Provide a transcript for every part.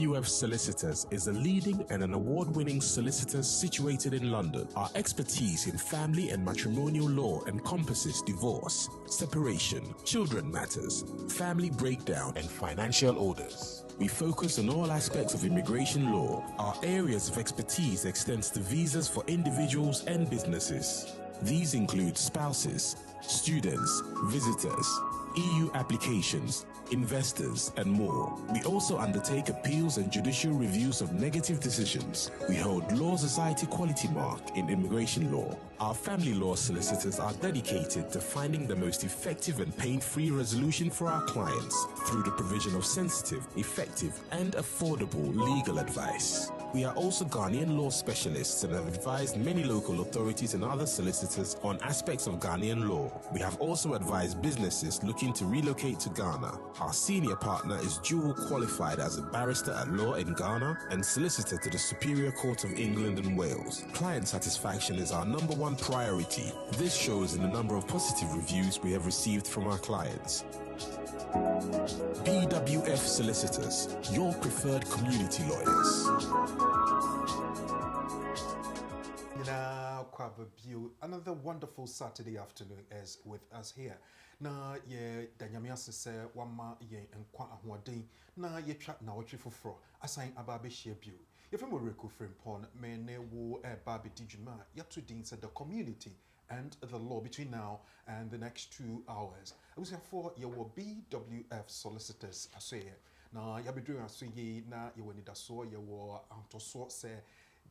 BWF Solicitors is a leading and an award-winning solicitor situated in London. Our expertise in family and matrimonial law encompasses divorce, separation, children matters, family breakdown, and financial orders. We focus on all aspects of immigration law. Our areas of expertise extends to visas for individuals and businesses. These include spouses, students, visitors, EU applications, investors, and more. We also undertake appeals and judicial reviews of negative decisions. We hold Law Society Quality Mark in immigration law. Our family law solicitors are dedicated to finding the most effective and pain-free resolution for our clients through the provision of sensitive, effective, and affordable legal advice. We are also Ghanaian law specialists and have advised many local authorities and other solicitors on aspects of Ghanaian law. We have also advised businesses looking to relocate to Ghana. Our senior partner is dual qualified as a barrister at law in Ghana and solicitor to the Superior Court of England and Wales. Client satisfaction is our number one priority. This shows in the number of positive reviews we have received from our clients. BWF Solicitors, your preferred community lawyers. Another wonderful Saturday afternoon is with us here. Na ye danyamia se wama ye nkwa ahoden na ye twa na wotwe foforo asan ababe hia bio. Ye fem reku frimpon me ne wo babe dijuma ya to din said the community and the law between now and the next 2 hours. I was for your BWF solicitors asoye. Na ya bedru asoye na ye woni da so ye wo antoso se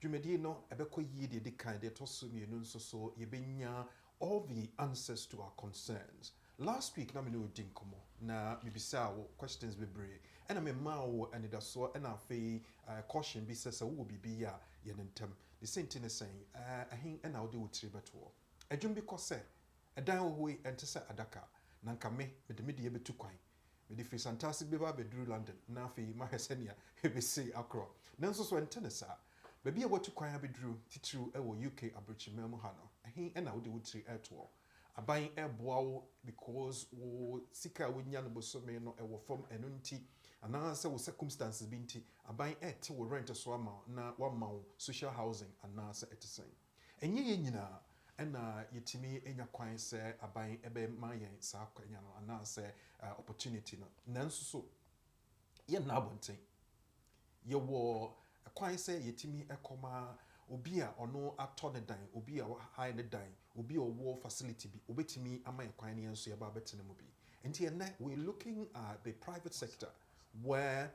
dwumedi no ebekọ yie de kan de toso mienu nso so ye benya all the answers to our concerns. Last week na me no dinkomo na bibisa wo questions bebre and me ma wo anida so and afei caution bi sese wo bibi ya ye ntem the same thing is saying ahin and na wo de wotiri beto adwum bi kose edan wo hoi ente se adaka na nka me de betu kwan me de free fantastic beba bedru London na afei ma hesenia ebesi akro nanso so ente ne sa baby watu kwan abedru titru ewo UK abrochimem ha no ahin na wo de wotiri eto aban eboawo because wo sika wonya no bosome no ewo from enunti ana se wo circumstances binti aban ete wo rent so ama na wama social housing ana se etisen enye ye nyina na yetimi enya kwan se aban ebe ma yen sa kwanya no ana se opportunity no nanso so ye na abonten ye wo kwan se yetimi ekoma obi a ono atọ ne dan obi a high ne dan obi a wo facility bi obetimi ama kwan ne enso ye ba betene mo bi enti ene we looking at the private sector where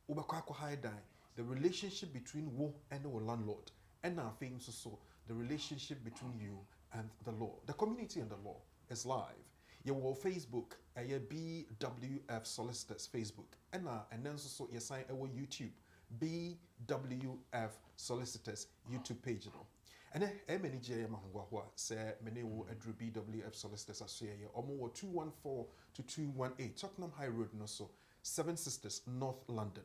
ubakwa high dan the relationship between wo and the landlord and our things so the relationship between you and the law, the community and the law is live. Your Facebook, BWF Solicitors Facebook, and then so you sign our YouTube, BWF Solicitors YouTube page. And then many JMahua say many will address BWF Solicitors as say or 214 to 218 Tottenham High Road, no so 7 Sisters, North London,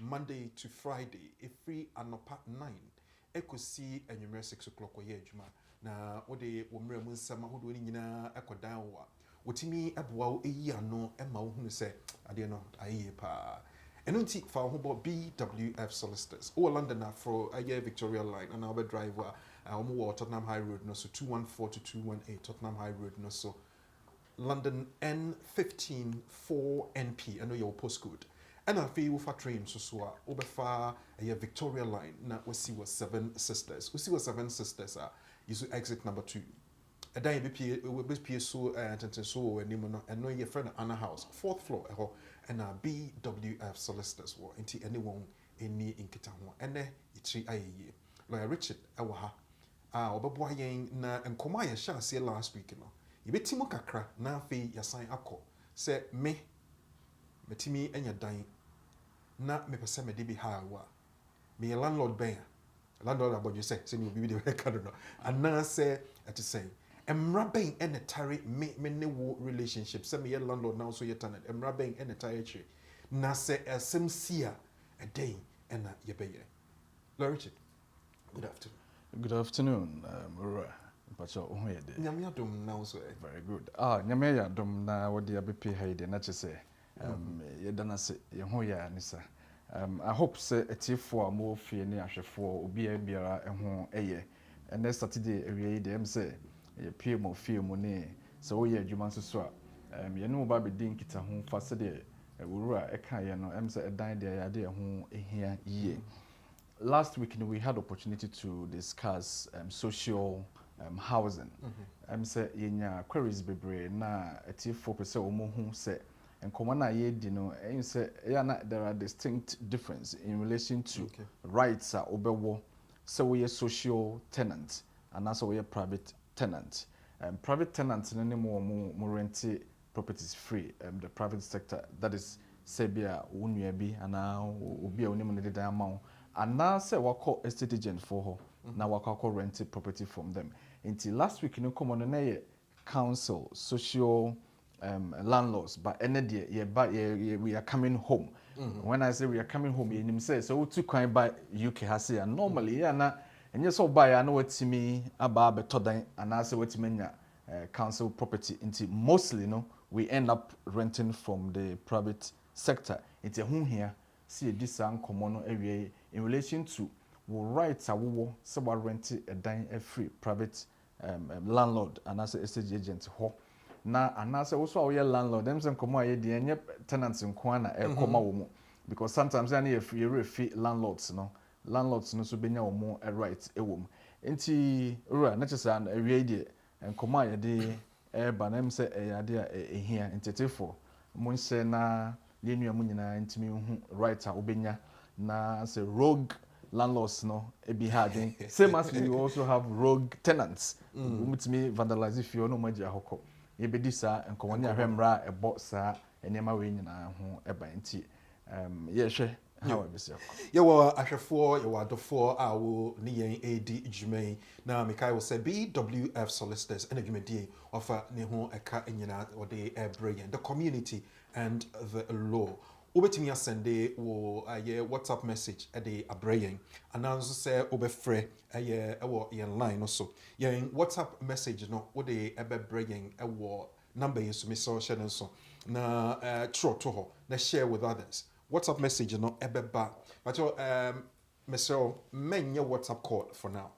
Monday to Friday, a free anopa 9. Ekosi enyumere 6 o'clock oye adwuma na wode wo mmerɛ mu nsɛm ahodoɔ ni nyinaa ekodan wo wotimi eboa wo eyi ano ema wo hunu sɛ ade no ayɛ pa eno nti fa ho bɔ BWF Solicitors o London afro aye Victoria line and our driver omo wo Tottenham High Road no so 214 to 218 Tottenham High Road no so London N15 4NP I know your postcode. And I feel for train so obefa a Victoria line na we see what 7 Sisters. We see what 7 Sisters are. You see exit number 2. A day be so and so and no your friend Anna house 4th floor and BWF Solicitors war into anyone any in Kitamo and itri aye lawyer Richard awaha obeboa yen na nkoma ya sha se last week no yebetimo kakra na afi yasan akọ say me metimi enya dan na me pese me de bi ha wa me landlord ben landlord about you say me obi de record no and say at say emra ben enetare me ne wo relationship say me landlord now so ye tenant emra ben enetare chi na say asem sia a day and ye be ye Richard, good afternoon. Good afternoon, Pacho Ohede. Nyame adom now so very good. Nyame adom na wodi abepi haide na chese yedana se ye ho ya nisa I hope say for more fear ni ahwefo obi a biara ho eye. And next Saturday we dem say ye pay mo fear mo ne so we adwuma nso so a ye no ba be din kita ho fa se de wura eka ye no say edan de ya de ho ehia ye. Last week we had opportunity to discuss social housing. Say yenya queries bebre na for pese omo hu say nkɔmɔ na ye di no say there are distinct difference in relation to rights a obewo so we social tenant and also we private tenant. Private tenants no mo rent properties free the private sector, that is sebia unua bi ana obi a onim ne dedan ma and now say wako estate agent for her na wako rent property from them. Until last week no come on na council social landlords, but we are coming home. When I say we are coming home, you say so to kind by UK has and normally na and yes so buy I know what to me about betodan and I say what to council property into mostly we end up renting from the private sector. It's a home here see this common area in relation to rights a wo so rent a dine a free private landlord and as a estate agent ho na anase wo so a landlord dem say komo aye de enye tenants nko na e koma wo mu because sometimes any free landlords no so benya wo mu right e wo mu enti ora na chesa na awie de nkomo aye de e ba na say e ade a ehia entetefo mo nse na le nua mu nyina ntimi hu right a obenya na say rogue landlords e be hard same as we also have rogue tenants umutimi vandalize if you no magia hoko yebedi sa nkomo ne ahwemra ebo sa enema we nyina ho eba nti ye hwe how be se yewa ahwefo yewa adofo a wo ne yen AD dwumai na Mikai will say BWF solicitors and dwumadi offer ne ho eka nyina ode ebre the community and the law. Obetimi asende wo aye WhatsApp message ade abrayen announce say obefre aye ewo yen line no so yen WhatsApp message no wo de ebebrayen ewo number yesu me so share so na tro to ho na share with others. WhatsApp message no ebeba but mesel menye WhatsApp call for now.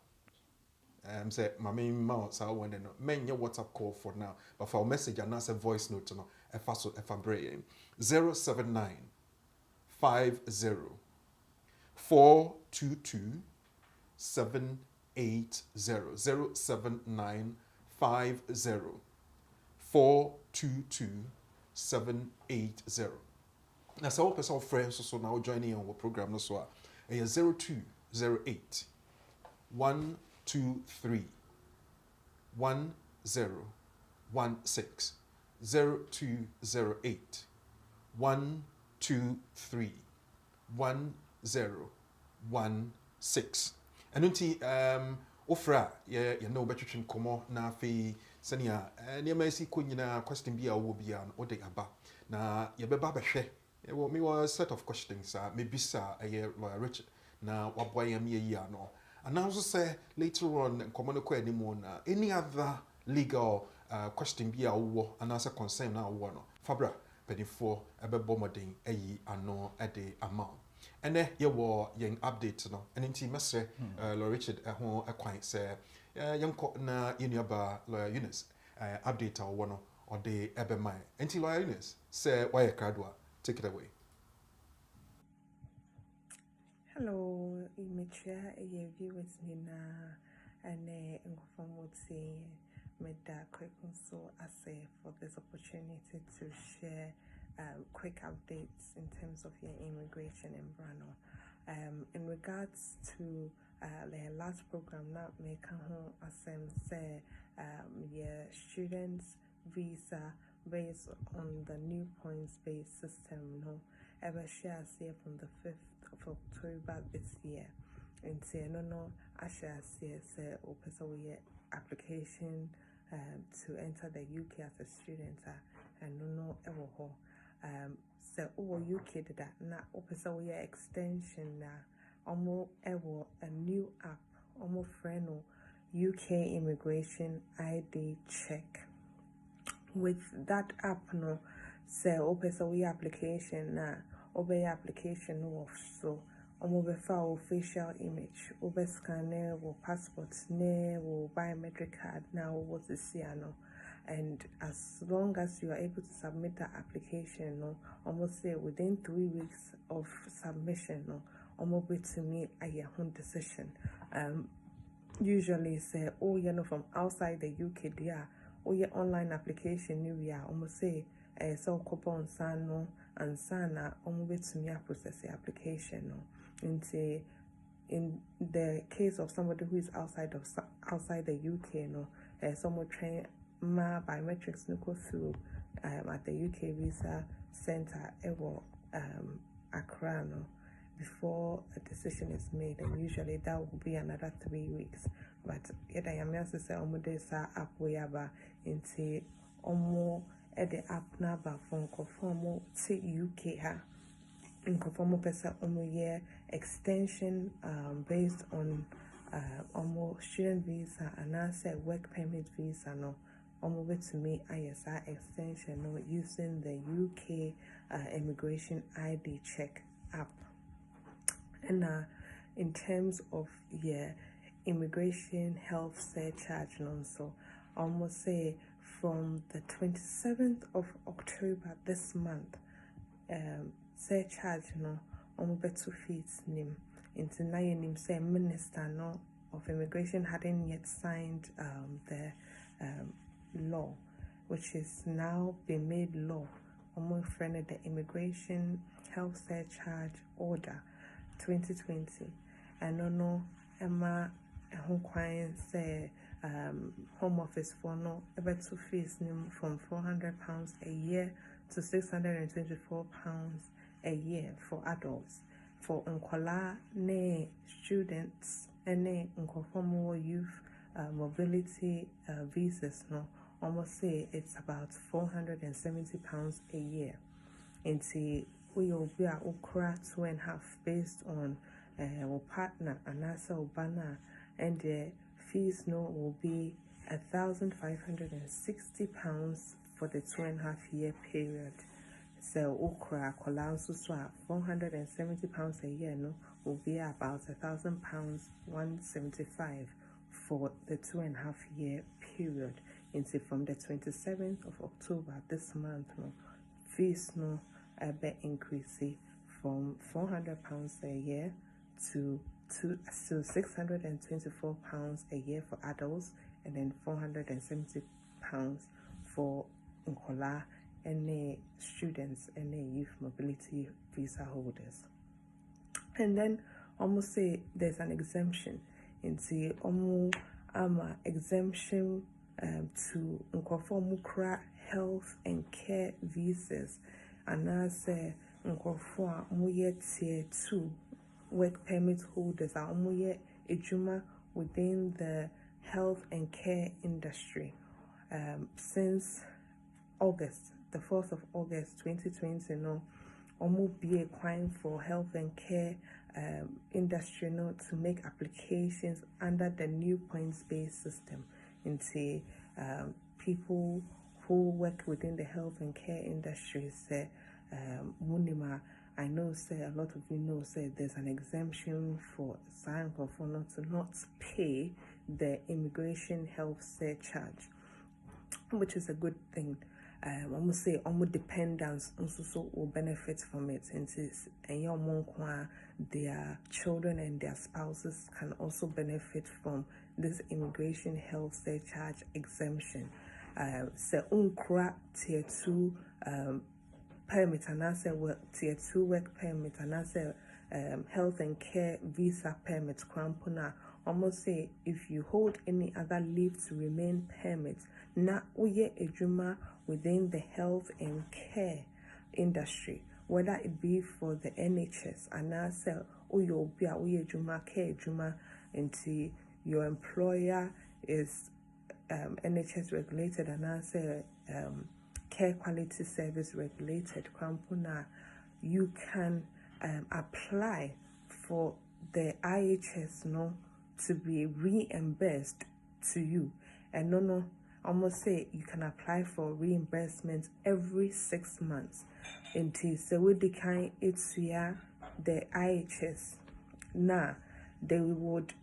Say my main mouse I want to know menye WhatsApp call for now but for message and answer voice note no efa brain 079 50 422 780 079 50 422 780. Now so person friends so now joining on our program no so 0208 123 1016 0208 123 1016. And unti ofra ye no betwetwen komo na afi senia niam esi ko nyina question bia wo bia no ode aba na ye beba behwe wo me was set of questions maybe sir lawyer Richard na waboy am ye ya no and also say later on komo no ko animu na any other legal question bia wo and answer concern na wo no fabra pedifo ebebo modern ayi ano ade amount ene ye wo yen update no ene nti mesre lawyer Richard ho akwan say yenko na yenuaba lawyer Eunice update a wo no ode ebe mai enti lawyer Eunice say why kradwa take it away. Hello, Imetria, a viewers Nina, and Ngofam would say, made that quick so I say for this opportunity to share quick updates in terms of your immigration in Brano. In regards to the last program, not make a say your students' visa based on the new points-based system, ever share say from the 5th of October this year. And say no, I shall say open application to enter the UK as a student and no ever so UK did that na open extension na almost ever a new app almost friend UK immigration ID check. With that app no say open application na obey application no so omo file facial image obe scanner or passport ne or biometric card now what is no. And as long as you are able to submit the application, no, almost say within 3 weeks of submission, no, almost be to me a decision. Usually say, oh, you know, from outside the UK, there, oh, your online application, we are almost say, so coupon sano and sana, almost be to me a process the application, no, into. In the case of somebody who is outside the UK, no, someone train my biometrics no go through at the UK Visa Center Accra, no, before a decision is made, and usually that will be another 3 weeks. But yet I am also say sa app way about into at the app number from conform to UK ha. In conform person year extension based on student visa and also work permit visa no to me ISR extension no using the UK immigration ID check app. And in terms of immigration health surcharge no, so almost say from the 27th of October this month surcharge no better fees nim into nim say minister no of immigration hadn't yet signed the law, which is now been made law. Friend the immigration health surcharge order 2020. And no Emma home say home office for no better fees nim from £400 a year to £624 a year for adults. For nkwala ne students ne nkofomo youth mobility visas no almost say it's about £470 a year. Into we will be a ukra 2.5 based on our partner and also banner, and the fees no will be £1,560 for the 2.5 year period. So okra allowance so £470 a year no will be about £1,000 175 for the 2.5 year period. Into from the 27th of October this month no fees no be increase from £400 a year to £624 a year for adults, and then £470 for nkola and students and youth mobility visa holders. And then almost say there's an exemption into exemption to nkofo health and care visas, and as nkofo tier 2 work permit holders are ejuma within the health and care industry since August, the 4th of August 2020 no be applying for health and care industry no to make applications under the new points-based system into people who work within the health and care industry. Say Munima, I know say a lot of you know say there's an exemption for sign for not to not pay the immigration health surcharge, which is a good thing. Almost say almost dependents also will benefit from it, and their children and their spouses can also benefit from this immigration health surcharge exemption. So unkra tier 2 permit and as tier 2 work permit and as health and care visa permit crampona. Almost say if you hold any other leave to remain permit na uye ejuma within the health and care industry, whether it be for the NHS and as uye ejuma care ejuma into your employer is NHS regulated and as care quality service regulated crampona, you can apply for the IHS no to be reimbursed to you. And no almost say you can apply for reimbursement every 6 months. Nti sɛ wodi kan etua the IHS na they would.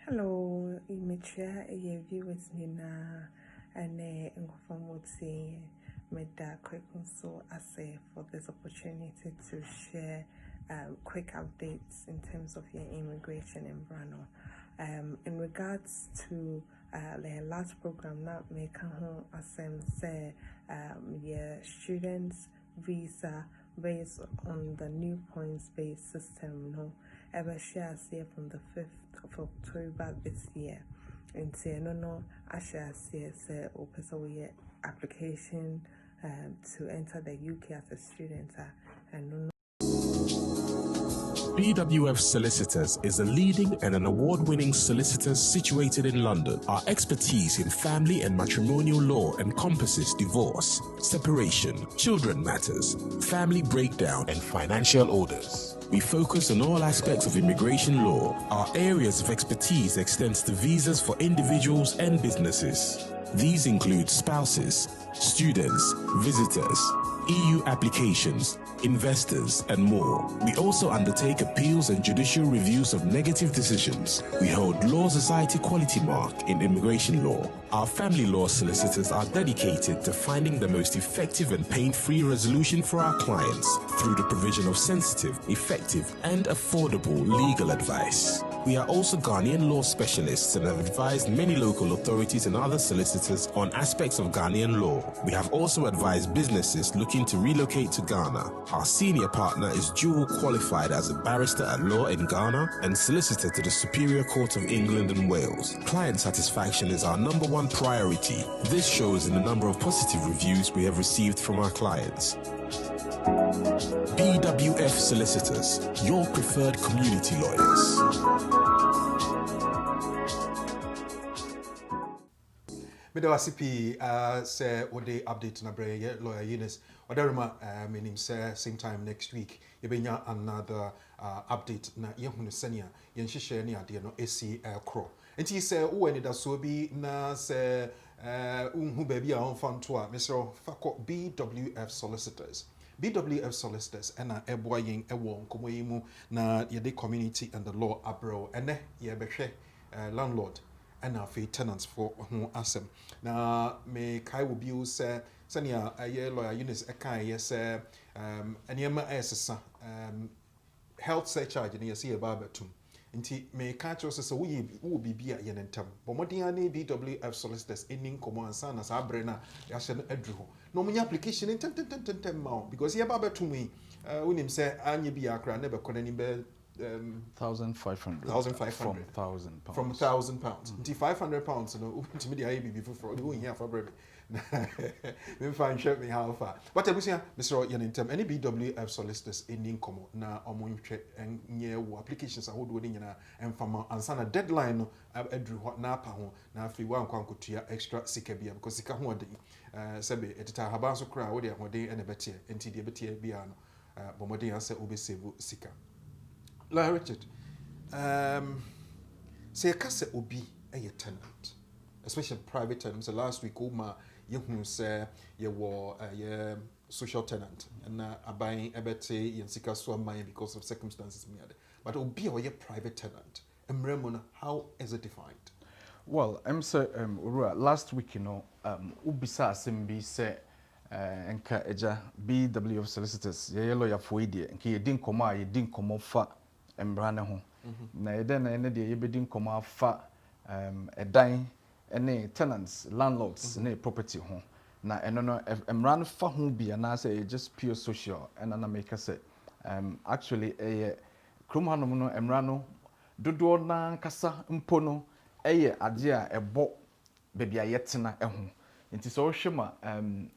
Hello, Imetra, viewers Nina and Infomote Meda quick so I say for this opportunity to share quick updates in terms of your immigration in Brano. In regards to the last program, not make a say your students visa based on the new points based system no ever share here from the 5th of October this year. And say no I share say open application to enter the UK as a student and no. BWF Solicitors is a leading and an award-winning solicitor situated in London. Our expertise in family and matrimonial law encompasses divorce, separation, children matters, family breakdown, and financial orders. We focus on all aspects of immigration law. Our areas of expertise extends to visas for individuals and businesses. These include spouses, students, visitors, EU applications, investors, and more. We also undertake appeals and judicial reviews of negative decisions. We hold Law Society Quality Mark in immigration law. Our family law solicitors are dedicated to finding the most effective and pain-free resolution for our clients through the provision of sensitive, effective, and affordable legal advice. We are also Ghanaian law specialists and have advised many local authorities and other solicitors on aspects of Ghanaian law. We have also advised businesses looking to relocate to Ghana. Our senior partner is dual qualified as a barrister at law in Ghana and solicitor to the Superior Court of England and Wales. Client satisfaction is our #1 priority. This shows in the number of positive reviews we have received from our clients. BWF Solicitors, your preferred community lawyers. Medo ACP say what they update na bre lawyer Eunice. Odarima meaning say same time next week. Yebenya another update na yehunu senia yenhihye ne ade no esi kro. Enti say wo ani da so bi na say unhu ba bi a onfa nto a mesro fakọ BWF Solicitors. BWF Solicitors ena eboa yen ewo nkomo yi mu na yede community and the law abro ene ye behwe landlord and our tenants for who asem. Now, me kai will be say, Sanya, a year lawyer Eunice, a kai, yes, and yama as health surcharge, and you see a barbatum. Inti me catch us so we will be a yenentem. But what any BWF solicitors in common son as Abrena, Yashan Edru. No many application in 10 because here barbatum me, when him say, Anya be Accra, never could any bed. 1,500. 1,500 from £1,000. From £1,000. £500, you know, to me the IB before doing here for baby. Me find share me how far. What I say, Mr. Yanentem, any BWF solicitors in income na omonche and near applications are holding in and from answer deadline edru hot na pa ho na afi wan kwan kotua extra sikabia because sika ho odi sebe etita haba so kra wo de ahode ene betie enti de betie bia no bomode answer obesave sika. La Richard, say a case obi a tenant, especially private tenants. So last week, Oma, you say you were a social tenant and a buying a better in Sika Swamai because of circumstances. But obi or your private tenant, and Remon, how is it defined? Well, I'm say last week, you know, Ubisa Simbi say. Enka eja BWF solicitors ye lawyer for idea nke ye din koma ye din komo fa embra ne ho na ede na ene de ye bedin koma fa edan ene tenants landlords ne property ho na eno no emra no fa ho bia na say just pure social and na make say actually krom hanom no emra no dodo na kasa mpo no ade a ebo bebia yetena ho. Nti so hwema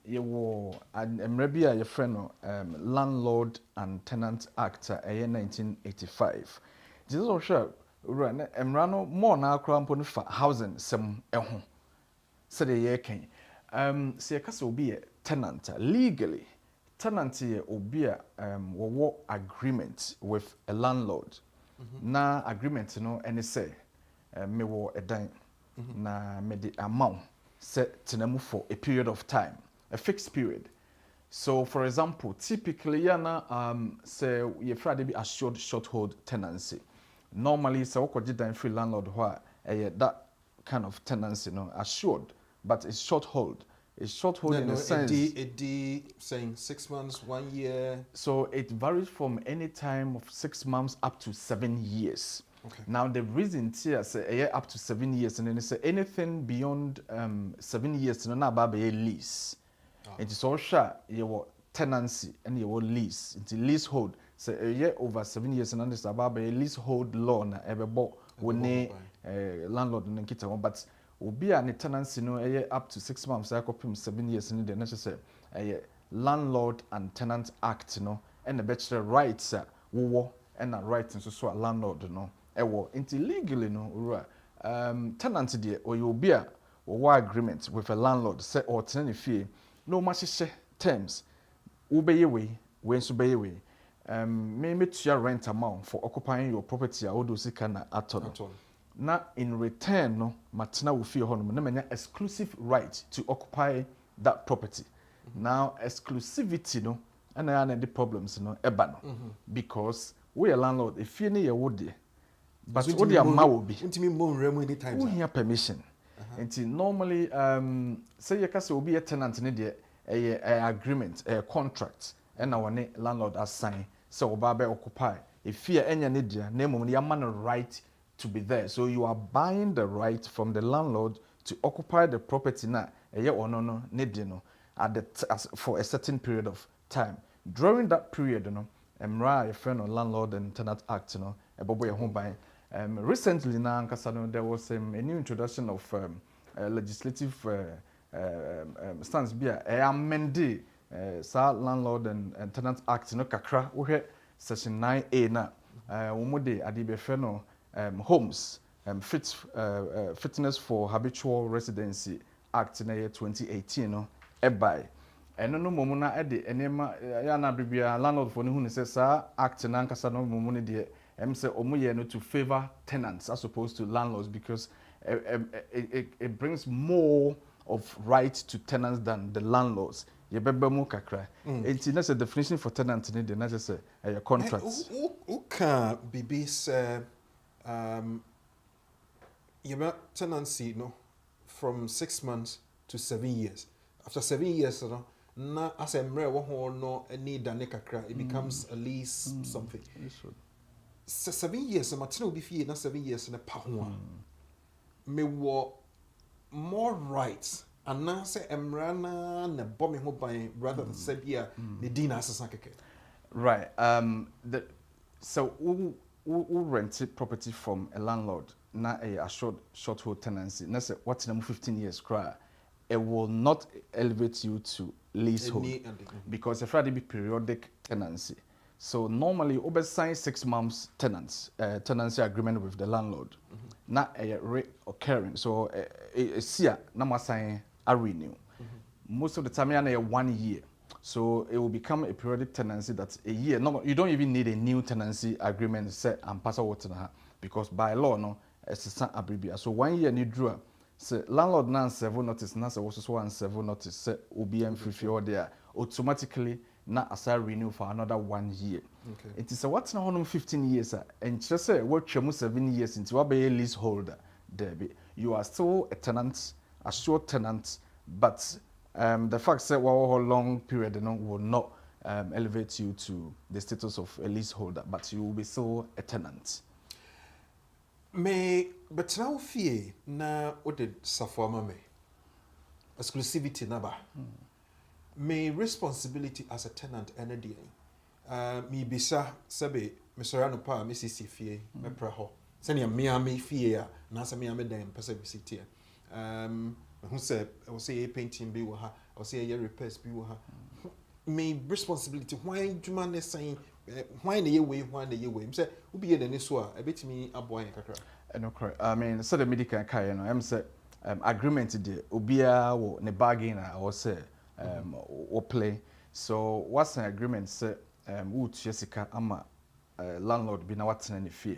ye wo emra bi a ye friend no Landlord and Tenant Act 1985. Jesus so hwe ura na emra no more na akra mpo no fa housing sem ho se de ye kan se ye kasa obi ye tenant legally tenant ye obi a wo agreement with a landlord na agreement no any say me wo edan na me the amount set tenemu for a period of time, a fixed period. So, for example, typically, yana say you Friday be assured short hold tenancy. Normally, so what could free landlord that kind of tenancy, assured, but it's short hold. It's short hold in a sense. It saying 6 months, 1 year. So it varies from any time of 6 months up to 7 years. Okay. Now the reason here say up to 7 years, and then they say anything beyond 7 years, no na about a lease. It is all share your tenancy and your lease. It's leasehold. So a year over 7 years, and it's about a leasehold law na everybody when landlord and kita. But obi a tenancy no up to 6 months, I copy 7 years, and then necessary a Landlord and Tenant Act, and the bachelor rights and a right so a landlord, into legally, tenant dear, or you'll be a agreement with a landlord, say or tenant fee, no much terms, obey away, when obey away. Maybe to your rent amount for occupying your property, I would do sikana at all. Now, in return, Matina will feel home, exclusive right to occupy that property. Now, exclusivity, and I have the problems, because we are landlord, if you need a woody, but what the amount will be, we have permission. And normally, say your castle will be a tenant in a agreement, a contract, and our landlord has signed, so Obabe occupy. If you are any need, name of the man right to be there. So you are buying the right from the landlord to occupy the property now, a year or no, for a certain period of time. During that period, Emra, a friend of Landlord and Tenant Act, a boy home buying. Recently, now, there was a new introduction of legislative stance. Be a amended Landlord and Tenant Act, kakra, we section 9A na. Umode adibe friend homes fitness for habitual residency Act in the year 2018 by and no momuna ede enema ya na bibia landlord for who says act na nkasa no momuna de say omoye no to favor tenants as opposed to landlords because it brings more of right to tenants than the landlords. Ye bebe mu kakra. It's not a definition for tenant in the not just a contract. Who can be your tenancy from 6 months to 7 years. After 7 years, na as a mre no need a nekakra, it becomes a lease something. 7 years, Martina will be fee na 7 years in a pound. Me wo more rights and now say emrana na bombing ho by rather than say bia the dina asasakeke. Right. So who rented property from a landlord na a short hold tenancy. Na say what's in 15 years cry. It will not elevate you to leasehold because if it be periodic tenancy. So normally, over sign 6 months tenancy agreement with the landlord. Not a recurring. So a year, na sign a renew. Most of the time, you 1 year. So it will become a periodic tenancy that's a year. No, you don't even need a new tenancy agreement set and pass out because by law, it's a abbreviation. So 1 year you draw. So landlord now serve notice, now also one serve notice. Say OBM free or there automatically now assign renew for another 1 year. Okay. It is a what's now 15 years and just say what 7 years into what be a leaseholder. There you are still a tenant, a short tenant, but the fact that how long period will not elevate you to the status of a leaseholder, but you will be still a tenant. But now fear na what did Safwama me exclusivity naba. May responsibility as a tenant energy. Me bisa sebe Mr. Pa Mrs. Fie me praho. Send me fear na sa me dem pese visit who said I will say painting be ha or say a repairs be ha. May responsibility why do man saying why the way say who be the niswa a bit me a boy kakra. No correct. I mean so the medical care I'm say agreement the obia wo ne bargain or say or play. So what's an agreement say would Jessica ama landlord be na what in fear.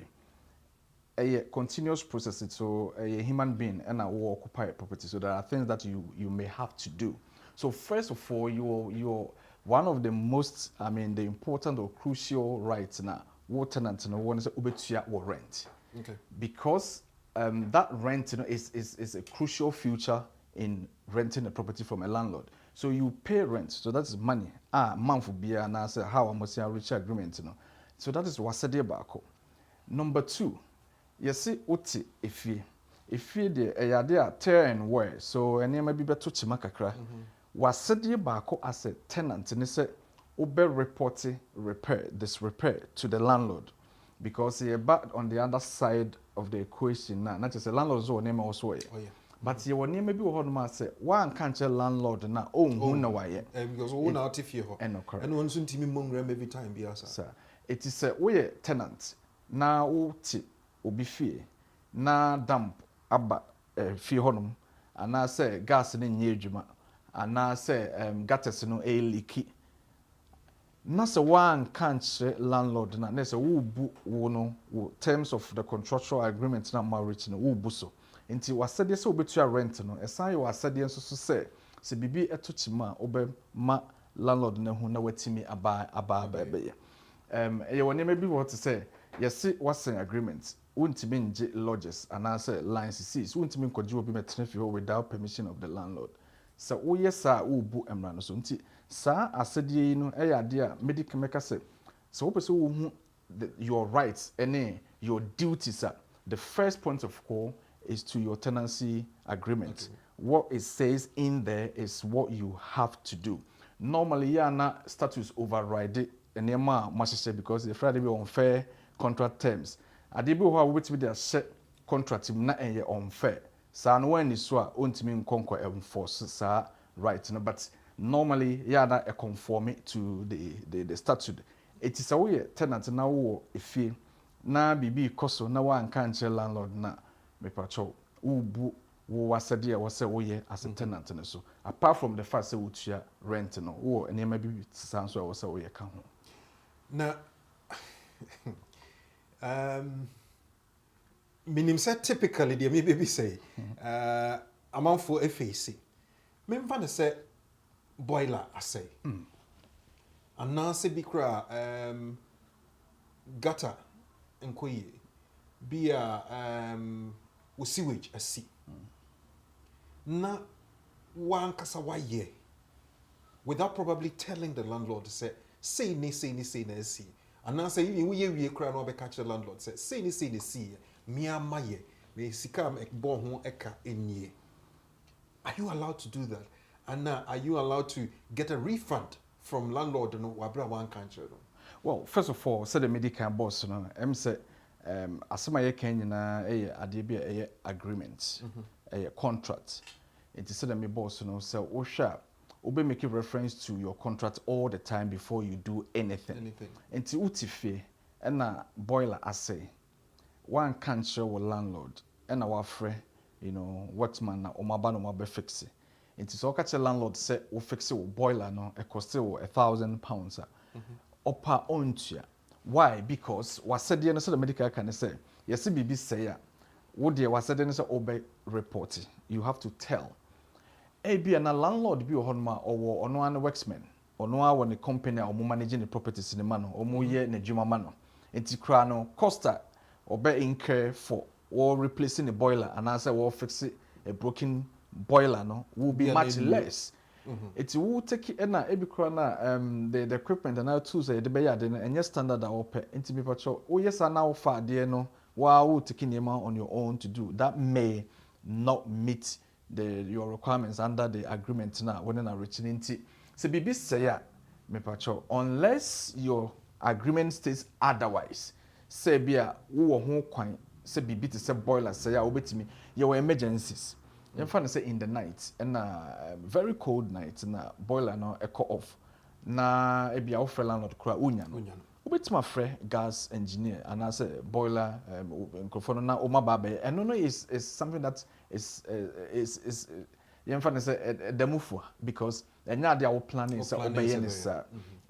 A continuous process so a human being and will occupy a property. So there are things that you may have to do. So first of all, your one of the most, the important or crucial rights now, what tenant no one is ubetua or rent. Okay. Because that rent is a crucial feature in renting a property from a landlord. So you pay rent, so that's money. Month will be and I say how I must reach agreement. So that is wasadi bako. Number 2, you see uti if you de a tear and wear, so any maybe better to makakra. Wasadi bako as a tenant and say ube reporting this repair to the landlord. Because you're back on the other side of the equation now. Not just a landlord's own name also. Oh, yeah. But your name maybe what man say, one can't tell landlord now, who know why. Because one out if you and correct. And one soon to me mongrel every time be us. Sir, it is a way tenant. Now, uti, ubi fee. Na damp, abba, fee honum. And I say gas in yejuma. And I say, gutters no a leaky. Na se one can't landlord na ne se wo bu wo no terms of the contractual agreement na marriage no wo bu so nti wasade se obetua rent no esan ye wasade nso so se bibi etochima obe ma landlord na hu na watimi aba be ye ye woni maybe what to say yes what's an agreement wontimi nje lodges and I say lines sees wontimi nkoji obi metene fi without permission of the landlord so wo yesa wo bu emra no so nti sa asedie no ade a medical make say so person wo hu your rights and your duties are the first point of call is to your tenancy agreement. What it says in there is what you have to do. Normally na status override and because the Friday be unfair contract terms ade bi ho which be their set contract na unfair sa no when is so ontimi nkonko enforce sa right no but normally na conform to the statute. It is a way tenant na wo efie na bibi koso na wa nka landlord na me pacho ubu wo wasade a wose wo ye as a tenant no so apart from the fact say wo tua rent no wo enema bibi san so a wose wo ye ka ho na minim say typically the maybe say amanfo FAC me mfa ne say boiler asay anase bi kra gutter enkoye bi wo sewage asi na wan kasa waye without probably telling the landlord to say na asi anase even we ye kra no be catch the landlord say ni see me amaye me sika me bo ho eka enye. Are you allowed to do that? And now, are you allowed to get a refund from landlord? No, wabra one country. Well, first of all, say the medical boss, no, say, asema ye Kenya adebi a agreement, a contract. It is said the me boss, no, so Osha, obe make reference to your contract all the time before you do anything. Enti utife, ena boiler assay. One country with landlord, ena wafre, what man na omaba no mabe fix it. It's so catch a landlord say we fix it boiler no it cost £1,000 opa ontua. Why? Because was said the medical can say yes bibi say what the was said say obey report you have to tell be an landlord be honma or no one worksman or no one company or managing the properties in the man or mo ye na djuma man enti kra no costa obey incur for or replacing the boiler and answer or fix it a broken boiler no will be much less. It will take na the equipment and our tools the bayard and your standard that open into me patrol. Oh yes, I now far dear no wow taking the amount on your own to do that may not meet your requirements under the agreement now when I reaching into so BB say me patrol unless your agreement states otherwise say bia wo ho kwan say BB to say boiler say obetimi your emergencies. You find say in the night and very cold night na boiler no echo off na ebia wo frɛ landlord kra unya no obetima frɛ gas engineer and I say boiler microphone na o mababa and no is something that is you find say demufua because enya dia wo planning say obey this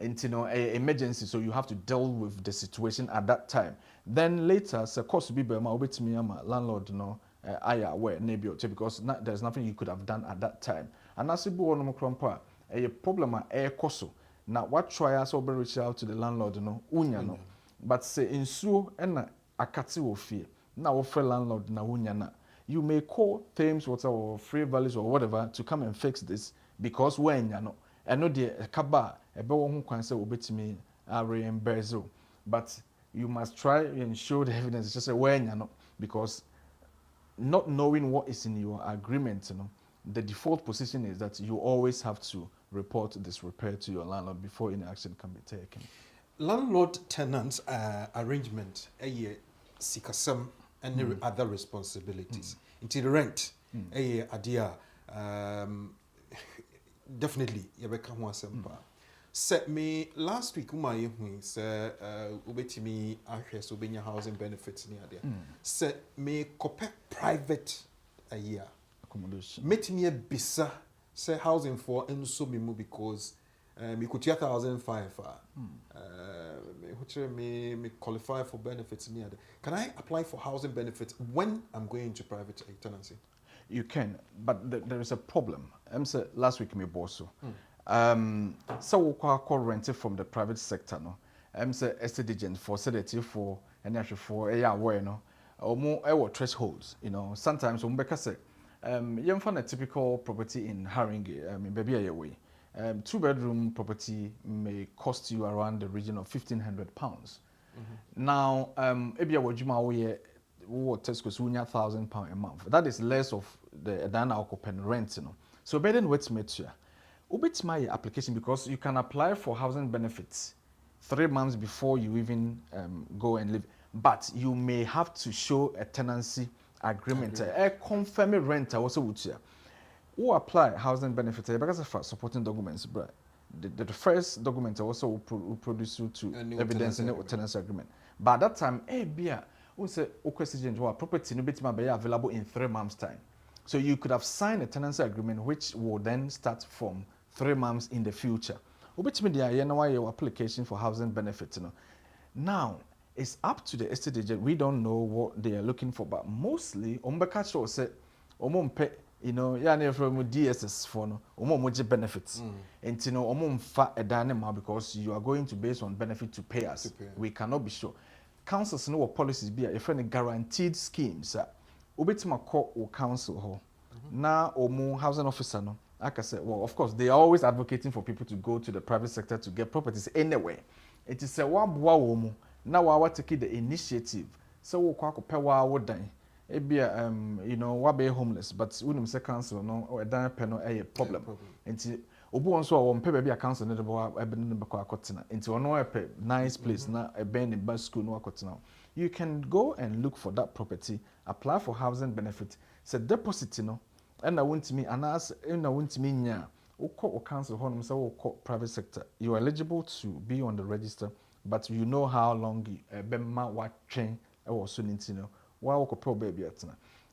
emergency so you have to deal with the situation at that time then later say course be be ma obetimi ama landlord no aware because there's nothing you could have done at that time and as you go on a problem koso Now what try as over reach out to the landlord no unya no. But say insuo na akate wo fie. Na wo free landlord na unya na. You may call Thames Water or Free Valleys or whatever to come and fix this because when you know, I know the kaba ebe wo ho kwan say obetimi reimburse. But you must try and show the evidence just say when you know, because not knowing what is in your agreement, you know, the default position is that you always have to report this repair to your landlord before any action can be taken. Landlord-tenant arrangement, sikasam and other responsibilities. Into the rent, idea, definitely, yabeka ho asempa. Set me last week, my say, ubetimi ahwe so benya housing benefits ni idea. Set me kope private a year Accommodation. Met me a bisa say housing for enso me because me could 2005 which me qualify for benefits near. Can I apply for housing benefits when I'm going into private tenancy? You can, but there is a problem. Say last week me bosso. So we call rented from the private sector no. Say estate agent for sedative for and actually for a year no. Or more thresholds, you know. Sometimes when because you find a typical property in Haringey, baby away. 2-bedroom property may cost you around the region of £1,500. Now, maybe what test costs £1,000 a month. That is less of the Dana occupant rent, you know. So better than what's made here. Ubit my application because you can apply for housing benefits 3 months before you even go and live. But you may have to show a tenancy agreement. A confirmed renter also would here. Who apply housing benefits because of supporting documents, but the first document also will produce you to evidence in the tenancy agreement. But at that time, we say property may be available in 3 months' time. So you could have signed a tenancy agreement which will then start from 3 months in the future. Your application for housing benefits. You know. Now it's up to the estate agent. We don't know what they are looking for, but mostly Ombakacho said you know, from DSS for no benefits. And you know, because you are going to base on benefit to pay us. We cannot be sure. Councils know what policies be a friend guaranteed schemes. Ubetima call or council now or housing officer no. Like I said, well, of course, they are always advocating for people to go to the private sector to get properties anyway. It is a wabu now I want to keep the initiative. So we kwa kupewa wodan. You know, wabe homeless, but when say council no or a dan peno a problem. Nti obu onso a won pe a council no bo ebene be kwa akotena. Nti ono a nice place na a ben in school no akotena. You can go and look for that property, apply for housing benefit, say deposit no, and I want me and as and I want me nya. Oko council honum say oko private sector. You are eligible to be on the register, but you know how long bema wa train or so nintino.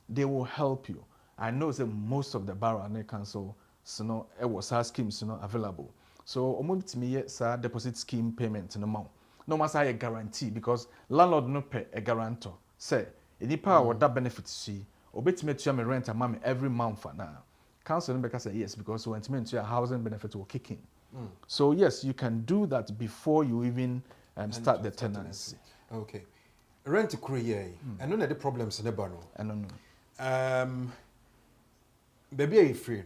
They will help you. I know that most of the borough and council so it was our schemes available. So almost me deposit scheme payment no more. No matter a guarantee because landlord no pay a guarantor. Say any power what that benefit see obet me to me rent a mammy every month for now. Council no say yes because when to your housing benefit will kick in. So yes, you can do that before you even start the tenancy. Okay. Rent create. I know the problems in the barn. I don't know. Baby, are you free?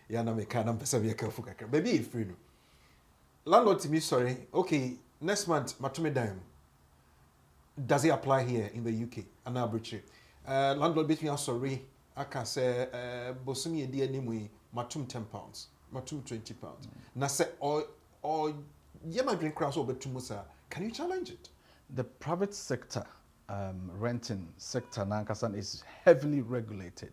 Yeah, na me can't be careful. Baby, are you free? Landlord to me, sorry. Okay, next month, matume dime. Does it apply here in the UK? An arbitrary. Landlord between us sorry. I can say, bosumi edi anyway. Matum £10, matum £20. Na say or yema drink cross over to Musa. Can you challenge it? The private sector, renting sector, Nankasan is heavily regulated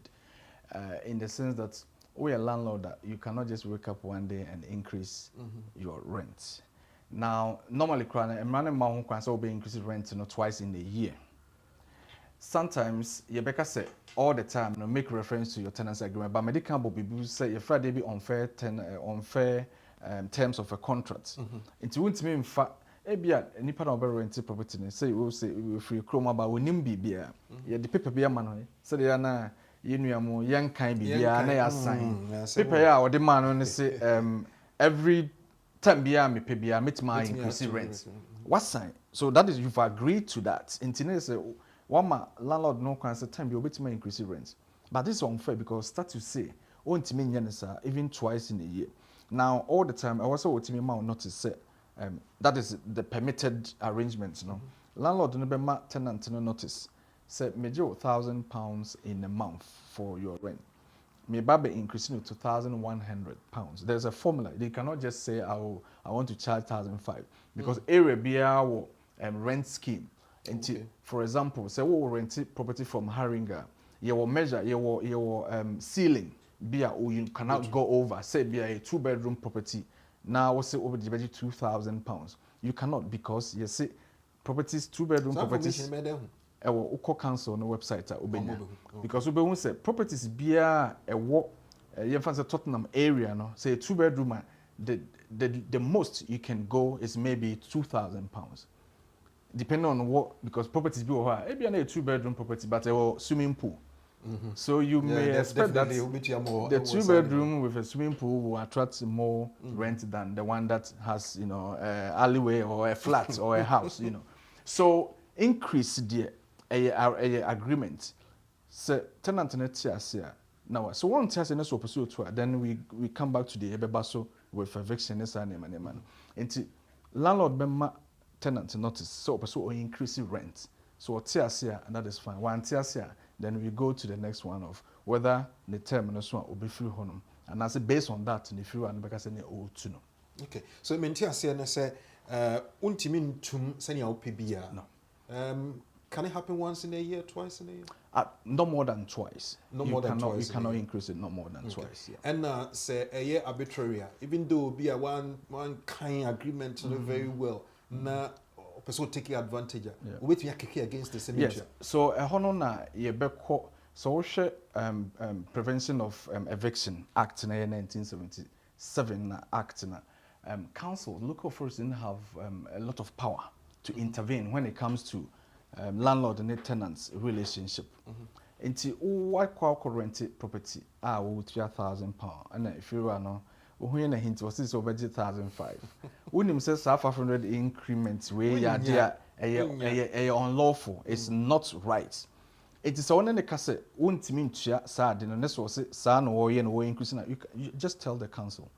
in the sense that we are landlord that you cannot just wake up one day and increase your rent. Now, normally, a man will be increasing rent twice in a year. Sometimes, Rebecca say all the time, make reference to your tenancy agreement, but medical will say your Friday be unfair terms of a contract. It won't mean ebia nipa na obere rent property ne say we say we free chroma ba wonim bibia ye de paper bia ma no say de na ye nuamo ye nkan bibia na ya sign paper ya o de ma no ne say every time bia me pay bia metima increase rent. What sign? So that is you've agreed to that. Intine say one ma landlord no can say time be metima increase rent. But this is unfair because start to say ontimi nyanesa even twice in a year. Now all the time I was so otimi ma notice say that is the permitted arrangements, no. Landlord no be ma tenant no notice. Say major £1,000 in a month for your rent. May be increasing to £2,100. There's a formula. They cannot just say I want to charge 1,500 because area be our rent scheme. And for example, say we rent property from Haringa, your measure your ceiling be you cannot go over. Say be a 2-bedroom property. Now we say over the budget £2,000. You cannot because you see properties 2-bedroom properties. Ewo uko council no website ubenya because ube say properties bia ewo yemfa say Tottenham area no say 2-bedroom the most you can go is maybe £2,000 depending on what because properties be e bia na a 2-bedroom property but ewo swimming pool. So you may expect that the 2-bedroom with a swimming pool will attract more rent than the one that has alleyway or a flat or a house, So increase the a agreement. So tenant net now. So one test in so pursue to then we come back to the ebebaso with eviction and landlord bema tenant notice so pursue increasing rent. So tiasia and that is fine. One tiasia then we go to the next one of whether the term will be free honum and as based on that if you and because any old to know. Okay, so tiasia say untimin tum senia opibia. No. Can it happen once in a year, twice in a year? No more than twice. No more than twice. You cannot increase it no more than twice. Yeah. And say a year arbitrary, even though be a one kind agreement very well. Na person taking advantage. We to yakeke against the cemetery. Yes. So a hono na yebeko so Prevention of Eviction Act in 1977 na act na council local authorities didn't have a lot of power to intervene when it comes to landlord and tenants relationship. Into what rent property would £3,000 and if you are no when a hint was this over 1,500. When him says 500 increments where you are unlawful, it's not right. It is only the case won't mean sad and this was son or increasing. You just tell the council.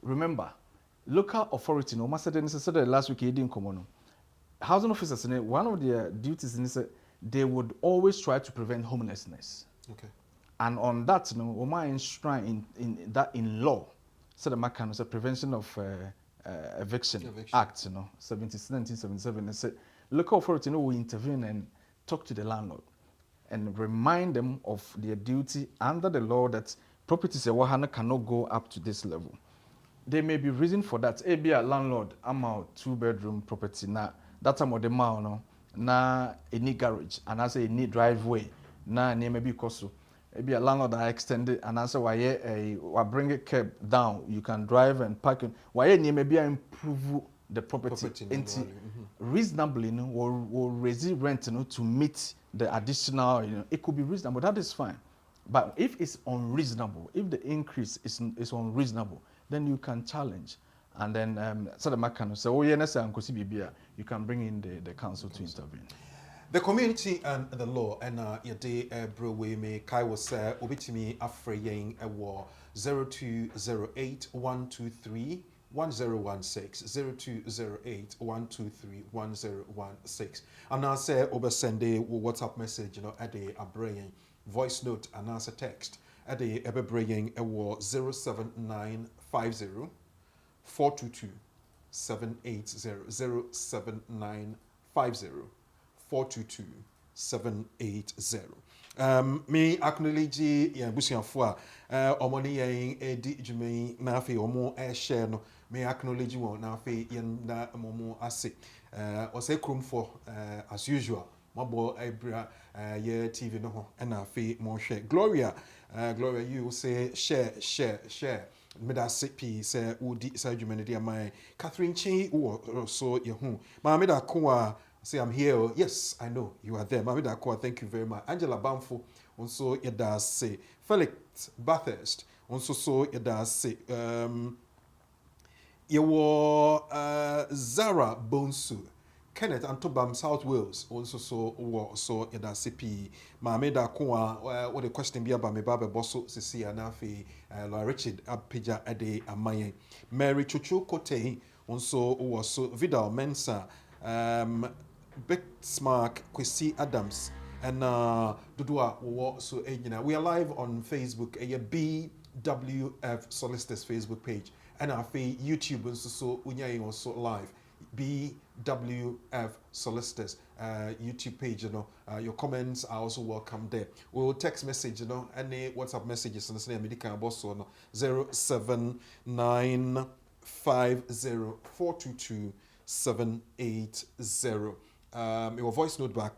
Remember, local authority no matter the last week he didn't come on. Housing officers, one of their duties is they would always try to prevent homelessness. Okay. And on that, Oma enshrine in law, so the Macan was a Prevention of Eviction Act, 1977. They said local authority will intervene and talk to the landlord and remind them of their duty under the law that properties cannot go up to this level. There may be reason for that. Be a landlord, I'm a 2-bedroom property now. That's a model no na any garage and I say any driveway na maybe because maybe a landlord that extended and I say why bring a curb down you can drive and park why maybe improve the property reasonably will raise rent to meet the additional it could be reasonable that is fine but if it's unreasonable if the increase is unreasonable then you can challenge. And then, so the Macan say, you can bring in the council to intervene. The community and the law, and your day, Brewe, me, Kai was Obitimi Afraying a war 0208 123 1016 0208 123 1016. And I say, over Sunday, WhatsApp message, at the Abraying voice note and answer text at the Eberbraying a war 07950. 422 780 07950 422 780. Me acknowledge ya busianfo a omoni yen edi dwumen na afi omo share no me acknowledge won na afi yen na momo ase ose kromfo as usual mabo ebra ye TV no ho na afi mo share Gloria you say share Meda CP say udi sajumene my Catherine Chi so yehu Mameda Kwa say I'm here. Yes, I know you are there. Mameda Kwa, thank you very much. Angela Bamfo also yada say Felix Bathurst also so yada say Yewo Zara Bonsu, Kenneth Antobam, South Wales, also so in that CP. Mameda Kwa, what the question be about me, Baba Bosso, Sisi, Anafi, Richard Abpija Ade Amaye, Mary Chuchu Kote, also Vidal Mensa, Big Smark, Kwesi Adams, and Dudua, so we are live on Facebook, a BWF Solicitors Facebook page. And our YouTube also also live. BWF Solicitors YouTube page, your comments are also welcome there. We'll text message, any WhatsApp messages and say medical boss on 07950422780. Your voice note back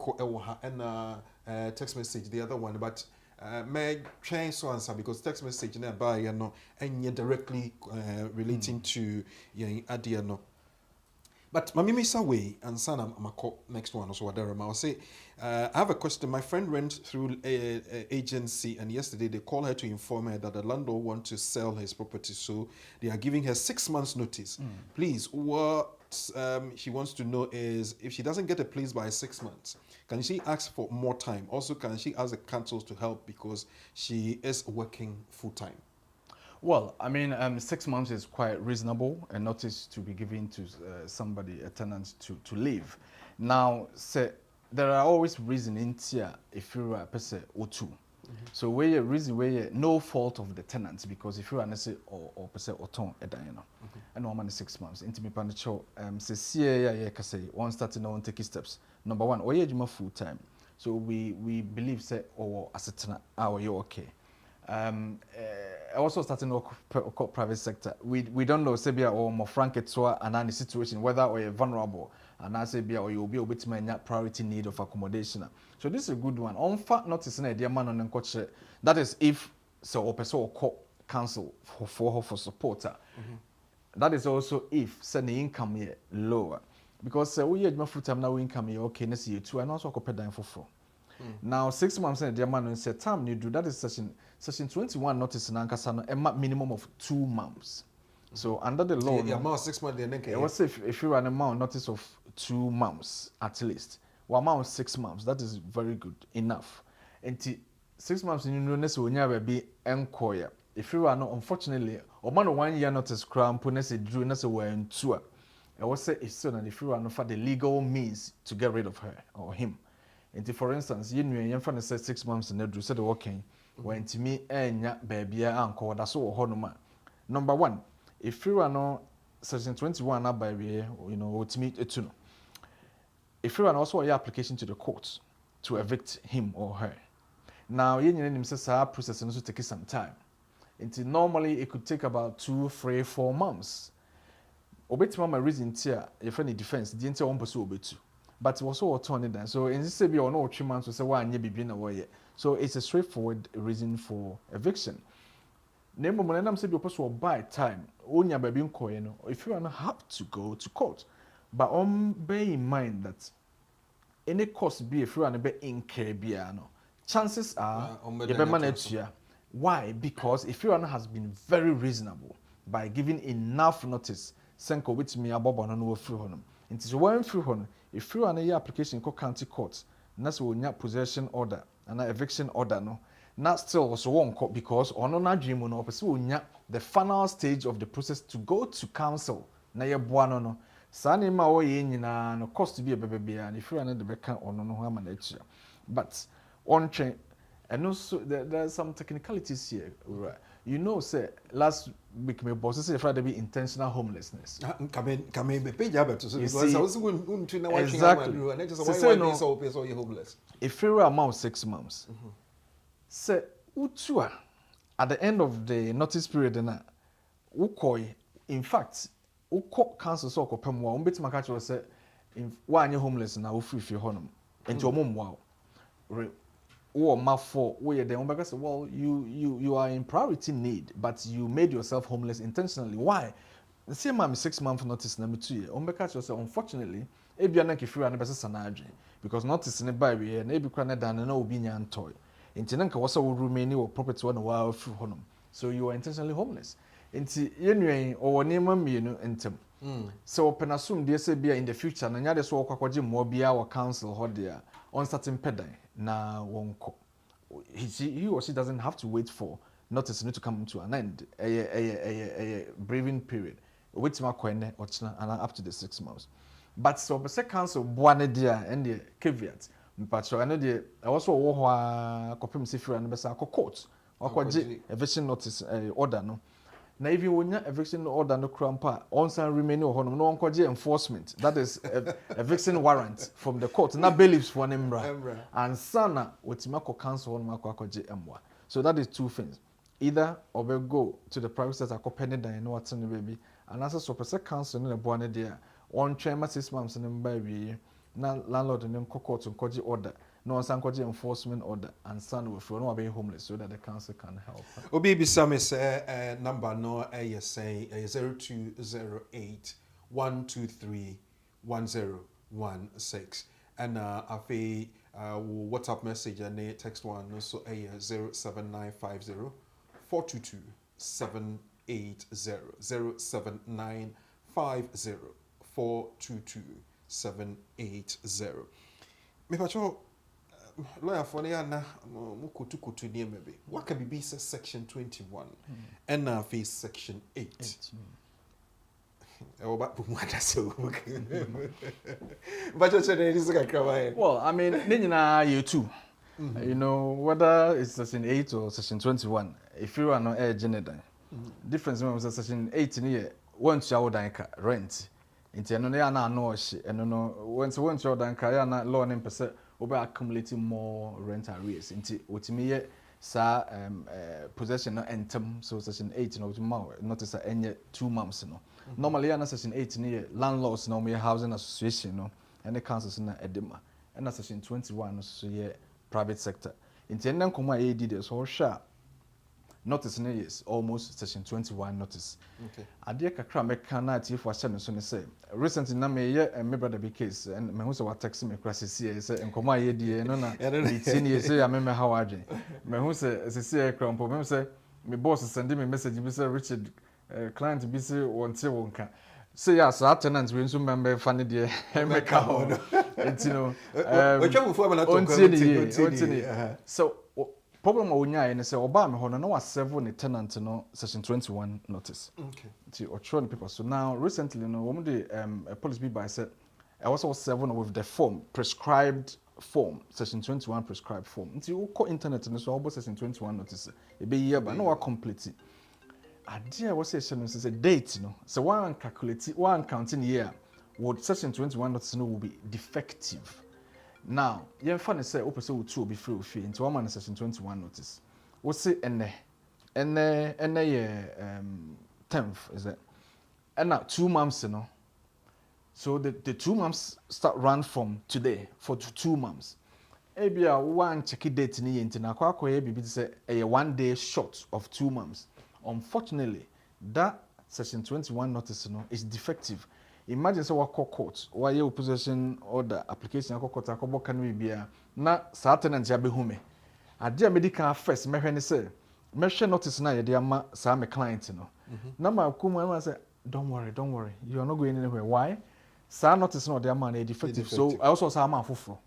and text message the other one, but may try to answer because text message nearby and you're directly relating to your idea But Mami Misa way and son I'm next one also whatever. I'll say I have a question. My friend went through a agency and yesterday they called her to inform her that the landlord wants to sell his property, so they are giving her 6 months notice. Please, what she wants to know is if she doesn't get a place by 6 months, can she ask for more time? Also, can she ask the councils to help because she is working full time? Well, I mean, 6 months is quite reasonable, a notice to be given to somebody, a tenant, to leave. Now, say, there are always reasons in here if you're a person or two. So where reason where no fault of the tenants, because if you are say or person or ton and no man 6 months into me pan show say one starting on take steps. Number one, or you full time. So we believe say or as a tenant are you okay. Also starting to private sector. We don't know say or more frank it so and situation whether or you're vulnerable and I say or you'll be able to make priority need of accommodation. So this is a good one. On fact notice an idea man on coach that is if so or person or call council for support. That is also if send the income here lower. Because we had my full time now income here okay next year too and also pay down for 4. Now 6 months and the man said time you do that is section 21 notice in Ankasano a minimum of 2 months. So under the law, amount 6 months it was if you run amount notice of 2 months at least. Well, amount 6 months, that is very good enough. And 6 months in Indonesia will never be enquire. If you run unfortunately, or man 1 year notice cramp, say drew we're in tour. I was say it's so that if you run for the legal means to get rid of her or him. And for instance, you know, you're from 6 months and they said working when to me and baby uncle that's all honor. Number one, if you are no section 21 up by you know to meet it too. If you are also your application to the court to evict him or her. Now you know says our process also take some time. Until normally it could take about 2, 3, 4 months. Obetima my reason here if any defense didn't one person obetu. But it was all turned down. So in this say be or no 3 months we say why you be in a way. So it's a straightforward reason for eviction. Name of them say you will buy time. Onya baby no. If you are not have to go to court, but bear in mind that any cost be if you are not be incur no. Chances are you be manage. Why? Because if you are not has been very reasonable by giving enough notice, senko with me abobo no free honum. It is one free honum. If you are not your application ko county court, that's when your possession order and eviction order no. Not still also won't because on na dream no person the final stage of the process to go to council na ye boano no sa ne ma wo ye nyina no cost be bebe and if you are not the beka ono no ha na echi but on train and also there are some technicalities here right. You know say last week my boss say Friday be intentional homelessness come be page about so because I was going to know exactly and just why so homeless if you are amount 6 months say utua at the end of the notice period na ukoi in fact ukọ council so kopem wa umbetima ka che say wa anye homeless na ofiri honum enti omomwa or ma for where they say well you are in priority need but you made yourself homeless intentionally. Why? The same man 6 month notice na me 2 year ombeka che say unfortunately ebia na kefiri na bese sanadwe because notice ne buy we na ebi kra na dan na obi nya ntoy. So you are intentionally homeless. Nti yenwen o wonema mienu entem. So open assume dey say bia in the future na nyade so okwakoje mo bia wa council ho there on certain pedan na wonko. He or she doesn't have to wait for notice to come to an end. A breathing period. Wait ma kwene ochna and up to the 6 months. But so be say council boane dia and the caveat. Mpatro eno de also wo ho a kopem sifira no be sa court. Okwaje eviction notice order no. Na even wonya eviction order no krampa onsan remain ho no no onkoje enforcement. That is eviction warrant from the court. Na bailiffs for nembra. And sana wetima ko council no akwaje emwa. So that is two things. Either or we go to the private sector akopene dan no what no baby. And as so person council no boane there on train 6 months no mba wi na landlord no court nkoje order. No onsan koje enforcement order and son will no be homeless so that the council can help. Obi bisame say number no say 0208 123 1016 and afi WhatsApp message and text one so 07950 422 780 07950 422 780. Me pacho lawyer for na mukutu near maybe. What can be section 21 and now face section 8. Well, I mean, you too. You know, whether it's section 8 or section 21, if you are not a gender, difference is section 8 in here, once you are rent. Into no na no she and no once you are done na law and percent over accumulating more rent arrears. Into what me sa possession no entem so section 8 no notice any 2 months no. Normally na section 8 ni landlords no me housing association no and the councils na edema. And section 21 so ye private sector. Into enen koma e did so sure notice no is almost section 21 notice. Okay. Adia kakra meka na ati for asem so ne say recently na me me brother be case and me hu say what text me class see say nkoma ye die no na it's ni say ya me how adwen. Me hu say see krampo me say me boss send me message be say Richard client be say wonte wonka. Say ya so tenant we nso member fa ne die meka ho. Enti no so problem onya ne say oba me ho no wa serve ne tenant no section 21 notice. Okay. Ti o try people. So now recently no one dey police be by said I also serve with the form prescribed form section 21 prescribed form. Ti o call internet no so obo section 21 notice e be year but no wa complete. Idea was say date no. So one calculate one counting year would section 21 notice no will be defective. Now, you funny say open say two be free fee into one man section 21 notice. What say ene 10th is it? And now 2 months you know. So the 2 months start run from today for 2 months. Ebia one check date ni yenti na kwa bibi say a 1 day short of 2 months. Unfortunately, that section 21 notice no is defective. Imagine say wa court wa ye possession order application court akobo kan we bia na sa tenant ya behume ade medical first mehwe ne say mehwe notice na ye de ama sa me client no na ma kuma say don't worry you are not going anywhere. Why? Sa notice no de ama na defective so I also say ama foforo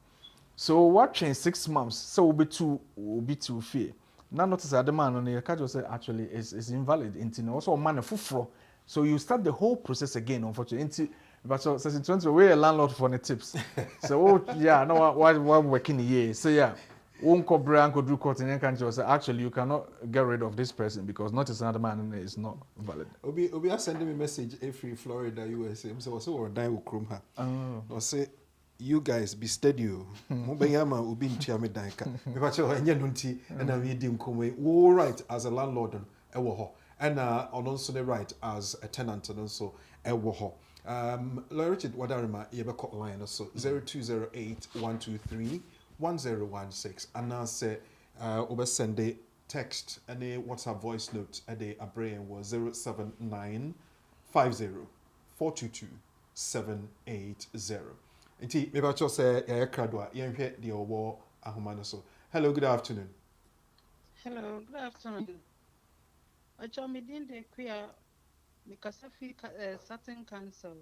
so what change 6 months so will be too fear na notice ade man no ye ka say actually is invalid into no also man foforo. So you start the whole process again, unfortunately. But so section 20, we're a landlord for the tips. So yeah, no, why working here? So yeah, won't could do court in any country. So actually, you cannot get rid of this person because notice another man is not valid. Obi sending me a message every Florida, USA. So or die will chrome her. Or say you guys be steady. Mubayama will be in Chiame Danka. But you and I read him come all right as a landlord and and also the right as a tenant and also a woho. Richard, what I remember, you have a line also 0208 123 1016. And now say over Sunday text and a WhatsApp voice note at the brain was 07950 422 780. Inti maybe I just say Kradwa, you hear the war Ahumano so. Hello, good afternoon. Hello, good afternoon. me de queer because I feel certain council.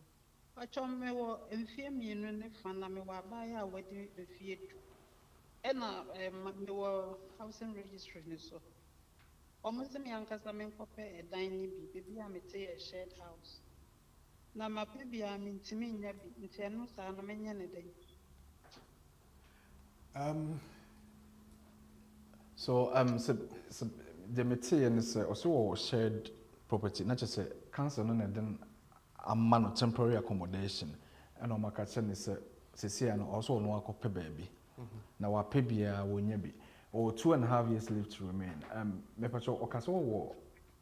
Me wo mfie mienu ne fa na me wa ba ya wadi mfie du. Me wo housing registry ne so. Almost me ankasa me nkɔpɛ ɛdan ne bi beebi a mete yɛ shared house. Na mapɛ bi a mentimi nya bi nti ɛno saa no menyɛ ne dɛn. So the material is also shared property, not just a council and then a man of temporary accommodation. And on my catching is and also no copy baby. Now our pebia will be or 2.5 years live to remain. Mepacho Okaso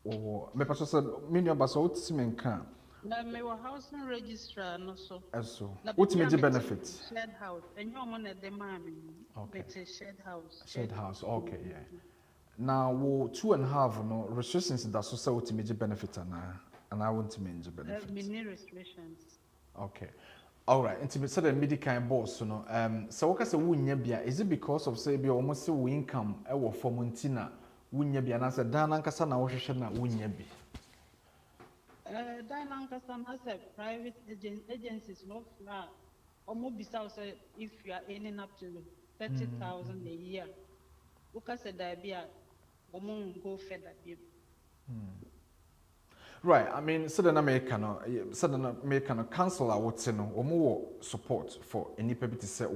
or Mepacho said, Minia Basso Simen can. Na me wɔ housing registrar no so. So, what's major benefits? Shared house. And your money the mommy. Okay. It's a shared house. Shared house. Okay, yeah. Now, 2.5 no restrictions that so what major benefits and I want to major benefits. Many restrictions. Okay. All right. And to be said, medical boss, so no. So what can say is it because of say be almost income? For Montina, wunya and I said, Dan Ankasa na washa na wunya bi. Dynamically, has a private agencies no flat. Almost besides if you are earning up to 30,000 a year, because the idea, go further. Right. I mean, sudden American council I would say no or more support for any people to say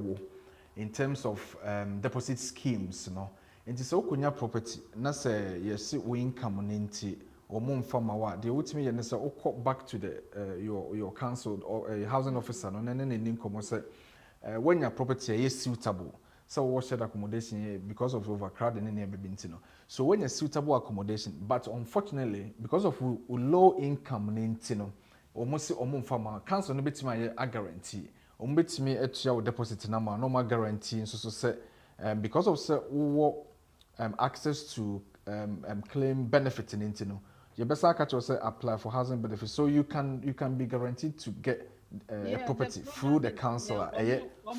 in terms of deposit schemes, you know. And it's all kunya property. Na say yes, we income on into. Or more farmer what the ultimate and say oh back to the your council or a housing officer no any income say when your property is suitable so what shared accommodation because of overcrowding in baby no so when a suitable accommodation but unfortunately because of low income no almost farmer council no betimi a guarantee betimi etua deposit number no guarantee so say because of say access to claim benefiting into no you better catch yourself apply for housing benefits so you can be guaranteed to get property through the council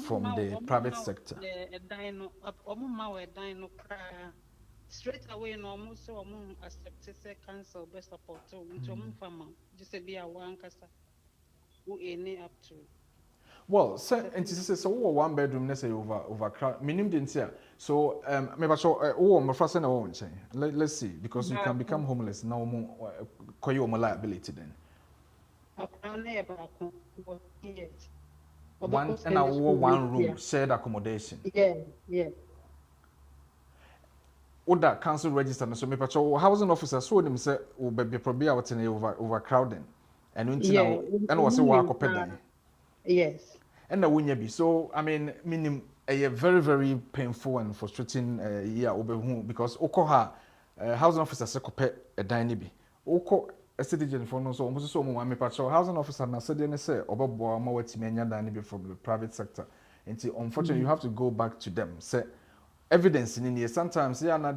from the private sector. Straight away, no almost so accept council best support farmer just be a one casa who any up to. Well, so one bedroom, let's say overcrowd. Minimum didn't say. So, maybe so. My first let's see, because you can become homeless now. More, your liability then. One room shared accommodation. Yeah. Oda council register. So, maybe so housing officer so them say will be probably out in overcrowding, and also work up. Yes. And the winya be so I mean minim a very very painful and frustrating year because okoha housing officer se kopɛ ɛdan ne bi okɔ a citizen for no so almost so mo me patrol housing officer na said ne say obɛboa ma watimi anya dan ne bi from the private sector until unfortunately you have to go back to them say evidence in here sometimes ya na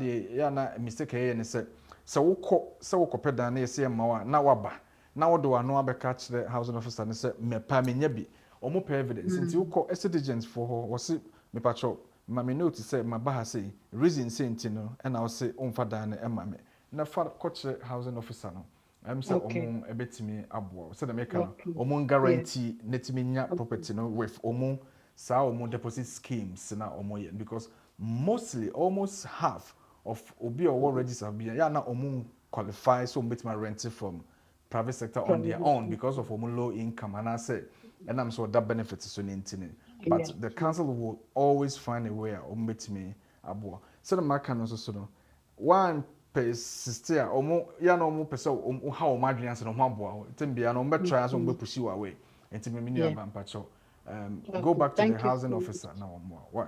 mistake here ne say wokɔpɛ dan ne say ma wa na waba na wodo ano abɛka kyerɛ housing officer ne say mepa menya bi omo pay evidence nti wokɔ citizens for ho wɔse me patrol ma me note say ma ba ha say reason say nti no and I say omfa dan ne ma me na fa kɔkyerɛ housing officer no say omo ebetimi aboa say the make omo guarantee netimi nya property no with omo sa omo deposit schemes na omo ye because mostly almost half of obi or register be ya na omo qualify so betimi rent from private sector on their own because of low income and I say and I'm so that benefits so but the council will always find a way me abo so the market no so no one persist ya no mo pese how o madwen ase no ho abo tembia no be try so be push you away enti me new ampacho go back to the housing officer now why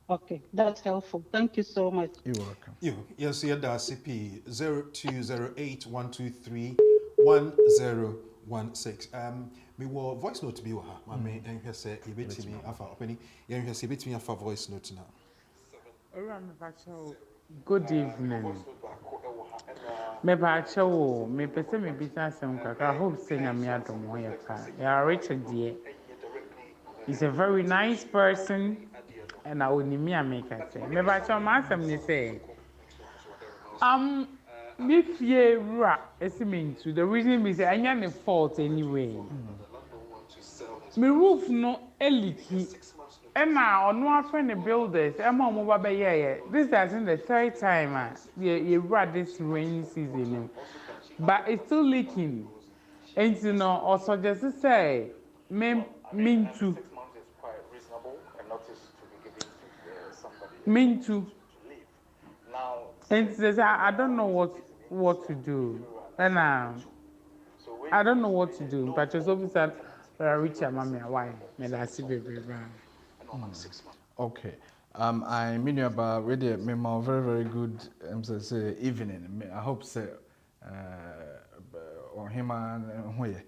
Okay, that's helpful. Thank you so much. You're welcome. Yes, yeah, that's CP 0208-123-1016. Me wo voice note bi wo ha. Ma me enhwe se yebetimi afa opani. Yenhwe se yebetimi afa voice note na. Good evening. Me bacho me pese me business I hope say na me adom ho yaka. Ya Richard dear. He's a very nice person. And I will me make it say. Me bacho ma asem ni say. me fear ra to the reason is I am a fault anyway. My roof no leaky. And now on one friend the builders, I'm on mobile yeah. This has been the third time you rat this rainy season. But it's still leaking. And you know, also just to say, mean to. Mean to. And says I don't know what to do. And I don't know what to do. But just obviously reach a mommy why may I see baby. Okay. I mean about really me very good say evening. I hope say on him and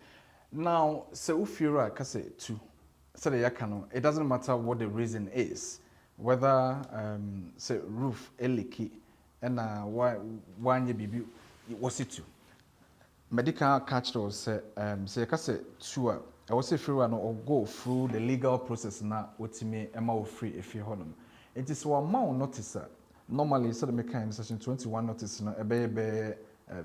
now so if you are say two so the yakano it doesn't matter what the reason is whether say roof leaky and why one baby was it two medical catch say say say two I was say free or go through the legal process na wotimi ema free if you honum. It is one amount notice normally so the mechanic section 21 notice no ebe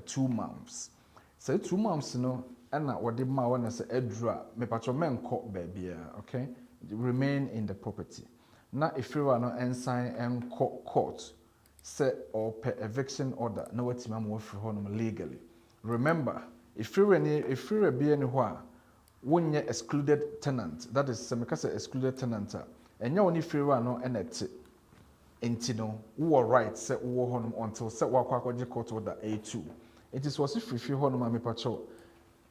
2 months. Say 2 months no na wode ma wona say edura me patro menko baby okay remain in the property. Na if you no ensign and court say or per eviction order na wotimi am free honum legally. Remember if you be anywhere when you excluded tenant, that is semikasa excluded tenant, and you only free one no enet intino who are right set who honum until set wakwaji court order A2. It is was if free honum ami pacho.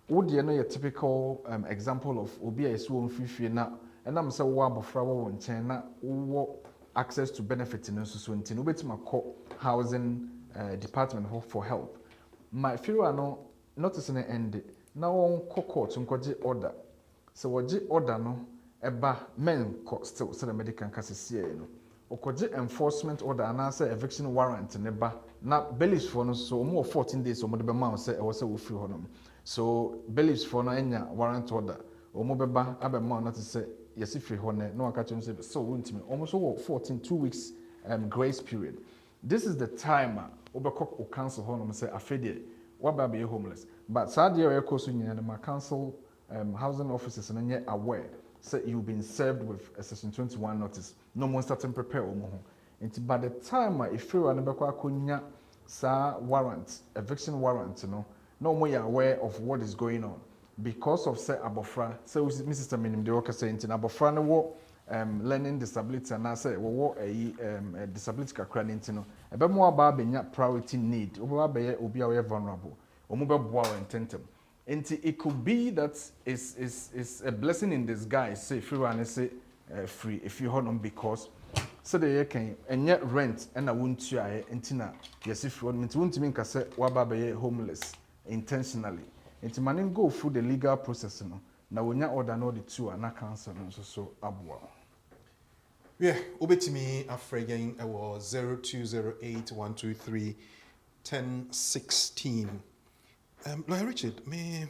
Would you know your typical example of obi a so free na and I'm say wa bofra wa won na wo access to benefit in so intino betima call housing department for help. My free one no notice in the end. Now on court unkoji order. So waji order no eba men still so the medical case no. Okoji enforcement order and answer eviction warrant neba. Na bailiffs for no so more 14 days or more be man say e was say free honum. So bailiffs for no enya warrant order. O mo beba abe man not to say yes free honum no aka say so wontimi almost 14 2 weeks grace period. This is the time obekok o cancel honum say afede waba be homeless. But sadly, your my council housing officers and yet aware say you've been served with a section 21 notice. No more starting prepare and by the time if you are kunya sa warrant, eviction warrant, no more you're aware of what is going on. Because of say abofra, so Mrs. Minim the worker saying abofra no learning disability and I say a disability kakra nintino. Ebe mo aba benya priority need. Obi are vulnerable. And it could be that is a blessing in disguise. Say if you want to say free, if you hold on because so they can and yet rent and I won't try intina. Yes, if you want to mean say waba homeless intentionally. And to man go through the legal process no. Now when you order no the two and I cancel so abwa. Yeah, ubetimi afrayin was 0208-123-1016. Like Richard, me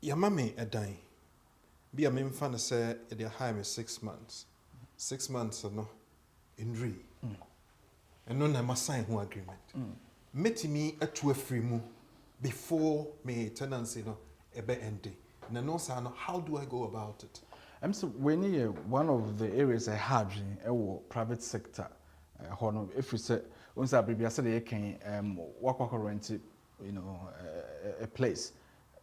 your mommy a dying. Be a main fan say their high me 6 months. 6 months no in re. And no na sign one agreement. Meti me a 2 free mo before me tenancy no ebe ending. No, how do I go about it? So when you one of the areas I have in a private sector, if you say once I said you can work rent, a place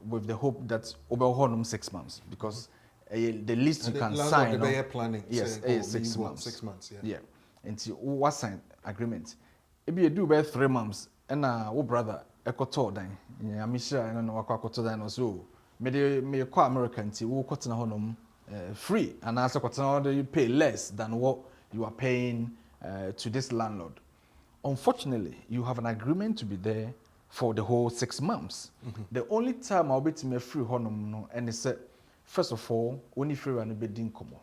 with the hope that over honum 6 months because the least you can sign. The planning. Yes, 6 months. 6 months. Yeah. Until what sign agreement? If you do by 3 months, and brother, I got told then. Yeah, I'm sure I don't know what I got told also. Me call American to wo kwatena honum free and also kwatena you pay less than what you are paying to this landlord. Unfortunately, you have an agreement to be there for the whole 6 months. The only time I'll be to me free honum no and it's first of all only free and be din komo.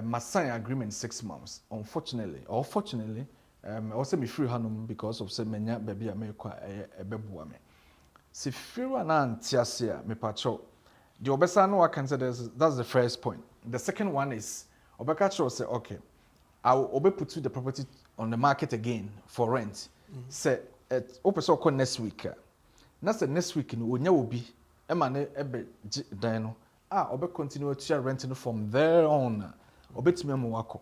Must sign agreement 6 months. Unfortunately or fortunately also be free honum because of say menya baby America ebebuwa me. Si fira na antiasia me pacho. The obesa no I can say that's the first point. The second one is obeka cho say okay. I'll put the property on the market again for rent. Say open so call next week. Na say next week no onya obi e ma na ebe dan no obe continue to renting from there on. Obetumi am wako.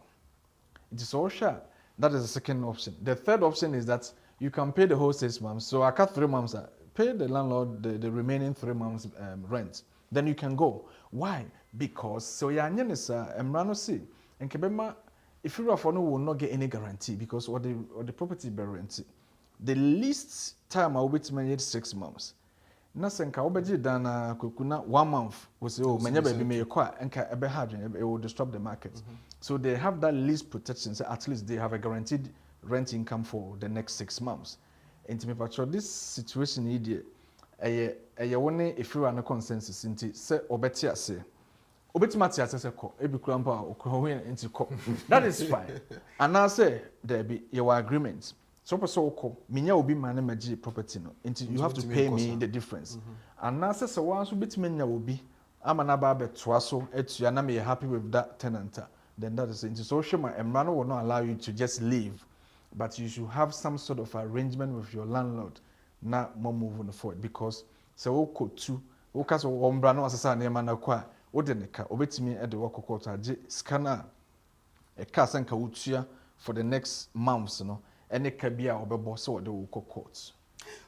It is all sure. That is the second option. The third option is that you can pay the whole 6 months. So I cut 3 months, pay the landlord the remaining 3 months rent. Then you can go. Why? Because so ya nyenisa emrano see and kebema if you for no will not get any guarantee because or the property be rented. The least time I will be to manage 6 months. Nasenka obeji dana kukuna 1 month we say oh menya baby me kwa enka ebe hard it will disturb the market. So they have that least protection, so at least they have a guaranteed rent income for the next 6 months. And to me patcho this situation here eye won if you are no consensus nti say obeti ase obetimati ase se ko ebi kura mpa okro nti ko that is fine. And now say there be your agreement. So person ko minya obi man magi property no nti you have to pay me the difference. And now say so once obetime nya obi ama na ba betoa so etua na me happy with that tenant, then that is it. So shema emrano will not allow you to just leave, but you should have some sort of arrangement with your landlord na more moving forward because so oko tu oka so ombrano asasa na ema na kwa odeneka obetimi e de wokoko age scanner e ka sanka utua for the next months no any kabia obebo so de wokoko.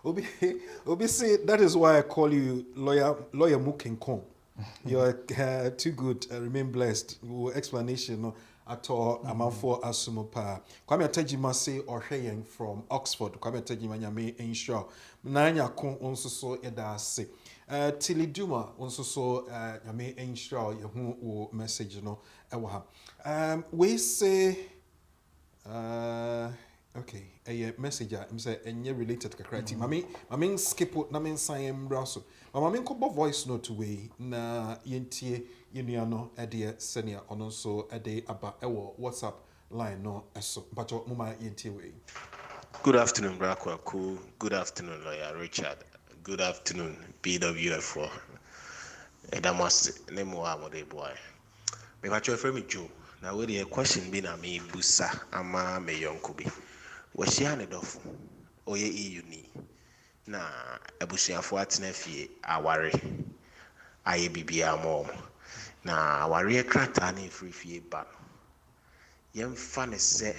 Obi say that is why I call you lawyer Mukenkon. You're too good. Remain blessed. Explanation at all. I'm for Asumopa. Kwame Tajima say or Heyen from Oxford. Kwame Tajima nyame ensure. Nanya kon onso so eda se. Tilly Duma onso so nyame ensure yehu message no ewa ha. We say okay, a message I'm say enye related kakrati. Mami skip na men sign braso. Mami ko voice note way na yentie yenuano ede senior ono so ede aba ewo WhatsApp line no eso. But mama yentie way. Good afternoon, Brakwaku. Good afternoon, Lawyer Richard. Good afternoon, BWF4. Edamas name wa mode boy. Me pacho frame me Joe. Now we the question be na me busa ama me yonkubi. Washia ne dofo oye EU ni na abusuafo atena fie aware aye bibia mo na aware krata na free fie ba yemfa ne se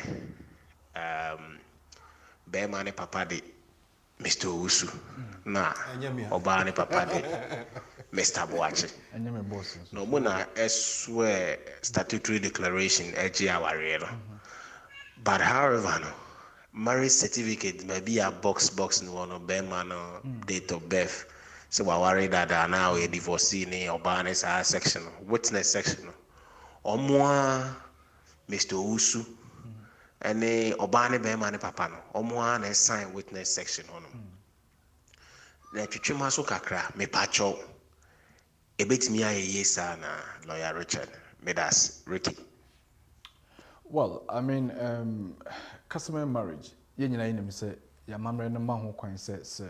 be ma ne papa de Mr. Usu na oba ne papa de Mr. Boache Enyeme boss no mo na eswe statutory declaration eji aware no but however no marriage certificate maybe a box no one of no date of birth. So we worry that now we divorcee ni oba sa section witness section or more Mr. Usu and oba ne be papa no or more na sign witness section on na twitwema so kakra me pacho ebetimi aye sa na Lawyer Richard Medas Ricky. Well, I mean, customary marriage. Yenyina yinem say ya mamre no ma ho kwan say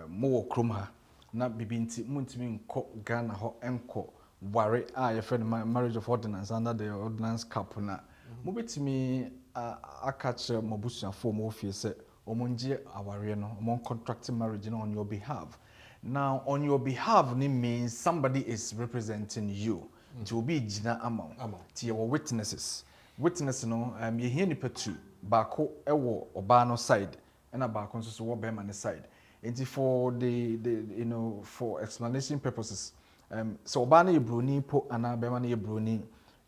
mo krom ha na bibinti muntimi nko Ghana ho enko ware your friend marriage of ordinance under the ordinance cap na mo betimi akache mobusuafo mo fie say omonje aware no omon contract marriage no on your behalf. Now on your behalf ni means somebody is representing you to be jina amount to your witnesses. Witness no ye hear nipa two baako ewo oba no side and a baako nso so wo be man side enti for the for explanation purposes so oba na yebroni po ana be man yebroni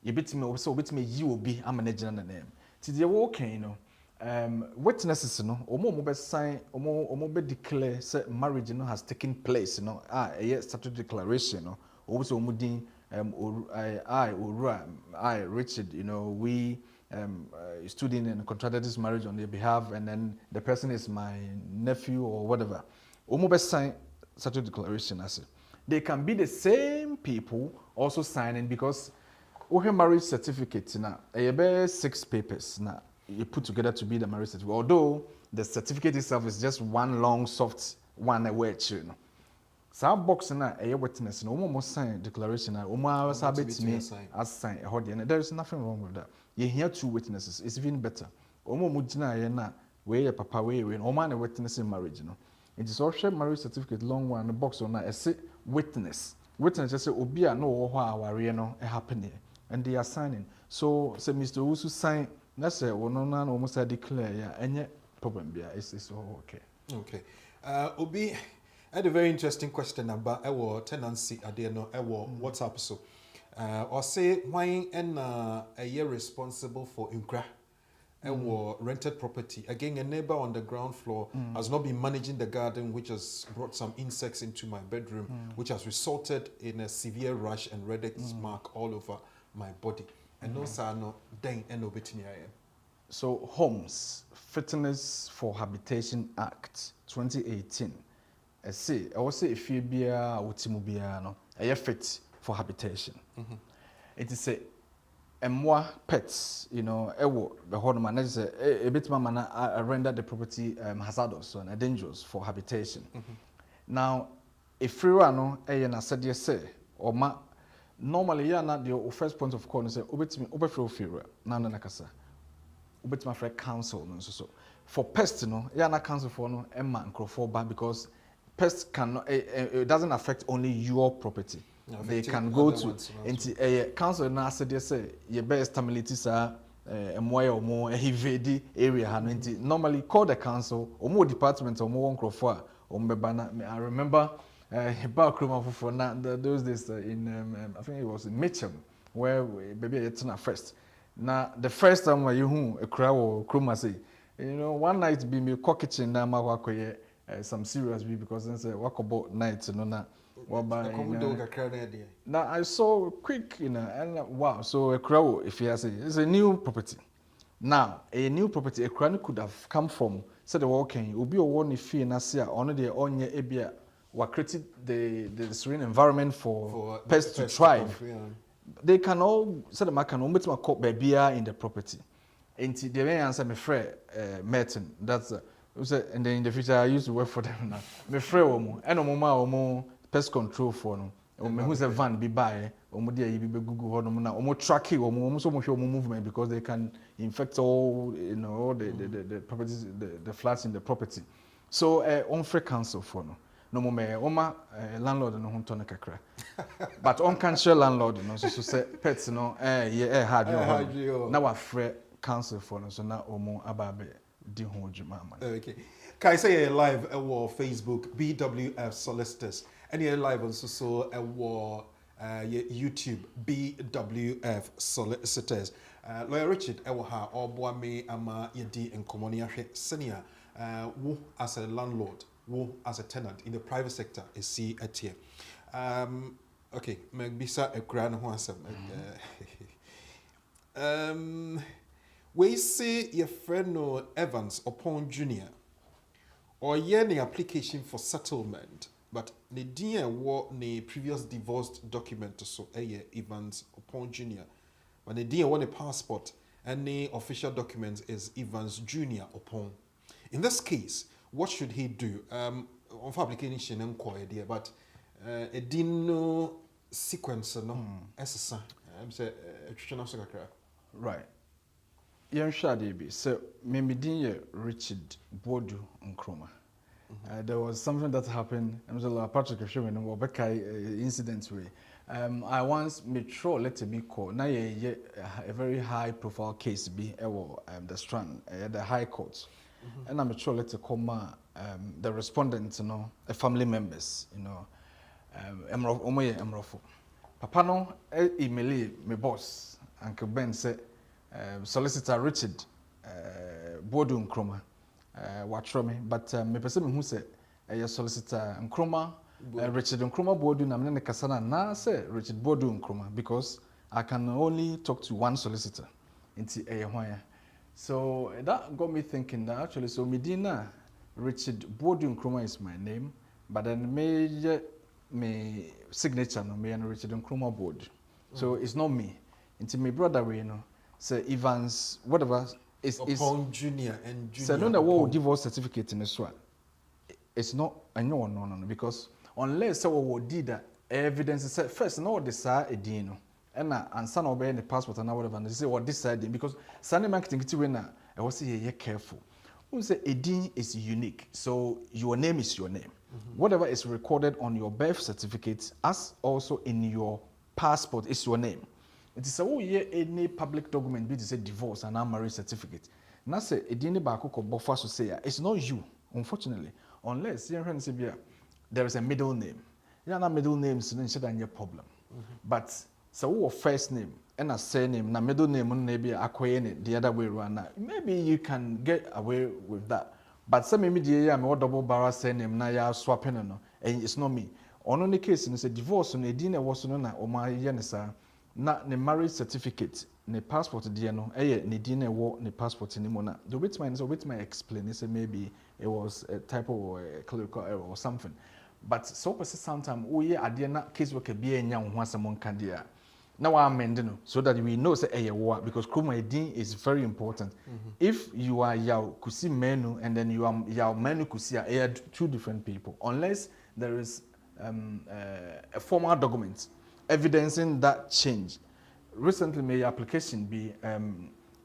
ye bitime so bitime yi obi amanagina na name ti de wo kan no witnesses no omo be sign omo be declare say marriage no has taken place no a statutory declaration no obo so omo din I Richard, we stood in and contracted this marriage on their behalf, and then the person is my nephew or whatever. Omo sign such a declaration as they can be the same people also signing because we marriage certificate now. A 6 papers now you put together to be the marriage certificate. Although the certificate itself is just one long soft one away, Sa box na witness no mo sign declaration na omo sabet me as sign and there is nothing wrong with that. you hear two witnesses, it's even better. Omo mujina yena we papa we no man witness in marriage no. It is also marriage certificate long one the box on na say witness. Witness just say obi a no wo ho aware no e happen and they are signing. So say Mr. Usu sign na say wono na no almost declare ya enye problem bia it's all okay. Okay. Obi had a very interesting question about our tenancy at the no our WhatsApp so or say why and a year responsible for Unkra our rented property. Again, a neighbor on the ground floor has not been managing the garden, which has brought some insects into my bedroom, which has resulted in a severe rash and red mark all over my body. And those are not then and obetinia. So Homes Fitness for Habitation Act 2018. I say if you be a utimubiano, a fit for habitation. It is a more pets, you know, the whole man is a bit man render the property hazardous and dangerous for habitation. Now, if you are no a said yes say or ma normally you are not the first point of call and say obetimi fear na nakasa obetimi for council no so for pests no you are not council for no emma and ban because pests cannot it doesn't affect only your property. They can go to into a council na said yes say your best stability sir more or more a heavy area normally call the council or more department or more one I remember those days in I think it was in Mitcham where baby it's not first. Now the first time where you a crowd or chroma say, you know, one night be me kitchen na ma some serious because then say walk about night no na now I saw quick and wow, so a crowd if you say it's a new property. Now a new property a crowd could have come from said the walking will be a one if you na see on the on your ebia we created the serene environment for pests to thrive. They can all say the man can almost call baby in the property. And the way answer my friend Merton, that's and then in the future I used to work for them now. My friend and more pest control for no. Who's a van be by Google or track it or so much movement because they can infect all the properties the flats in the property. So on free council for no more landlord no hunto kakra but on can share landlord no so say pets no hard now we free council for no so na omo ababe di ho djuma man. Okay, can I say live Facebook BWF Solicitors and you're live on so YouTube BWF Solicitors. Lawyer Richard ha oboa me ama yedi enkomoni ahwe senior wo as a landlord, wo as a tenant in the private sector is see at here. Okay, Megbisa ekra no ho asem. We say your friend no Evans upon Junior or any application for settlement, but the dear war ne previous divorced document so Evans upon Junior, but the dear one a passport and the official documents is Evans Junior upon. In this case, what should he do? On application inquiry dear, but a dino sequence no as I'm say right. Young Shadi, so Mimidin Richard Bodu Nkrumah. There was something that happened. I was a Patrick Sherman and Wabeka incident way. I once made sure let me call. Now a very high profile case be the Strand at the High Court, and I'm sure let come the respondents, you know, the family members, you know, Emrofo. Papa no email me boss Uncle Ben said. Solicitor Richard Bodu Nkrumah watch me, but me person who say Solicitor Nkrumah Richard Nkrumah Bodu na mne kasana na say Richard Bodu Nkrumah because I can only talk to one solicitor inti hwaya. So that got me thinking that actually so Medina Richard Bodu Nkrumah is my name, but then me signature no me and Richard Nkrumah Bodu. So it's not me. Inti my brother we know. So Evans, whatever is Junior and Junior. So no, the word divorce certificate in this one. It's not. I know no because unless someone did that evidence is first no the sa edino and ansa na obey the passport and whatever and they say what this side because Sunday marketing kiti when I was say you careful. We say Edin is unique, so your name is your name. Whatever is recorded on your birth certificate, as also in your passport, is your name. It is any public document be to say divorce and marriage certificate. Now say Edin baako ko buffer so say it's not you, unfortunately, unless there is a middle name. Yeah, middle names no should any problem. But so first name and a surname, na middle name maybe akoye the other way around. Maybe you can get away with that. But some maybe the I'm double barrel surname na ya swapping no, and it's not me. On any case, it's a divorce on a dinner was no na oma yenisa na ne marriage certificate, ne passport dear no, ne dinner war ne passport ni mona. The which my explain is maybe it was a typo or a clerical error or something. But so sometimes we are na case work be a young one someone can dear. Now I'm mending so that we know say war because Kruma Edin is very important. If you are Yao Kusi Menu and then you are Yao Menu Kusi are two different people, unless there is a formal document evidencing that change. Recently, my application be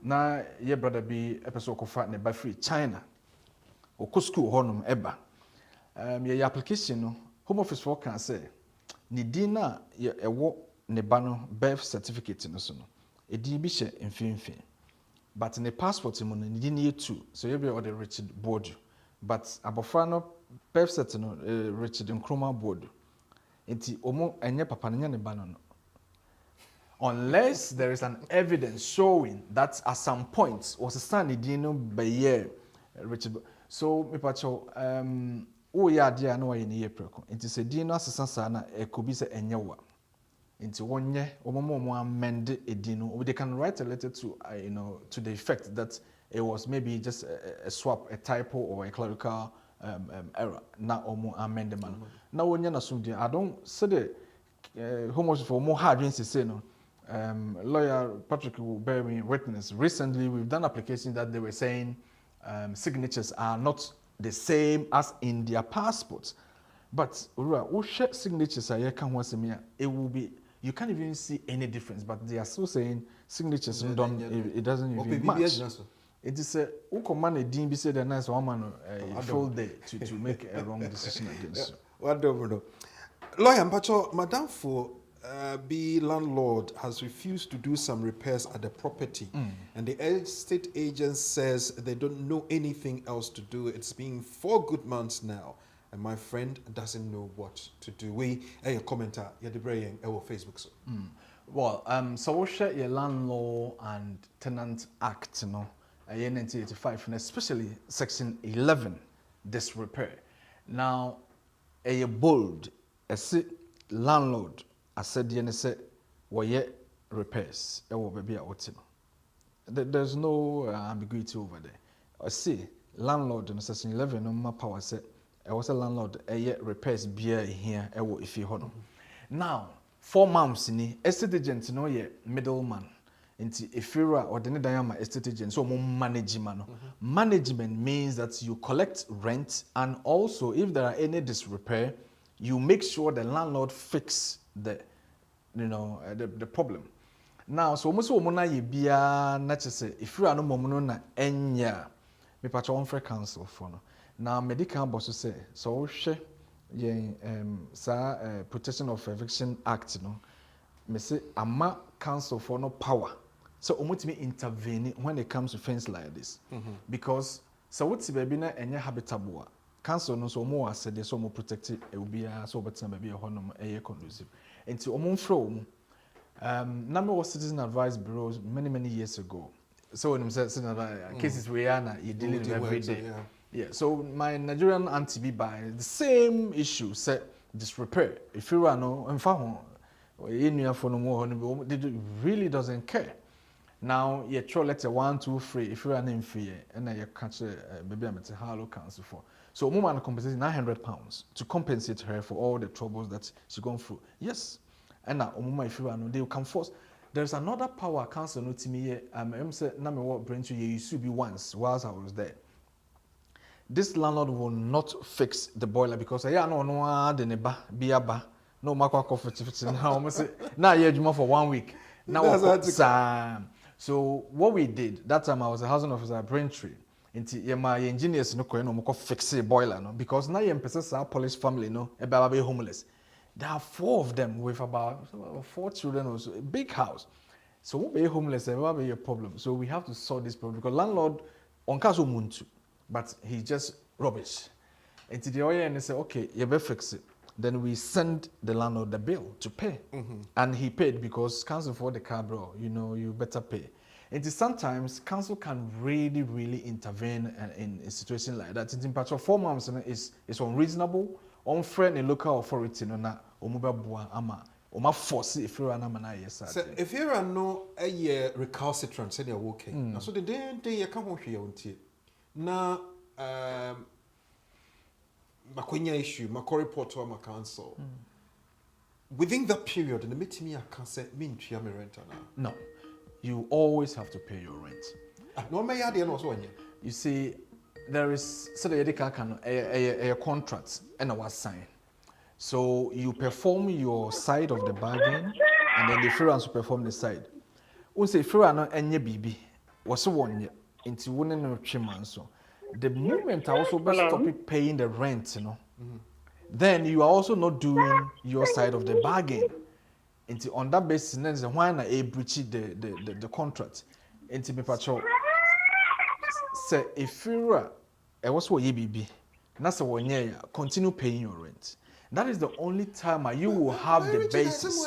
na your brother be episode of fat by free China or school honum eba. Your application no Home Office for can say ni dina a walk ne bano birth certificate no so no edi bi hye mfimfin but ne passport mo no ni ne too so you be or the Richard board but abofra no birth cert no Richard Nkrumah board enti omo enye papa no nya ne bano no unless there is an evidence showing that at some point was a stand di no by year Richard so me pacho o ya dia no ye ne ye preko enti se di no asesa sa na e ko bi se enye wa into one year, amend they can write a letter to to the effect that it was maybe just a swap, a typo or a clerical error. Now amend the man. Now when you I don't say the Home Office for more hard to say no. Lawyer Patrick will bear me witness. Recently, we've done applications that they were saying signatures are not the same as in their passports. But signatures are it will be. You can't even see any difference, but they are still saying signatures don't. It doesn't even match. It is a command a dean be said a nice woman a full day to make a wrong decision against you. Wonderful. Lawyer Mpacho, Madam for B landlord has refused to do some repairs at the property, and the estate agent says they don't know anything else to do. It's been 4 good months now. And my friend doesn't know what to do. We a commenter ya de braying our Facebook so. Well, so we share your Landlord and Tenant Act, 1985, and especially Section 11, disrepair. Now, a bold, a landlord, I said, repairs, there's no ambiguity over there. I see landlord in Section 11, no more power set. I was a landlord, repairs beer here, if you hold. Now, 4 months in estate agent, no ye middleman. Into if you're or the diama estate agent, so more management. Management means that you collect rent, and also if there are any disrepair, you make sure the landlord fix the problem. Now, so almost womana ye bia naturally if you are no mono na enya me patch on for council for no. Now, medical boss say so. She, Protection of Eviction Act, me say ama council for no power. So, me intervene when it comes to things like this, because so what's baby na enya habitable. Council no so more said they so more protected. It will be so but some baby honum conducive. And to from number of citizen advice bureaus many years ago. So when cases we are you dealing with every day. Yeah, so my Nigerian auntie be by the same issue said disrepair. If you are no they really doesn't care. Now you throw letter 1, 2, 3 if you are in fear and then you catch maybe I'm at a hello council for. So woman compensates £900 to compensate her for all the troubles that she's gone through. Yes. And now if you are no, they can force. There's another power council no to me said na me what bring to you used to be once whilst I was there. This landlord will not fix the boiler because no the neba biaba no makwa coffee now almost now yeah for 1 week now so what we did that time I was a housing officer at Braintree into my engineers no ko fix the boiler no because now you person Polish family no about be homeless. There are 4 of them with about 4 children or so, a big house. So we be homeless and will be a problem. So we have to solve this problem because landlord on caso muntu, but he just rubbish. And to the oil and they say, okay, you better fix it. Then we send the landlord the bill to pay. And he paid because council for the car, bro, you know, you better pay. And sometimes council can really intervene in a situation like that. In part of 4 months is unreasonable, unfair in local authority, no na omubabua ama. Oma force if you are na mana yes. So if you are no a recalcitrant, say you're working. So the day you come home here until na makwenya issue, my report to my council. Within that period, in the meeting me I can say me to my rent no. You always have to pay your rent. No may add also one. You see, there is so a contract and I was signed. So you perform your side of the bargain, and then the freelance will perform the side. We say freelance any baby was 1 year into 1 month. So the moment I also stop paying the rent, you know, then you are also not doing your side of the bargain. Into on that basis, then why not a breach the contract? Into me patrol. Say if you I was what ye baby, that's a 1 year. Continue paying your rent. That is the only time you will have the basis.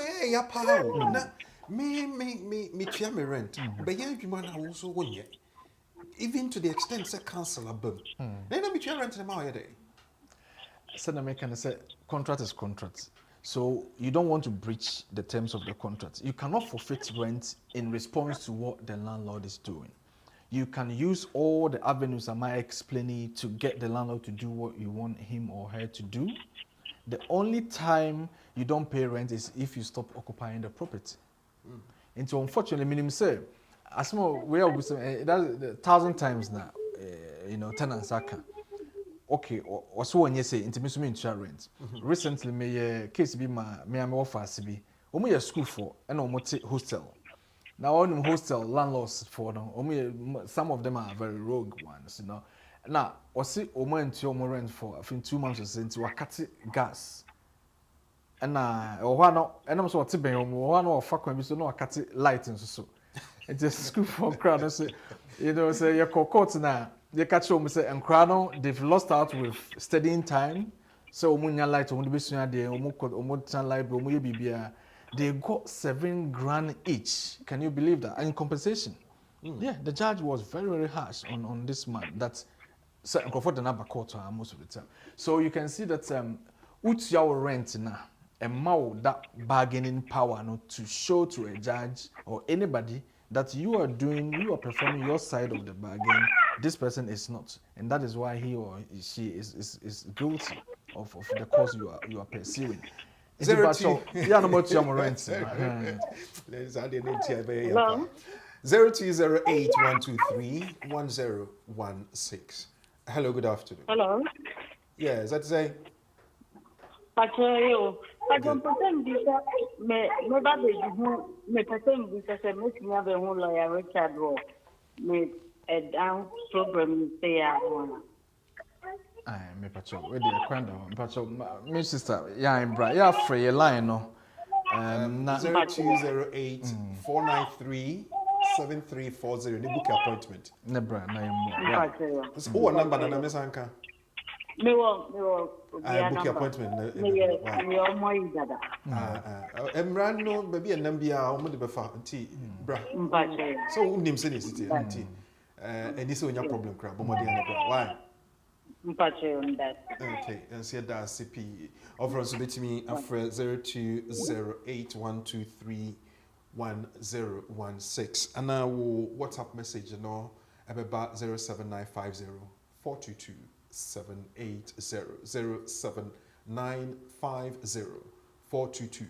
Me try me rent. But yeah, you man also 1 year. Even to the extent say cancel a boom. Then I be try rent them out day. So the can say contract is contract. So you don't want to breach the terms of the contract. You cannot forfeit rent in response to what the landlord is doing. You can use all the avenues am I explaining to get the landlord to do what you want him or her to do. The only time you don't pay rent is if you stop occupying the property. And so unfortunately, minimum say, as more we are that's 1,000 times now, you know, tenants are can. Okay, or so when you say intimacy insurance. Recently, me case be me am offer be. Omo your school for and omo hostel. Now on hostel landlords for them. Some of them are very rogue ones, you know. Now, or see omo into omo rent for I think 2 months or so into wakati gas. And or one and I'm so what tipping one or fuck when we so no wakati light and so. It's a school for crowd say you know say your court now. They catch them say and crowd they've lost out with studying time. So omunya light omu be sunya de omu tan library omu ye bibia. They got 7 grand each. Can you believe that? And in compensation. Yeah, the judge was very harsh on this man. That's so comfort the number quarter most of the time. So you can see that what's your rent now? And that bargaining power no, to show to a judge or anybody that you are performing your side of the bargain. This person is not, and that is why he or she is guilty of the cause you are pursuing. 0208-123-1016. Hello, good afternoon. Hello. Yes, that's say. Pacho, I don't pretend this. Me baby me pretend this. Me me have a whole lawyer Richard Rowe. Me a down program stay at home. Me pacho, where the kwanda pacho, me sister, yeah, bra, yeah, free a line no. 0208-493-7340. Ni book appointment. Ne bra, na yemo. What's who number na mesanka? Me wo book appointment. Me omo idada. Emran no baby enam bia omo de befa nti bra. So unim se ni city nti. And this is your problem crab. Why? Okay, and see that CP. Offer us to me after 0208-123-1016. And now WhatsApp message, you know, about 07950 422 780 07950 422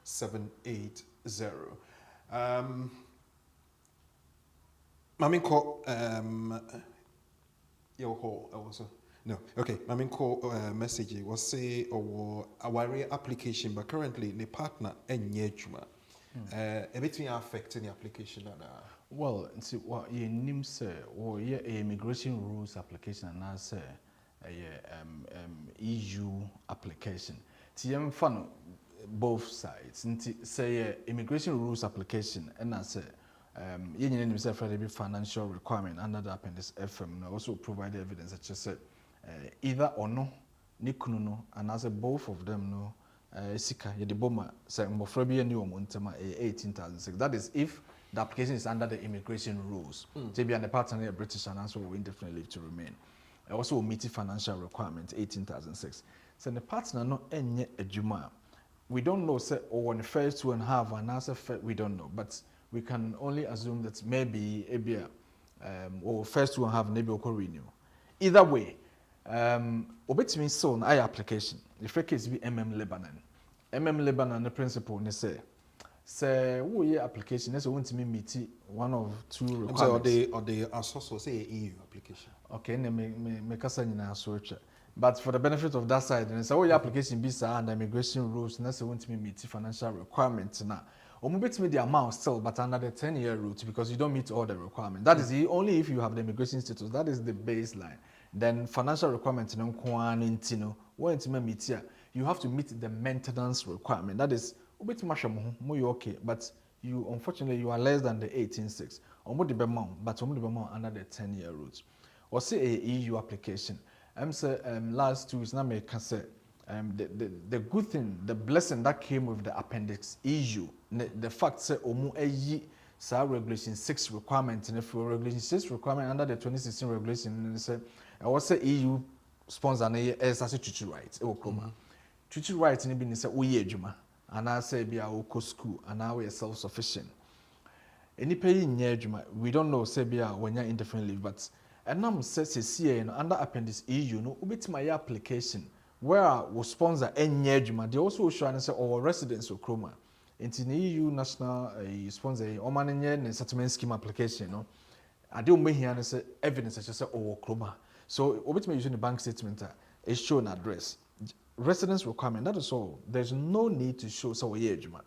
780. Mami ko yo ho also No. Okay. I mean, call message was say or our application, but currently the partner and juma. Everything affecting the application. Well, see what you name say or yeah immigration rules application and I say EU application. TM fun both sides. Say immigration rules application and I say you need to say for the financial requirement under the appendix FM and also provide evidence that you said either or no nikunu no and as both of them no sika ye de boma say mbofra bi ani omo ntama 18,006. That is if the application is under the immigration rules. JB and the partner British and also will indefinitely leave to remain. Also meet financial requirement 18,006. So the partner no enye adwuma. We don't know say or on the first 2.5 and answer we don't know, but we can only assume that maybe or first 2.5 maybe will renew. Either way, obetimi so na application. The first case be Lebanon. Lebanon the principle ne say who ye application that's want to meet one of two requirements. Or they also say EU application. Okay, me kasa nyina so twa. But for the benefit of that side, and so your application be under immigration rules, and that's want to meet financial requirements now. Or maybe the amount still, but under the 10-year route because you don't meet all the requirements. That is only if you have the immigration status. That is the baseline. Then financial requirements, you have to meet the maintenance requirement. That is okay, but you unfortunately you are less than the 18.6. But under the 10-year route. Or say a EU application. I'm say last 2 weeks now may say the good thing, the blessing that came with the appendix EU, the fact say regulation 6 requirement and if regulation 6 requirement under the 2016 regulation say I was say EU sponsor na as chuchu rights e okoma chuchu rights ni bi ni say oye adwuma and I say be a oko school and now we are self sufficient any pay nye adwuma we don't know say be a when you indefinite leave but enam say see under appendix EU no obetima your application where we sponsor enye adwuma they also show and say our residents okroma into the EU national sponsor omanenye settlement scheme application no ade o mehia say evidence such say okroma. So, obviously, using the bank statement, it show an address. Residence requirement, that is all. There's no need to show so we ejuma.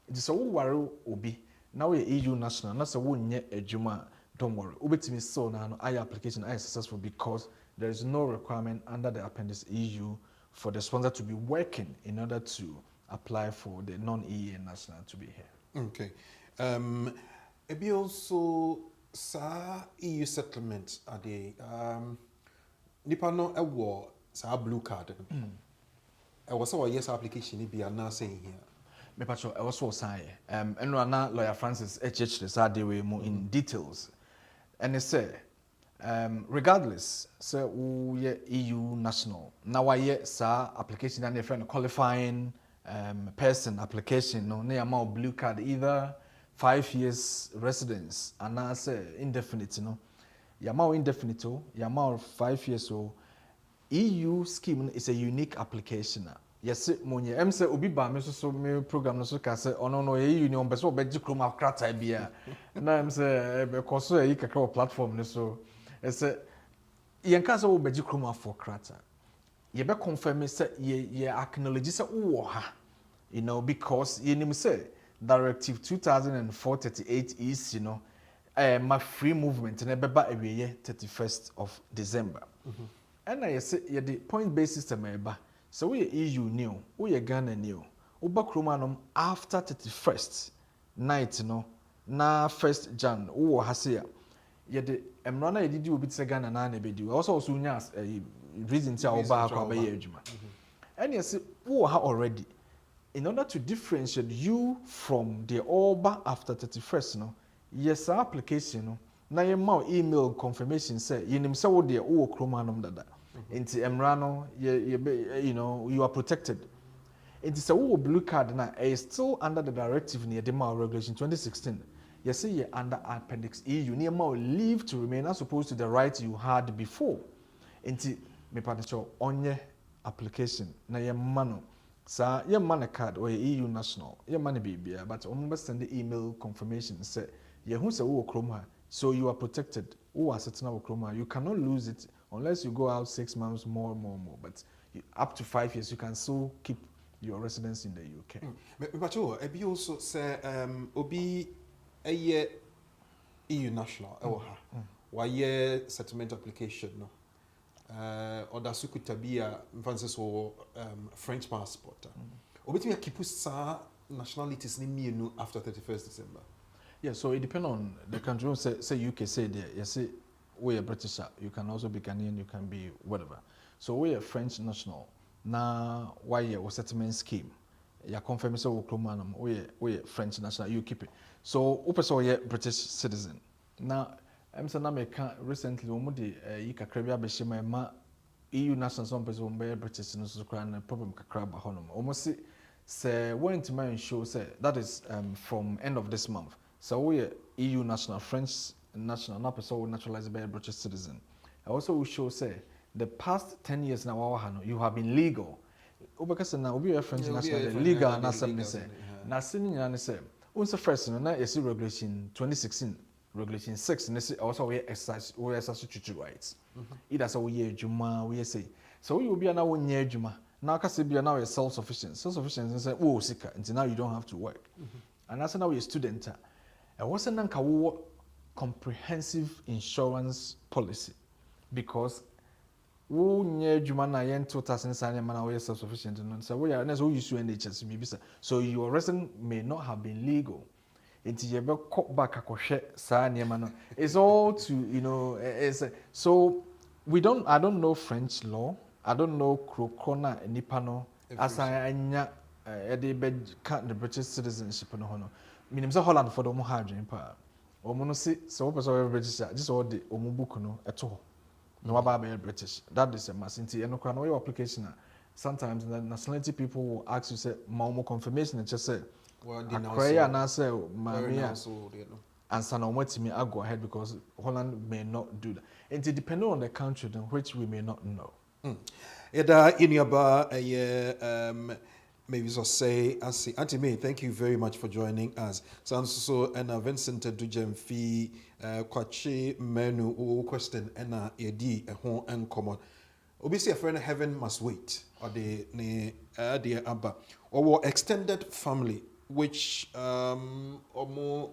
It is a worry obi. Now we EU national, not so one ye ejuma. Don't worry. Obviously, so now our application is successful because there is no requirement under the appendix EU for the sponsor to be working in order to apply for the non-EU national to be here. Okay. Maybe also, EU settlement are the nipa no ewo sa blue card e was our yes application be na saying here me pacho e was so sign eno na lawyer Francis HH sa dey we mu in details and it say regardless say we EU national na why sa application and friend qualifying person application no na am blue card either 5 years residence and I say indefinite no Yamao indefinite, Yamao 5 years old. EU scheme is a unique application. Yes, Monia. I'm say Obi ba me so me program no so ka say ono no EU ni on be so be jikroma krata bia. Na I'm say because so e kakra platform no so. I say yen ka say wo be jikroma for krata. Ye be confirm say ye acknowledge say wo ha. You know because ye nim say directive 2004/38 is my free movement and beba away 31st of December. And I say the point based system eba. So we EU new, we Ghana new. Uba kromanum after 31st night na 1st Jan o hasia. Yede emrana yedi obi tse Ghana na na bedi. Also nya reason say oba akwa be adwuma. And yes wo ha already in order to differentiate you from the oba after 31st yes application na ye ma email confirmation say yinim say wo de wo kromanum dada enti emrano you are protected enti say wo blue card na is still under the directive near the regulation 2016 yes say you under appendix EU near ma leave to remain as opposed to the right you had before enti me pardon onye application na ye mano sa ye man card or EU national ye man bibia but omo send the email confirmation say ye who say wo kroma so you are protected who are certain wo kroma you cannot lose it unless you go out 6 months more. But up to 5 years, you can still keep your residence in the UK. But you also say obi a year EU national why year settlement application no or da su kutabia mfanse so French passport obi to keep sa nationalities ni mienu after 31st December. Yeah, so it depends on the country. Say UK say there, you say we are British, you can also be Ghanaian, you can be whatever. So we are French national. Now why your settlement scheme? You confirm so we are French national, you keep it. So so you British citizen. Now I'm saying America recently you can create a EU national some person be British so problem kakra ba honom. Almost say when to my show say that is from end of this month. So we are EU national, French national, not person naturalized by a British citizen. I also will show say the past 10 years now you have been legal. Because now we are French national legal na some say. Na sini na say. Unse first no na is regulation 2016 regulation 6 na say also we exercise rights. Either so we adwuma we say. So we will be na won nya adwuma. Now ka say be now is self sufficient. Self sufficient say oh sika until now you don't have to work. And as now we a student. I wasn't a comprehensive insurance policy because we need you man I 2000 man we self-sufficient so we are we use NHS maybe so your resident may not have been legal. It's you be cut back it's all to it's so I don't know French law. I don't know Krokona Nipano as I the British citizenship no. Minim say Holland for the omo hardware pa omo no see so person register just all the omo book no eto ho no aba be British that is a mass into no kra no your application sometimes the nationality people will ask you say ma omo confirmation and just say akra na say mamia and sana omo timi go ahead because Holland may not do that. It depends on the country in which we may not know. Eda inyaba maybe so say Auntie May, thank you very much for joining us. So and Vincent Dujem fi kwache menu question and edi ho en common. Obviously a friend heaven must wait or the dear abba or extended family which omo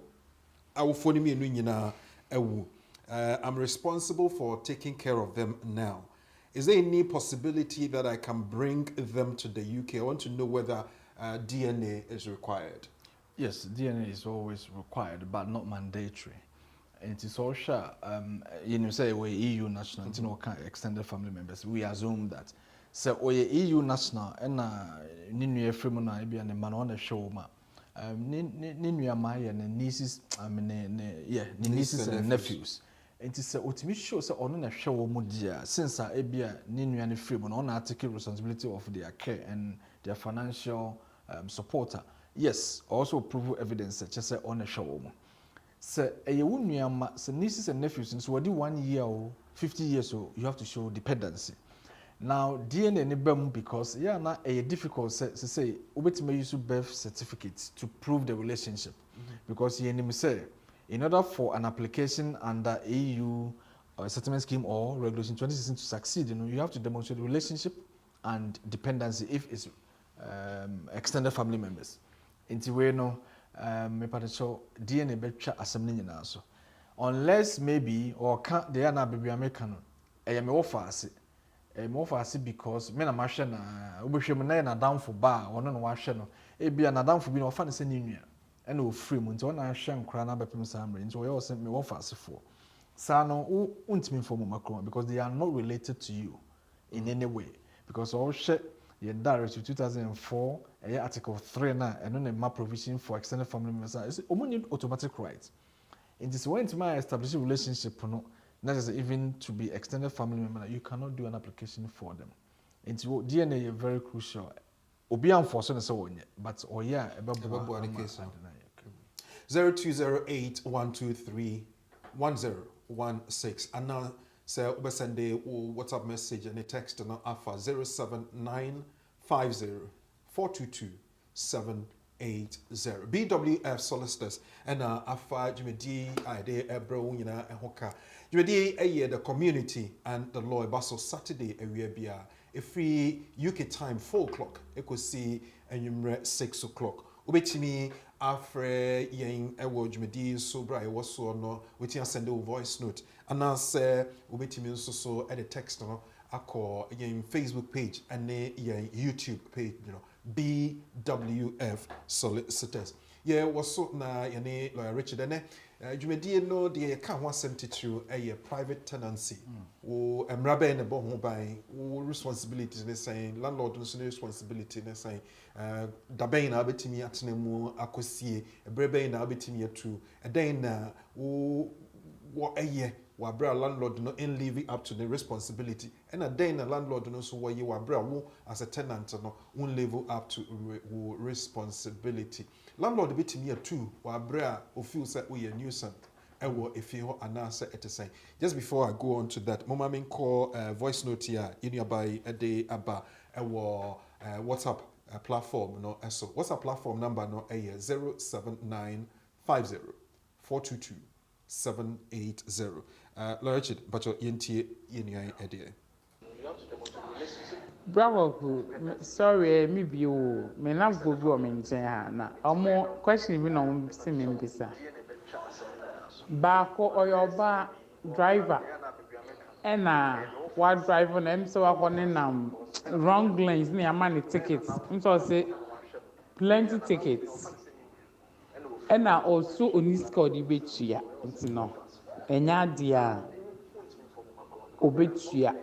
awufoni me nyina ewu. I'm responsible for taking care of them now. Is there any possibility that I can bring them to the UK? I want to know whether DNA is required. Yes, DNA is always required, but not mandatory. And it is also, say we're EU national, you know, extended family members. We assume that. So we're EU national, and Ninu Fremona, be and man on the show, Ninu Amaya and nieces, nieces and nephews. It is ultimately shows that on a show mudia since I be a Ninu free, but on take responsibility of their care and their financial supporter. Yes, also prove evidence such as on a show. So a woman, so nieces and nephews, since what do 1 year or 50 years old, you have to show dependency. Now DNA nebem because na a difficult to say ubet may use birth certificates to prove the relationship because say in order for an application under EU settlement scheme or regulation 2016 to succeed, you have to demonstrate the relationship and dependency if it's extended family members. Into where no, me show DNA betra assembly so unless maybe or can't they are not baby American. I am more fast because me na machine na ubehwem na down for bar or no wahwe no e bia na down for bi no fa ne se ninu and o free mu nti ona ahwe nkra na bepem samre nti o say me wo fast for sa no untimi for makro because they are not related to you in any way because all share ye direct to 2004 article 3 na eno na ma provision for extended family members is need automatic right it is when to my establish relationship no necessarily even to be extended family member you cannot do an application for them into DNA is very crucial obi unfortunate so but oh yeah about 0208-123-1016 and now say over Sunday WhatsApp message and a text no alpha 07950-422-7 BWF solicitors and afa jumedi ide ebro nyina ehoka jumedi the community and the law baso Saturday ewia bia free UK time 4 o'clock ekosi enwumre 6 o'clock obetimi afre yen ewo jumedi so bra ewo so no wetin send a voice note and say obetimi nso so at the text no akọ yen Facebook page and yen YouTube page BWF solicitors. Yeah, was so na yane lawyer Richard and jumedi no de ka ho asem titru a private tenancy. O emrabe na bo ho ban o responsibility ne saying landlord no responsibility ne saying daben na betimi atena mu akosie ebrebe na betimi atu eden na wo wabra landlord no in living up to the responsibility and a day na landlord no so why you wabra wo as a tenant no won't live up to responsibility landlord betimi atu wabra o feel say we a nuisance ewo efie anasa etesai. Just before I go on to that, mama min call voice note here in your by a day aba ewo WhatsApp platform no so WhatsApp platform number no 07950 422 780. Richard, but your yenti yeni idea. Bravo, sorry, me be you. Me not go go me na. Omo question we no see me bisa. Bako or your bar driver. Ena what driver na so akone wrong lanes near money tickets. So say plenty tickets. Ena also oniska di betua nti no. Enya dia obetua.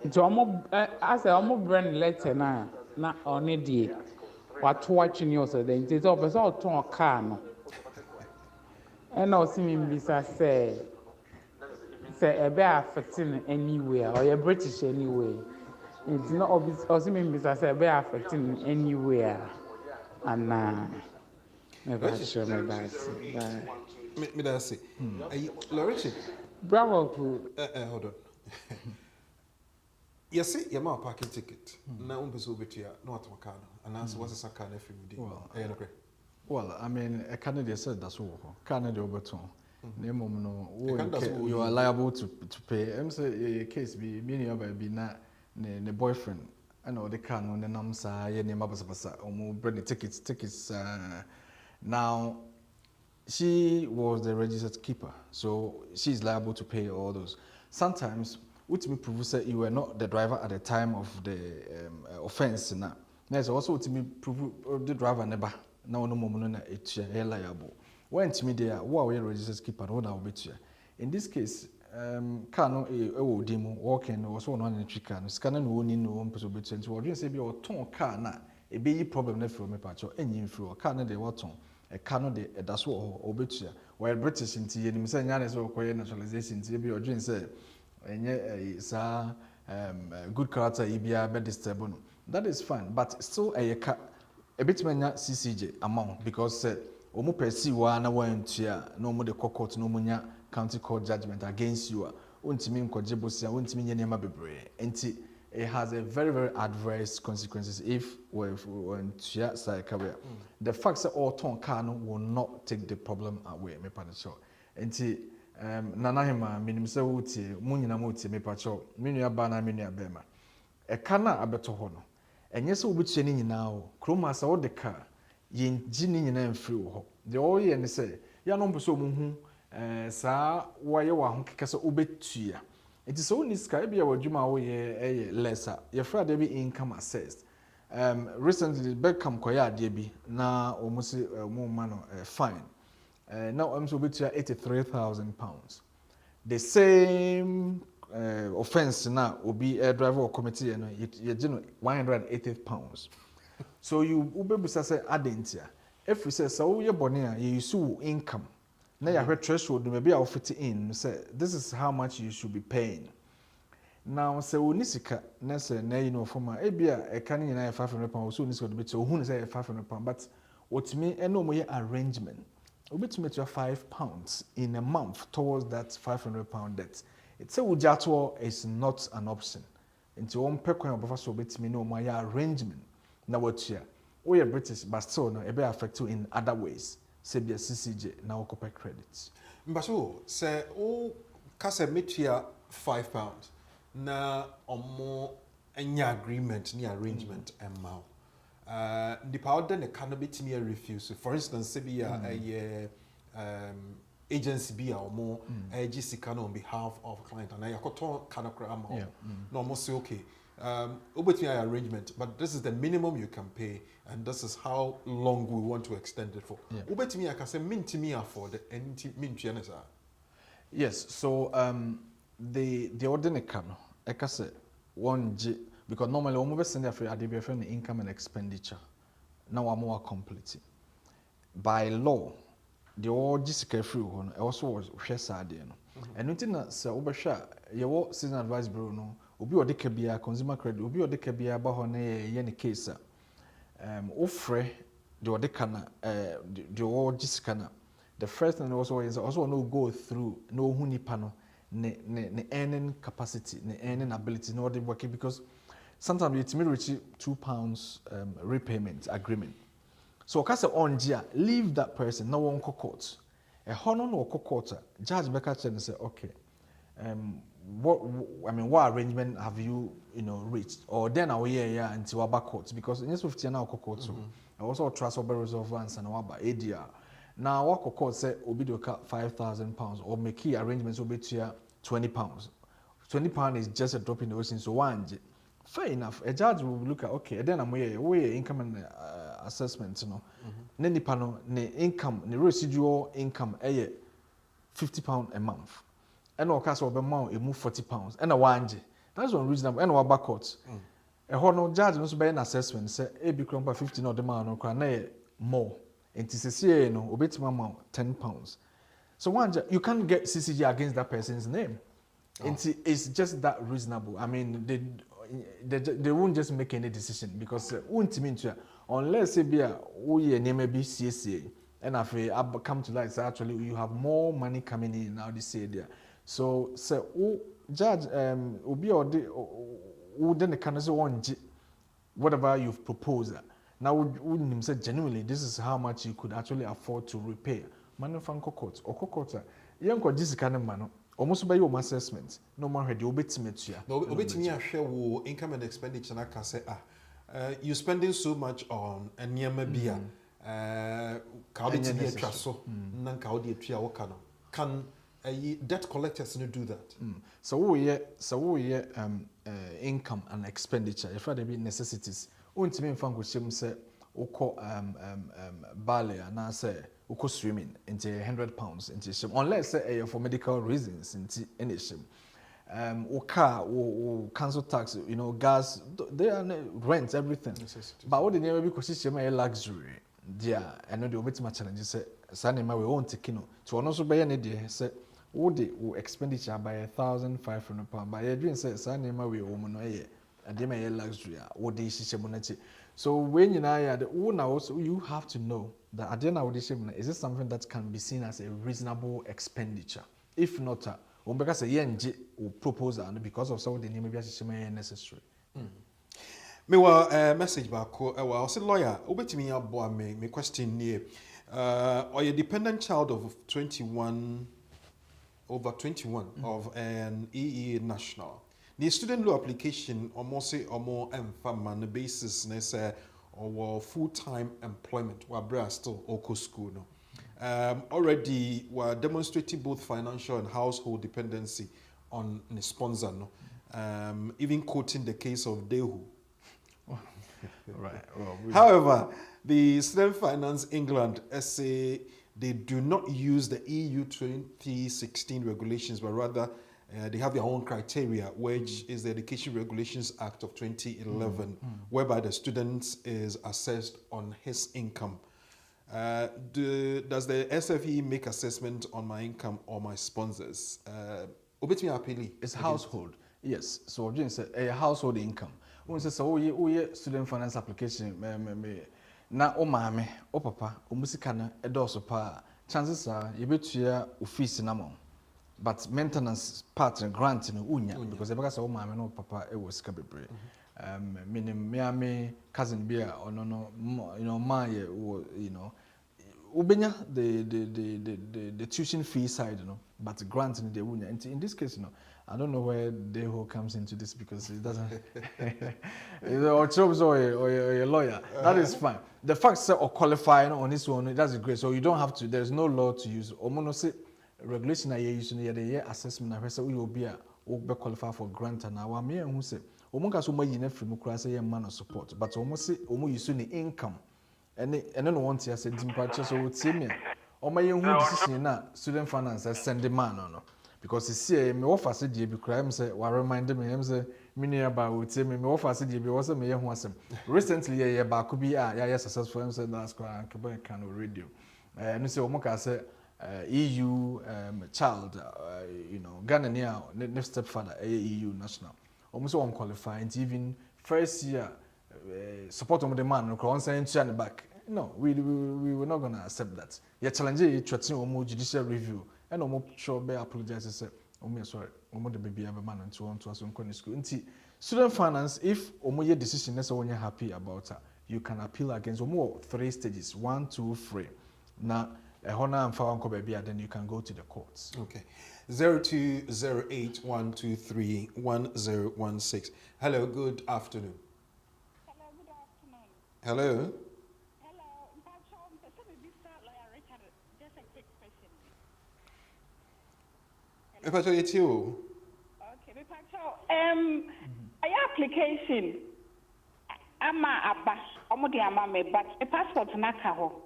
Nti omo ase omo brand letter na one die wato watching you so then nti so person oton car no. Ena osimi mbisa say ebe affecting anywhere or you British anywhere. It's not obvious osimi mbisa say ebe affecting anywhere and maybe sure maybe Me that say. Richard. Bravo. Hold on. You see, your mouth parking ticket. Now, person over here, not a car, and answer what's a car every day. Well, I mean, a Canada said that's all. Canada overton. You are liable to pay. I'm say a case be meaning of be not the boyfriend. I know the car on the namsa, your name Abasa, or bring the tickets. Now, she was the registered keeper, so she's liable to pay all those. Sometimes, which me prove that you were not the driver at the time of the offense. Now, there's also to me prove the driver never. Now no more na it's liable. When to me there, what we registered keeper, what I will be. In this case, car no demo walking or so on in the chicken, scanning no one in no one person between. So, I say be or ton car na a be problem left from me patch or any info car na the what a cano de that's what obetua while British in tea and say yan as well naturalization to be or drink say and good character EBA bed disturbing. That is fine, but still a bit mania CCJ amount because omo perceive one went to no more the court no munya county court judgment against you. Untimi nkojebosia untimi nyema bebre enti it has a very, very adverse consequences if we're to say career. The fact that all ton can will not take the problem away, me panicho. Enti nanahima minimse wuti munyina muti me pacho minya bana minya bema. E kana abeto hono. Enye se obutie ni nyina o. Kroma sa wo de ka yin gini nyina mfiri wo. De all ye ne say ya no mpo so muhu saa waye wa ho keka se obetua. It is so niska ebia wadwuma wo ye lesser. Your friend be income assessed. Recently Beckham koya ade bi na omusi mano fine. Now I'm so betua £83,000. The same offense na obi a driver or committee no ye £180. So you ubebusa say adentia. If we say so ye bone a ye use income. Now you have threshold maybe I'll fit in say this is how much you should be paying. Now say unisika na say na you know from ebia e kan nyina £500 so unisika be to hu say £500 but what me eno mo arrangement obetumi to £5 in a month towards that £500 debt. It's a ujato is not an option. Into one pe kwan obafa so obetumi no mo arrangement na watua we are British but still no e be affect you in other ways say be CCJ na occupy credit Mbaso say o kase metia £5 na omo enya agreement ni arrangement emma the powder ne can betimi refuse. For instance, say be a agency be or more agency can on behalf of client and I got kind of no more say okay obetimi arrangement, but this is the minimum you can pay and this is how long we want to extend it for. Obetimi I can say mintimi afford and mint. Yes, so the ordinary can I can say one G because normally we move send for the income and expenditure. Now I'm more complete. By law, the all JUDICIAL free one also was share sad and nothing that say obesha your citizen advice bureau no obi odi kabia consumer credit obi odi kabia ba ho na ye ne case ofre the odi kana the all JUDICIAL na the first thing also is also no go through no hu nipa no ne earning capacity ne earning ability no dey working because sometimes it's me reach £2 repayment agreement. So case on dia leave that person no one court. A honor no court judge Becca and say okay what arrangement have you reached or then our year until our court because in this 15 now court so I also trust over resolve once and our ADR. Now what court say obidoka £5,000 or make key arrangements will be £20. £20 is just a drop in the ocean so one. Fair enough. A judge will look at okay. Then I'm way income and assessment. Neni pano ne income ne residual income £50 a month. And our cash over month it move £40. And a one. That's unreasonable. And our back court. A honor judge must be an assessment. Say a big crump 15 or the man or cry more. And to say no obey amount £10. So one you can't get CCG against that person's name. It's just that reasonable. I mean they won't just make any decision because unless we name be CSA and I've come to light actually you have more money coming in now this year. So judge obi or then the can say one whatever you've proposed. Now would say genuinely this is how much you could actually afford to repay. Man from court or court young JUDICIAL man almost by your assessment. No more ready. Obetimi share wo income and expenditure na can say you spending so much on a niyama bia ka obetimi atwa so na ka odi atua wo kana can debt collectors no do that. So we income and expenditure if there be necessities untimi mfa nkohyem say ukọ ballet and say ukọ swimming into £100 into shim unless say for medical reasons into any shim car council tax gas they are rent everything but what the name be because shim a luxury there and no the obetima challenge say sanema we won't take to ono so be ne dey say wo the expenditure by £1,500 but you dream say sanema we wo no ye and dem a luxury wo dey shim na so when you you have to know that at the end of the day, is this something that can be seen as a reasonable expenditure? If not, because a YNG will propose because of some of the name maybe necessary. Me wa message back. I say lawyer. Obetimi abo me question near. Or a dependent child of 21 of an EE national. The student law application almost say or more on the basis or full-time employment while still oko school no. Already we're demonstrating both financial and household dependency on the sponsor no. Even quoting the case of Dehu. Right. However, the Student Finance England say they do not use the EU 2016 regulations but rather they have their own criteria, which is the Education Regulations Act of 2011, whereby the student is assessed on his income. Does the SFE make assessment on my income or my sponsors? It's household. Yes. So Jane said a household income. When say so we student finance application na o maame o papa o musika na edoso pa chances are you betua office na mo. But maintenance part and grant in unya because the say o maame no papa e wo sika bebre me cousin beer or no my you know ubenya the tuition fee side, but grant in the wunya. And in this case, I don't know where the whole comes into this because it doesn't. Or jobs or a lawyer, that is fine. The fact that or qualifying on this one, that's great. So you don't have to. There's no law to use. Omono say regulation I use in the year assessment. I say we will be qualify for grant and our me and who say omonka so much in free mukra say man of support, but almost say omo use the income. And no one here said departure so would see me. Or my young decision na student finance as send the man no. Because you see me offer said you be crime say wa remind me him say me nearby would say me offer said you be was me who was recently a ba could be ya successful him said that's quite can radio. No say omoka say EU child GHANAIAN next stepfather EU national. Almost unqualified and even first year support of the man no saying the back. No, we were not going to accept that. Your challenge is to judicial review and almost sure be apologize say sorry the baby have a man and so on to us on school. Student finance, if your decision that's when you're happy about her, you can appeal against more 3 stages 1, 2, 3. Now a honor and found baby then you can go to the courts. Okay. 0208-123-1016. Hello, good afternoon. Hello. If I tell you too. Okay, application. Ama aba, omudi ama me but a passport na ka ho.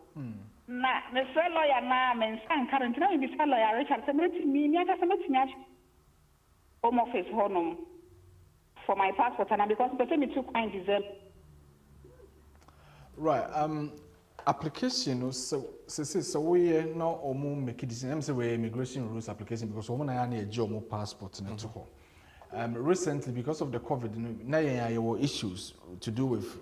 Na me say lawyer na me nsan current na me say lawyer Richard say me nya ka say me home office honum for my passport and because they me too kind deserve. Right. Application so we no omo make decision. I'm say we immigration rules application because omo na ya na eje omo passport na to ho. Recently because of the COVID, na there were issues to do with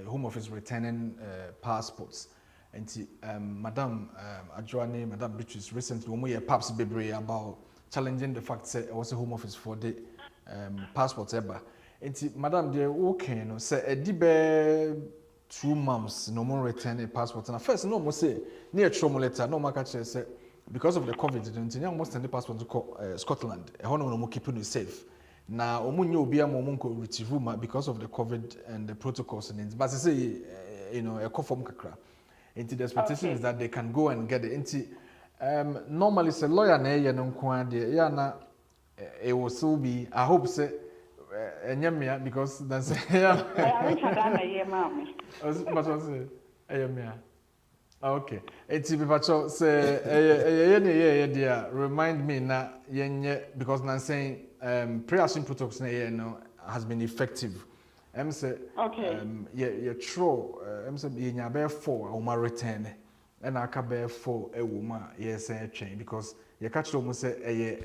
home office returning passports. And Madam Adjoane, Madam Beatrice recently omo ye paps bebre about challenging the fact that it was a home office for the passports ever. And Madam they okay say edibe 2 months no more return a passport. And first no more say near trauma letter no more catch say because of the COVID didn't almost send the passport to Scotland. A no more keeping it safe. Now omunye obi am ko retrieve because of the COVID and the protocols and but say a conform kakra. Into the expectation is that they can go and get it. Into normally say lawyer na ye no nko ade ya na it will still be I hope say enyamia because that's yeah. Okay. Eti bipacho say remind me na yenye because na saying pre-assumption protocols na has been effective. Say yeah true say yenya be 4 o ma return and aka be 4 e wo ma yes train because you catch them say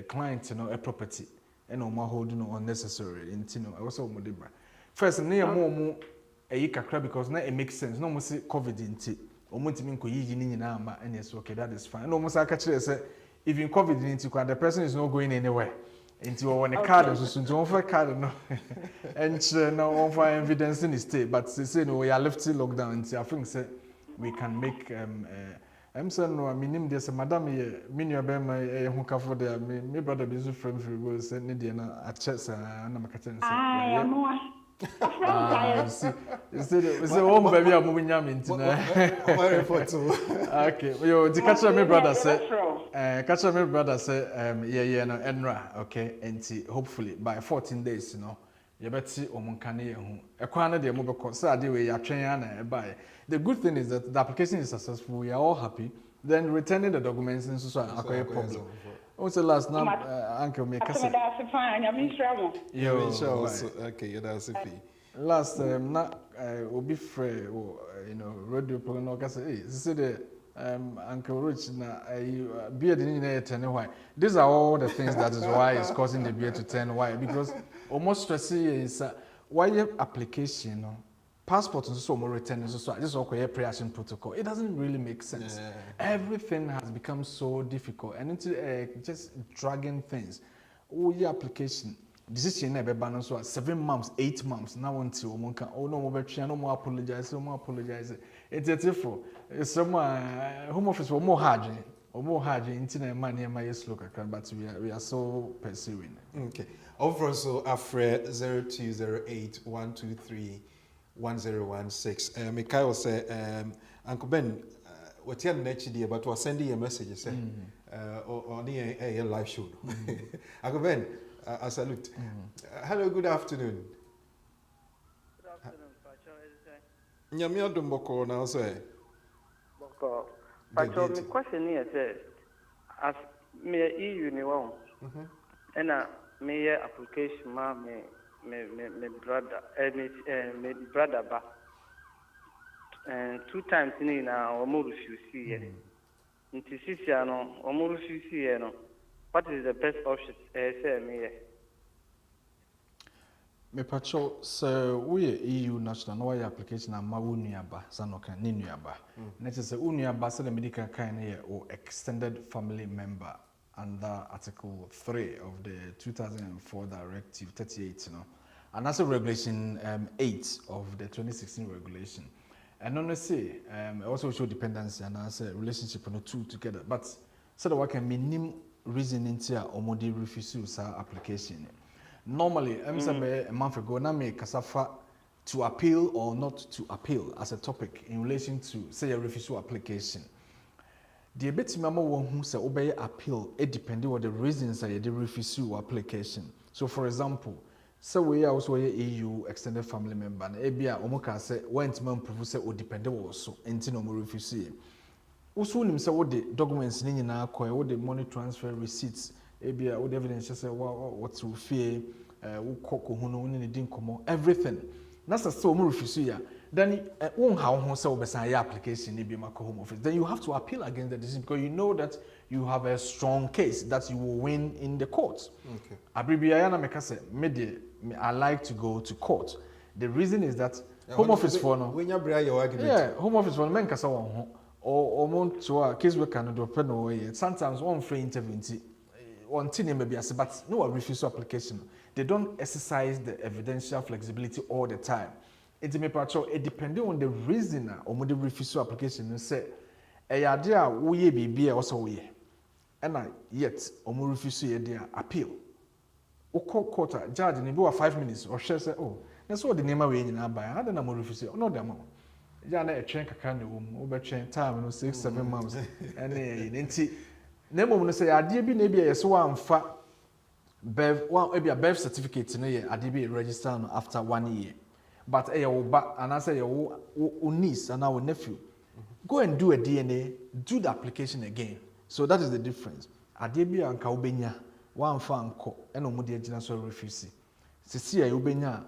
client a property and o ma hold no unnecessary intino I also mo debra first na mo kakra because na it makes sense no mo say COVID inti omuntimi nko yiyi ni nyina ama and yes okay that is fine no mo say catch say even COVID inti the person is not going anywhere into one card so don't for card no and no one for evidence in the state but they say no we are lifting lockdown until I think say we can make I'm saying no minim there say madam ye menu be my who ka for there me brother be so friend free go say need there na a chess na makata say you see one baby am we nyam ntina okay yo the catch me brother say yeah no enra okay and hopefully by 14 days you better omunkane ye hu ekwan na de mo be say ade we ya twen ya na e buy the good thing is that the application is successful we are all happy then returning the documents and so akoye problem. What's the last name? Uncle me kase. That's fine. I'm in trouble. Yo, okay, that's it. Last na obi free radio program no kase say the Uncle Rich na beard in there turn white. These are all the things that is why it's causing the beard to turn white because almost stressing is why your application passport and so more return so this all pre-assumption protocol. It doesn't really make sense. Yeah. Everything has become so difficult and it's just dragging things. Oh, your application decision na beba no so 7 months 8 months na wonti o mo nka o no mo betwe no mo apologize it's for some home office o mo hard into na man here my slow kakra but we are so pursuing. Okay. Over so afre 0208-123-1016. Mikael say Uncle Ben what you next day but was sending a message say on a live show. Uncle Ben, I salute. Hello, good afternoon. Good afternoon, Pacho. Nyame adomboko na say. Boko. Pacho, my question here say as me EU ni won. Me application ma me brother me brother ba. 2 times ni na omo refuse here. Nti sisi ano omo refuse here no. What is the best option? Say me. Me pacho so we EU national no way application na ma wunuaba sanoka ni nuaba. Net is unuaba so the medical kind here or extended family member under Article 3 of the 2004 Directive 38, and that's a regulation 8 of the 2016 regulation. And honestly, also show dependency and as a relationship on the two together. But so that we can minimum reason into a modi refuse application. Normally, a month ago, na me kasafa to appeal or not to appeal as a topic in relation to say a refusal application. The bit mama who say obey appeal, it depending on the reasons that the refusal application. So for example, so we are also a EU extended family member and ebia omoka say went man prove say o depend also enti no mo refuse. Also nim say what the documents ni nyina akọ what the money transfer receipts ebia what the evidence say what to fear wo kokko hu no ni din komo everything. Na say o mo refuse ya then won how ho say obesan your application ni bi mako home office then you have to appeal against the decision because you know that you have a strong case that you will win in the court. Okay. Abribia na meka say I like to go to court. The reason is that home office for no when you bring your argument. Yeah, home office for men kasa won ho or mon to a case worker no do pen no way. Sometimes one free interview one thing maybe as but no refusal application. They don't exercise the evidential flexibility all the time. It may patrol it depending on the reason or the refusal application and say a idea we be also we and yet omo refusal ye appeal. Court judge in about 5 minutes or share say oh that's what the name we nyina buy I don't refuse no dem ja na e twen kaka na wo mu be twen time no 6-7 months and enti na mom no say ade bi na bi ye so amfa bev one e bi a birth certificate no ye ade bi register no after 1 year but e wo ba and say wo niece and our nephew go and do a DNA do the application again so that is the difference ade bi anka wo benya one fan ko eno mo de agina so refuse sisi ya ubenya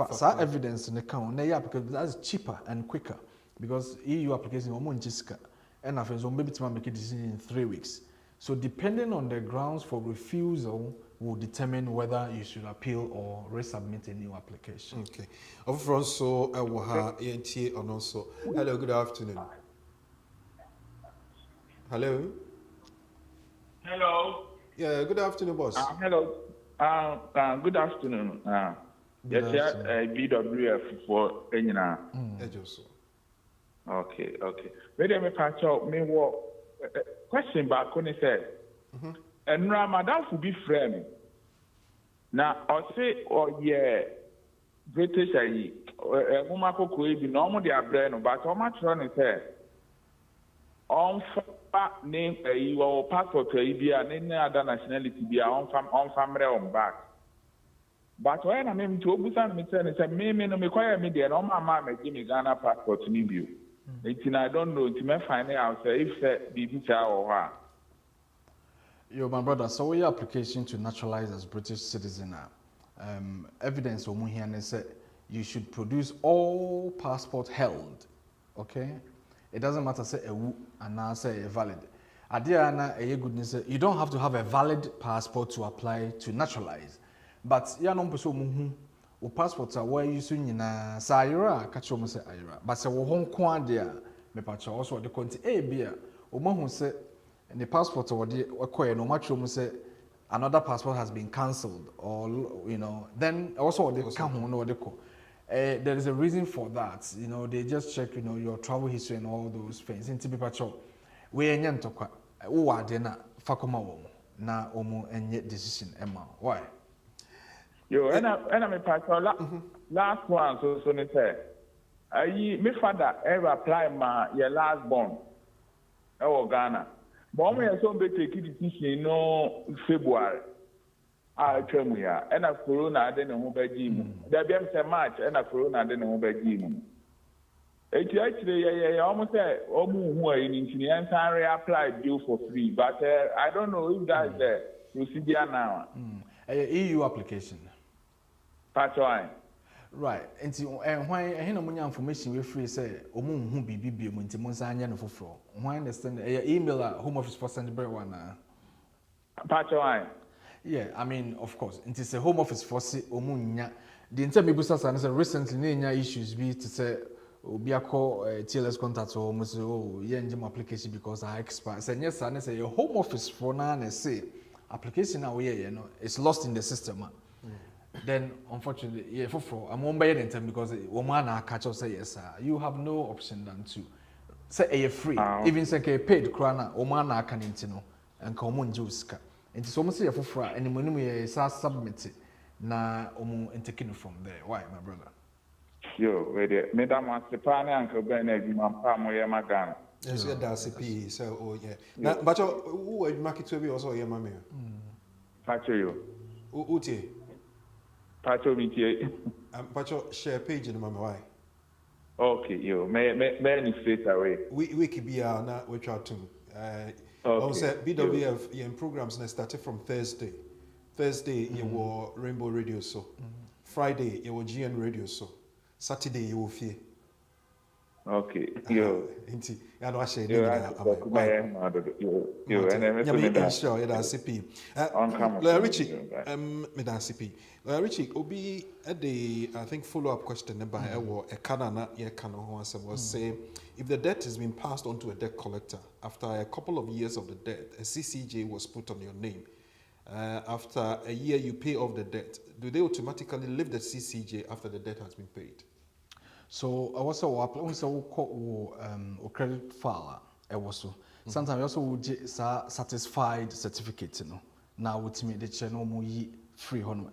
sa evidence in the count na yeah because that's cheaper and quicker because EU application omo njiska and after so maybe to make a decision in 3 weeks so depending on the grounds for refusal will determine whether you should appeal or resubmit a new application. Okay. Over so ha ENT and also hello good afternoon. Hello. Yeah, good afternoon, boss. Hello. Good afternoon. Yes, BWF for Enyina. Okay. Wait a minute, me what question back when he said, and Ramadan will be friend. Now, I say, oh, yeah, British, Mumako could be normal, they are brain, but how much run is there? On name your passport be any other nationality be on family on back. But when I mean to Obusan Mitten is a me no me quire me there no mama me give me Ghana passport to me. It's I don't know to me find out if be picture or what. Yo, my brother, so your application to naturalize as British citizen evidence omu here say you should produce all passport held. Okay? It doesn't matter say ewu and say valid. Adia na goodness you don't have to have a valid passport to apply to naturalize. But ya no person muhu o passport a where you nyina sa ayra ka cho mo say ayra. But say wo honko ade a me pa cho also the conti e bia o mahu say the passport wo de koye no ma cho mo say another passport has been cancelled, or then also they come home or they call. There is a reason for that. They just check your travel history and all those things. In Tibipacho, we enyan tokwa. Uwa dena fakoma womo na omo enye decision emma. Why? Yo, and I me pacho last one so ne say. Me father ever apply my your last born. Ghana. But me so be take decision no February. Twam ya and a corona de ne ho bagi mu. There be say March and a corona de ne ho bagi mu. Actually, almost say omu hu ayi nti ne entire apply due for free, but I don't know if that is the procedure now. EU application. Pacho. Right. And why I no munya information we free say omu hu bibi bi mu nti mo nsa anya no foforo. Why understand email at Home Office for send break one na. Pacho. Yeah, I mean, of course. It is a Home Office for si omunya. The intermebusa say recently nya issues be to say obi akọ TLS contact or mo say engine application because I expire. Say yes, I say your Home Office for na say application now it's lost in the system. Then unfortunately, I'm on by the because woman catch up say yes, sir. You have no option than to say a free. Even say paid krana woman can intino and come on juice. And it's almost a for and when we submit it na taking from there. Why, my brother? Yo, wait there. Madam Stepani Uncle Ben my palm where my gun. Yes, yeah, that's a P. So yeah. Now, but who are you market to be also your mammy? Pacho yo. Uti. Pacho me Pacho share page in mama why? Okay, yo. May straight away. We could be now we try to also BWF in programs that started from Thursday. Thursday you were Rainbow Radio so. Friday you were GN Radio so. Saturday you will fear. Okay, yo. Inti, I don't say yo, sure, that's CP. Richie, CP. Richie, Obi, I think follow-up question by a Canana, was say, if the debt has been passed on to a debt collector after a couple of years of the debt, a CCJ was put on your name. After a year, you pay off the debt. Do they automatically leave the CCJ after the debt has been paid? So I was also credit file. Sometimes I also would satisfied certificate. Now with me the channel free honor.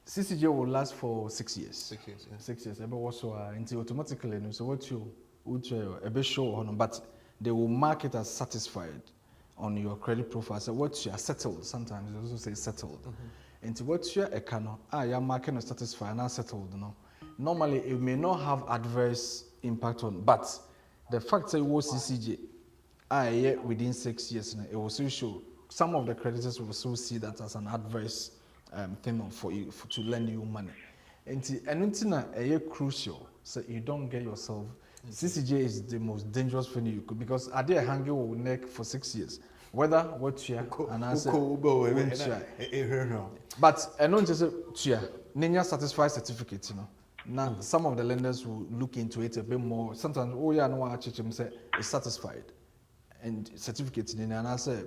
CCJ will last for 6 years. 6 years, yeah. 6 years. But also until automatically. So what you would a bit show honor, but they will mark it as satisfied on your credit profile. So what you are settled. Sometimes they also say settled. Into what you are a canon. You're marking as satisfied and settled. Normally, it may not have adverse impact on, but the fact that it was CCJ, within 6 years, it will still show. Some of the creditors will still see that as an adverse thing for you to lend you money. And it's crucial, so you don't get yourself. CCJ is the most dangerous thing you could, because I did hang your neck for 6 years. Whether what you and I said, but I don't just say, Nenya satisfied certificate, Now, some of the lenders will look into it a bit more. Sometimes, say is satisfied, and certificates in and I say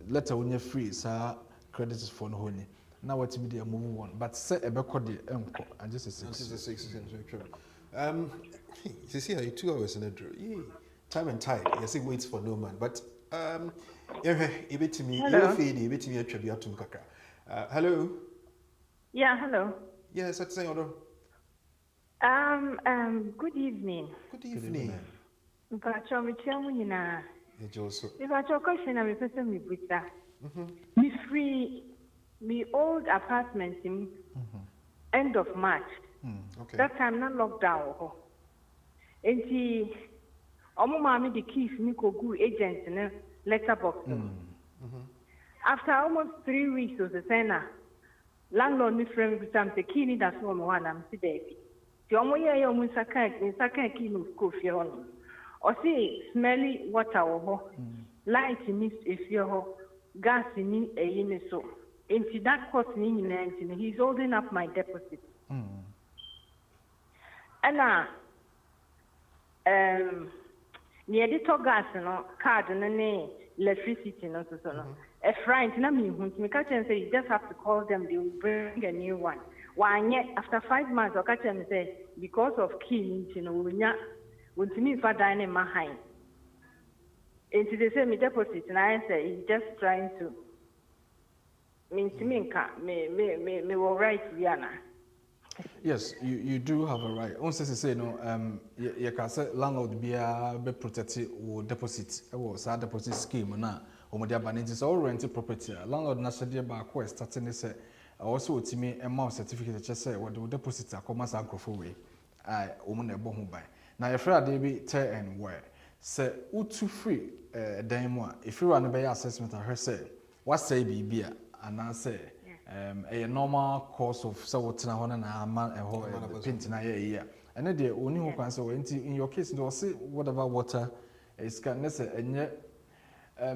letter when you're free, sir, credit is for no honey. Now what me they move on, but say a back and just a 6. You see, 2 hours in a draw. Time and tide. You see, waits for no man. But you bet me, you feed, you bet me a tribute to Mukaka. Hello. Yeah, hello. Yes, that's saying order. Good evening. Good evening. Mpacho michiamu nyina. Ejoso. Mpacho question na mepese mi buta. Me free me old apartment in end of March. Okay. That time na lockdown ho. Enti omo mami the keys ni ko gu agent na letterbox. After almost 3 weeks of the center, landlord ni friend with some the key ni that so mo wana am si there. The only year you must sakay key no coffee on. Or see smelly water or light mist if you gas in a yin so. Into that cost in 19, he's holding up my deposit. And near the gas no card and electricity no so no. a friend, na me who me catch and say you just have to call them, they will bring a new one. One yet after 5 months, or catch and say because of key, you know, when to me for dining my hind. And they say me deposit, and I say he's just trying to mean to me will write Rihanna. Yes, you do have a right. On say no, you can say landlord be protected or deposit or sa deposit scheme na o dia ban nti so rent property. Landlord na say dey ba ko starting ne say also otimi amount certificate che say what deposit akoma sa akrofo we. Ai o mo na ebo ho ban. Na your friend dey be tell and where say utu free dan mu a if you want to be assessment I say what say bibia and I say a normal course of so what na hona na ama paint na year and then the only who can say in your case do say whatever water is can say enye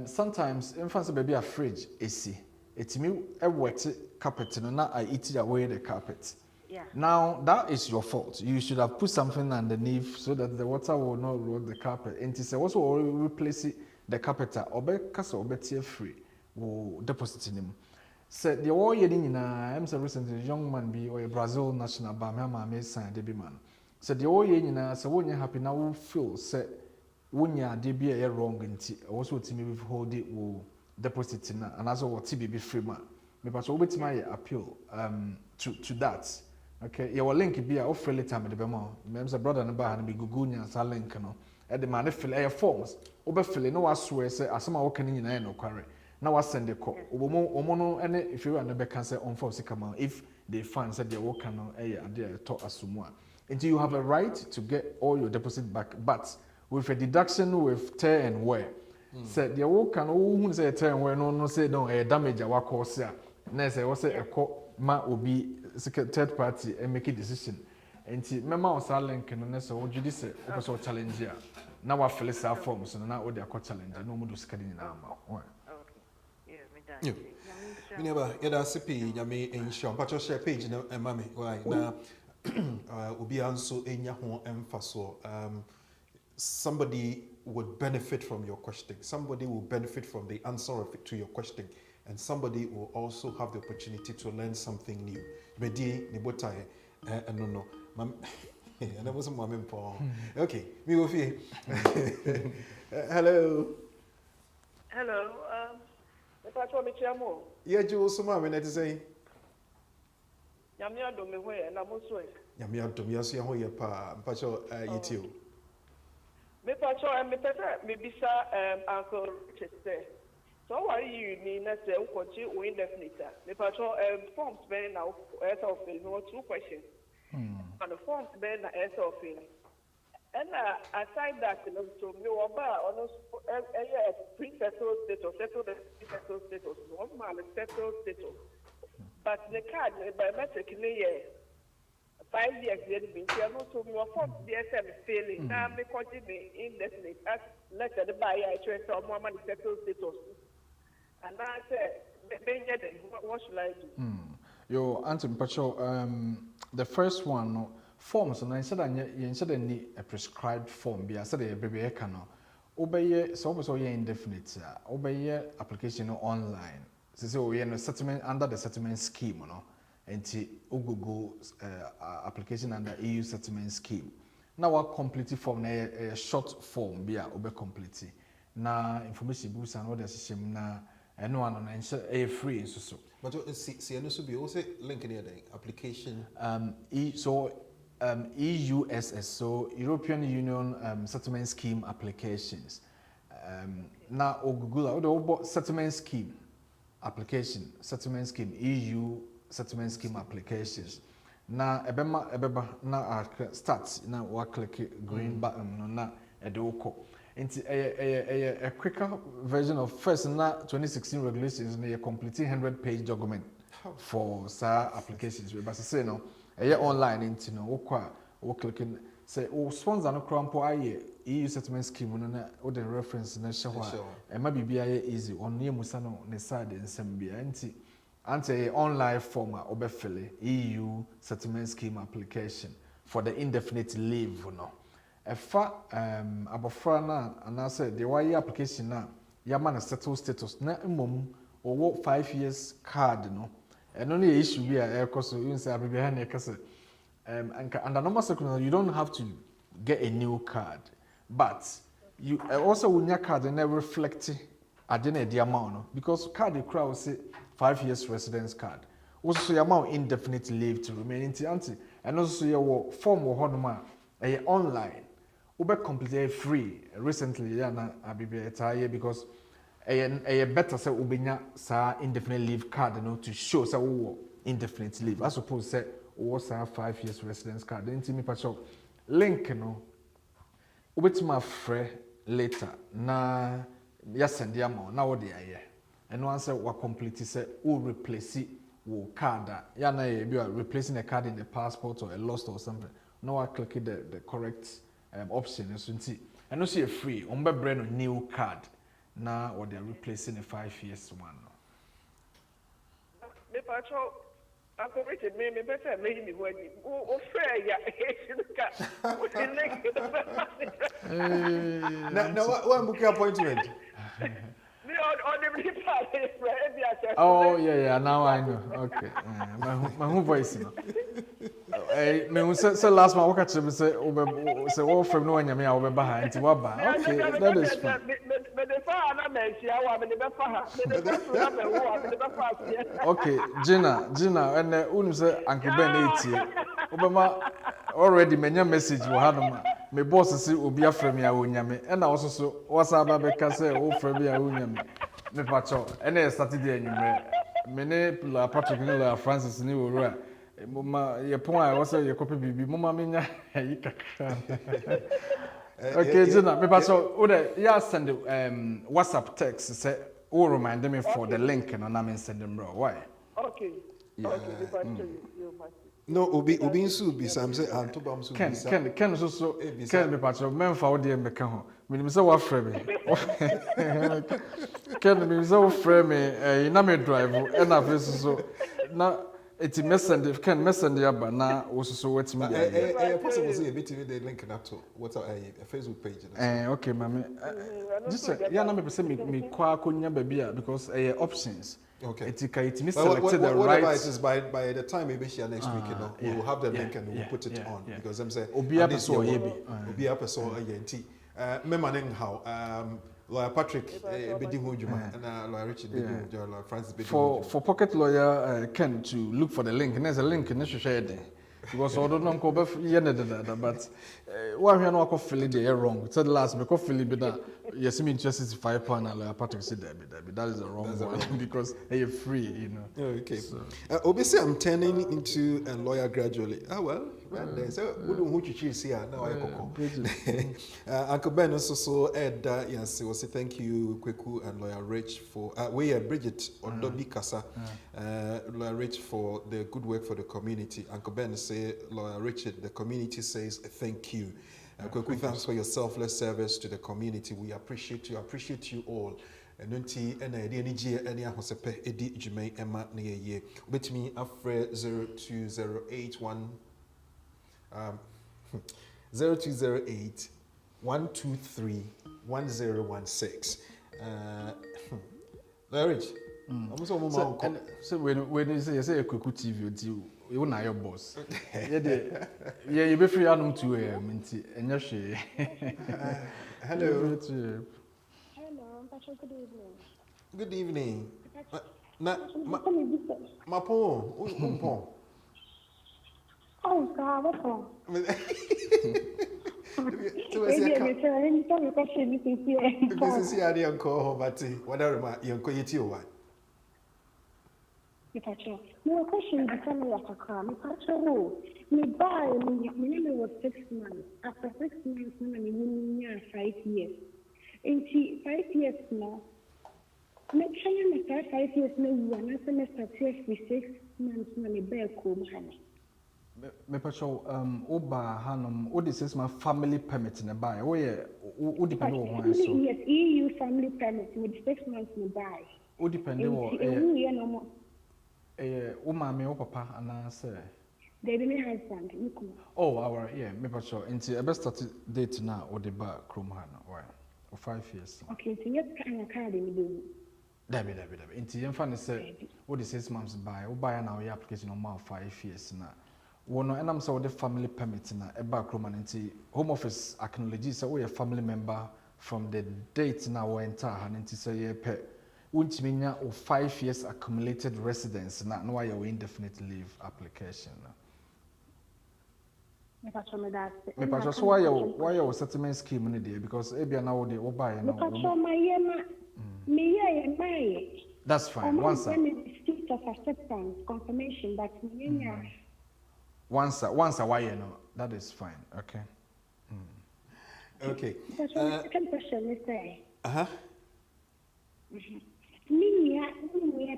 sometimes infants baby a fridge AC etimi e wet carpet no na I eat away the carpet. Yeah. Now that is your fault. You should have put something underneath so that the water will not erode the carpet. And it's also replace the carpet or be castle be tear free will deposit in him. Said the all year in I'm so recently young man be or a Brazil national by my sign de be man. Said the all year in so when you happy now will feel said when you de be a wrong in also to me withhold it will deposit in and also what TB free man. Maybe so with my appeal to that. Okay, your link be a offer later with the bemo. Mems a brother and bar and be gugunya sa link no. At the man fill air forms. Ober fill no was swear say as some working in no quarry. Now I send the call. Omono and if you are never can say on for come if they find said they work no and they talk asumwa. Until you have a right to get all your deposit back, but with a deduction with tear and wear. Said the work can who say tear and wear no say no damage our course here. Next I say a call ma obi third party and make a decision. And remember on that link and then so judicial also challenge here. Now I fill our forms and now they are challenge. No more do scanning in our yeah. Never yada sipi nyame ensure but share page na mami why na obi anso enya ho emfaso somebody would benefit from your question, somebody will benefit from the answer of it to your question, and somebody will also have the opportunity to learn something new. Bedi ni botaye no mam and I wasn't mom for okay me go fi hello yeah jo so mama na say nyame adom me hoye na mo so nyame adom yaso ye hoye pa mpacho yitio me pacho me pese me bisa uncle Chester so why you mean na say ukochi o indefinite me pacho forms be na answer of no two questions and the forms be na answer of and aside that so me oba ono pre-settled status settled status one man settled status but the card biometric in a 5 years yet been here no so me form the SM failing now me continue indefinite as letter the buyer I try some more money settled status and I said what should I do Yo Anthony Pacho the first one no forms and I said need a prescribed form be I said a baby no obey so indefinite obey application online so we no settlement under the settlement scheme no and Google application under EU settlement scheme now what complete form a short form be obe complete na information boost and all the system na no one on a free so but see no so be also link in the application EUSS, so European Union Settlement Scheme applications. Now, Google settlement scheme application, settlement scheme, EU settlement scheme applications. Now, ebeba na start na wa click green button na edoko. Into a quicker version of first na 2016 regulations na a completely 100-page document for sa applications. But say no. Online into no clicking say sponsor no crampo aye EU settlement scheme no na o the reference na show e ma bibia easy on ye musa no ne side nsem bia anti online form a obefile EU settlement scheme application for the indefinite leave no efa abofra na and I said the why application na ya man settle status na mmom or 5 years card no and only issue be a cost so you say behind a case and under normal circumstances you don't have to get a new card but you also when your card and reflect at the amount no because card the crowd say 5 years residence card also your amount indefinite leave to remain in the and also your form or honoma online ube completely free recently na abibi etaye because better say ubenya sa indefinite leave card no to show say wo indefinite leave as opposed say wo sa 5 years residence card enti me pacho link no ubetima frɛ later na ya send ya ma na wo de aye eno answer wa complete say wo replace wo card ya na ye bi replacing a card in the passport or a lost or something no wa click the correct option so nti eno so free on be brand no new card na or they are replacing a 5 years one no me pacho akoreche me better me ni wani o frɛ ya ka o na what book appointment oh yeah now I know okay my whole voice no me say last month what you say all from no one me I be ha nti wa ba okay that is fine okay Gina and unu say Uncle Ben etie obema already menya message wo ha no ma me boss say obi afra me a wonyame and also so WhatsApp ba be ka say o fra me a wonyame me pacho and Saturday anwumre me ne la Patrick ne la Francis ne wo ro mama ye pon a wasa ye copy bibi mama menya yi kakra okay Gina me pacho o de ya send WhatsApp text say o remind me for the link and na me send them bro why okay yeah. Okay, no obi nsu bi sam say antobam so bi Ken so Ken me pacho memfa wo de meka ho minim say wa frɛ me Ken me say wo frɛ me na me drive and na face so na eti messenger Ken messenger aba na wo so wetimi dey possible say bit the link na to what a Facebook page okay mama just ya na me pese me kwa konya ba bia because options okay it me selected the right is by the time maybe share next week you know we will have the link and we'll put it on because I'm saying obi a person yenti me manen how lawyer Patrick bedi ho djuma and lawyer Richard bedi ho djuma lawyer Francis bedi for pocket lawyer Ken to look for the link and there's a link in the share there because I don't know ko be that but one here no ko fill there wrong said last me ko fill be that yes me interested £5 and lawyer Patrick said that is the wrong one because you're free you know okay so obviously I'm turning into a lawyer gradually well so we don't who chichi see now I koko Uncle Ben also Ed yes we say thank you Kweku and lawyer Rich for we Bridget Odobi Kasa lawyer Rich for the good work for the community. Uncle Ben say lawyer Richard the community says thank you. Kweku thanks for your selfless service to the community. We appreciate you all. And nti na ede ani gie ani ahosepe edi dwuman ema na ye obetimi afre 0208 123 1016 Larry I'm so mama so when you say Kweku TV until you na your boss you be free anum 2 am nti enya hwe hello Good evening. Mapo, Oh, God, what's wrong? This is the uncle, but whatever your coyeti or what? No question the family of a car. Me buy me was 6 months. After 6 months, me 5 years. In 5 years now. Make sure you make 5 years now. You are not semester 6 months money back home. Me pacho oba hanum o the 6 month family permit na buy. O ye o depend on one so. Yes, EU family permit with 6 months na buy. O depend on o mama o papa ana say. They didn't husband. Oh, our me pacho into best start date now or the bar Chrome Hana or 5 years. Okay, so you can card in Dabi. Inti yemfa ne say what the 6 months buy now your application on 5 years na. Wono enam say the family permit na eba kroma nti home office acknowledge say we a family member from the date na we enter ha nti say ye pe untimi nya 5 years accumulated residence na no why indefinite leave application na. Me pacho so why your settlement scheme ni there because ebia na wo dey wo buy na. Me pacho my That's fine. Once state of acceptance confirmation that once why you know that is fine. Okay. Okay. Second question is say. Me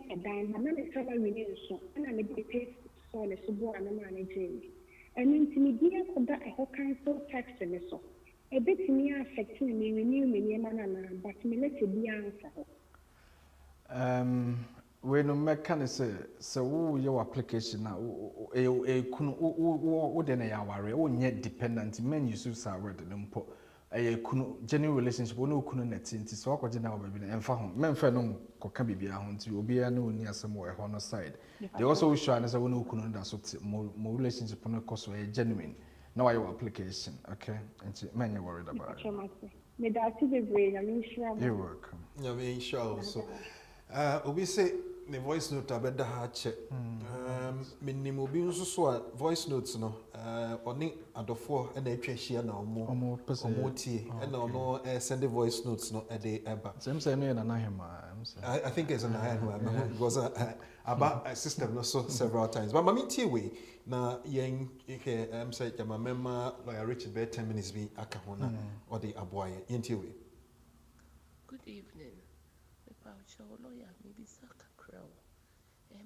pedan na me try renew so na me dey pay so le so bo na manage and intimidia ko da e ho cancel tax ne so e betimi affect me renew me na but me let be answer. We no mechanic say wo your application na kunu wo de na ya ware wo nye dependent men use sa word no mpo kunu genuine relationship no kunu na tinti so akwaje na obabi na emfa ho memfa no koka bibia ho nti obi ya na oni asem wo ho no side they also wish and say wo no kunu da so mo relationship no koso genuine na why your application okay nti men you worried about it. Me da ti be brave na me sure. You're welcome. Yeah, me sure so obi say me voice note abeda ha che minimum obi nso so voice notes no oni adofo na atwa hia na omo tie na ono send the voice notes no e dey eba same say no na hema I think it's an hema because about a system no so several times but mami tie we na yen ke say jama member lawyer Richard be 10 minutes bi aka ho na or the aboye yen tie we. Good evening. Paucho lawyer maybe Saka Crow.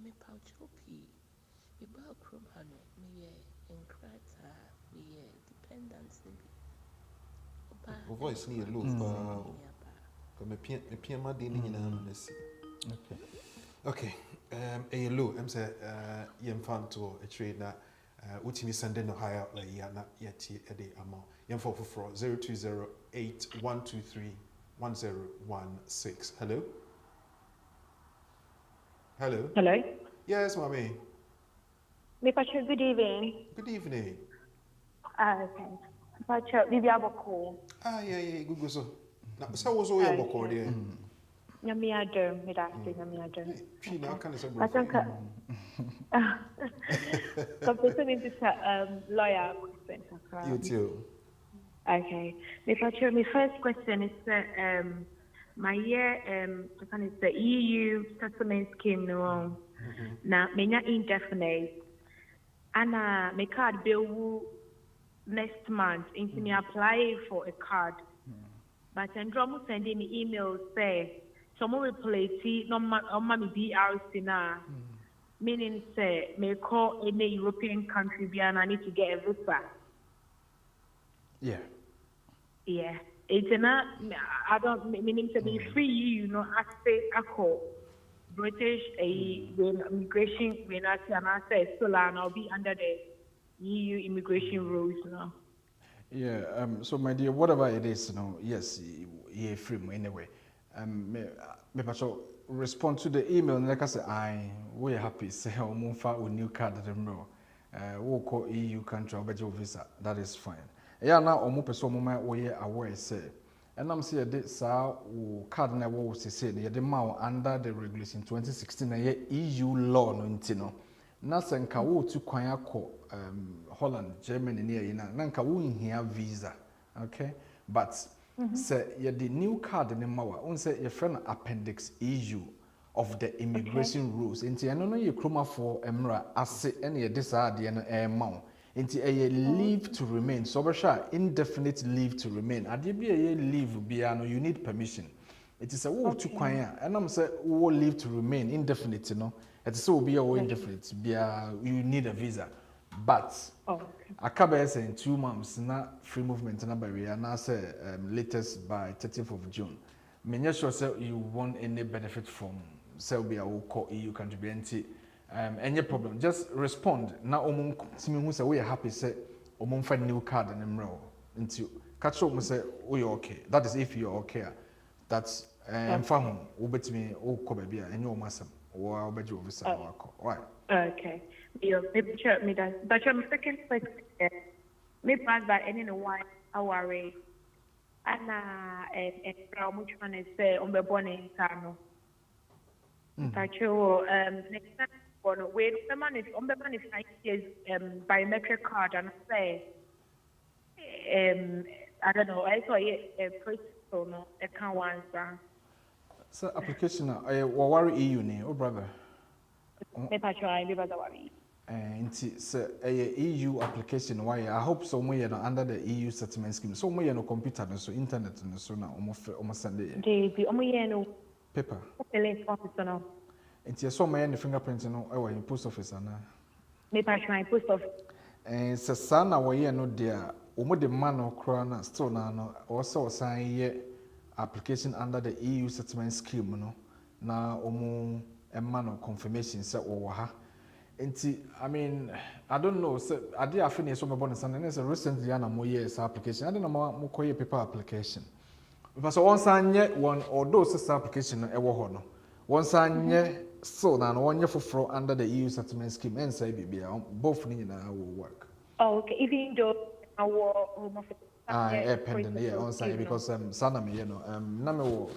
Me Paucho P. Me Balcrum Hano, me Enkrata, me dependence. Voice near loop. Me PM Dini in okay. A low, I'm say, Yem fan to a trade that Utimi sending no higher like Yana yet a day amount. Yem for 0208-123-1016. Hello? Hello? Hello? Yes, mommy. Pacho, good evening. Good evening. Okay. Pacho, Bibi Aboko. Yeah, good so. Now, so was all your Aboko there. Yami Adam, Midasti, Yami Adam. She now can say, I think, competition is lawyer. You too. Okay. Pacho, my first question is my year is the EU settlement scheme no na menya indefinite and my card bill next month into me apply for a card but Andromo sending me email say some replace no me BRC na meaning say may call any European country and I need to get a visa. Yeah. It's not, I don't meaning to be free, you know, I say, I call British immigration, when I say, so and I'll be under the EU immigration rules now. Yeah, so my dear, whatever it is, you know, yes, you're free anyway. Me respond to the email, and like I say, we're happy, say, I'll move for a new card at the row. We'll call EU country, or better visa, that is fine. Yeah, now omo person moment we aware say and I'm say the sa card na wo say the ma under the regulation 2016 na EU law no ntino na senka wo tu kwan akọ Holland Germany near na nka wo nhia visa okay but say the new card na ma wa on say your friend appendix EU of the immigration rules nti eno no ye kroma for emra ase ene ye de sa ade no ma Inti a leave to remain. So indefinite leave to remain. Adi bi a leave biano, you need permission. It is a word to kwanya. And I'm say leave to remain indefinite, you know. It is so be a indefinite. You need a visa. But I say in 2 months, not free movement na barrier. And I say latest by 30th of June. Menya sure say you want any benefit from say be a call EU country. Any problem, just respond. Now, who say we are happy, say, find new card and enroll into catch up, say, we okay. That is if you're okay. That's mfa ho wobetimi wokɔ baabi a ɛnyɛ ɔmasɛm wo a wobɛgye wo visa na wakɔ why Okay. Maybe sure me that. But your second question, me pass by any no why our and from which one is on the born in Tano. But you next time on wait the man is on the man is 5 years biometric card and say I don't know, I saw a person no account once. So application worry EU ne oh brother. Me try be bad worry. Nti se EU application why I hope so mo no under the EU settlement scheme. So mo no computer no so internet no so na omo send it. Dey omo no paper. Police officer no. Nti so mo no fingerprint no e in post office na. Me try post office. Se sa na wo no there omo de man no kra na still na no also sign ye application under the EU settlement scheme no na omo emma no confirmation say wo ha enti I mean I don't know say ade afini so mebo nsan na say recently na mo yes application ade na mo koye paper application because one sanye one although say application no ewo ho no one sanye still na no onye foforo under the EU settlement scheme and say bibia both ni na will work. Oh okay, even though our home office pending yeah on side because sana me you know na me wo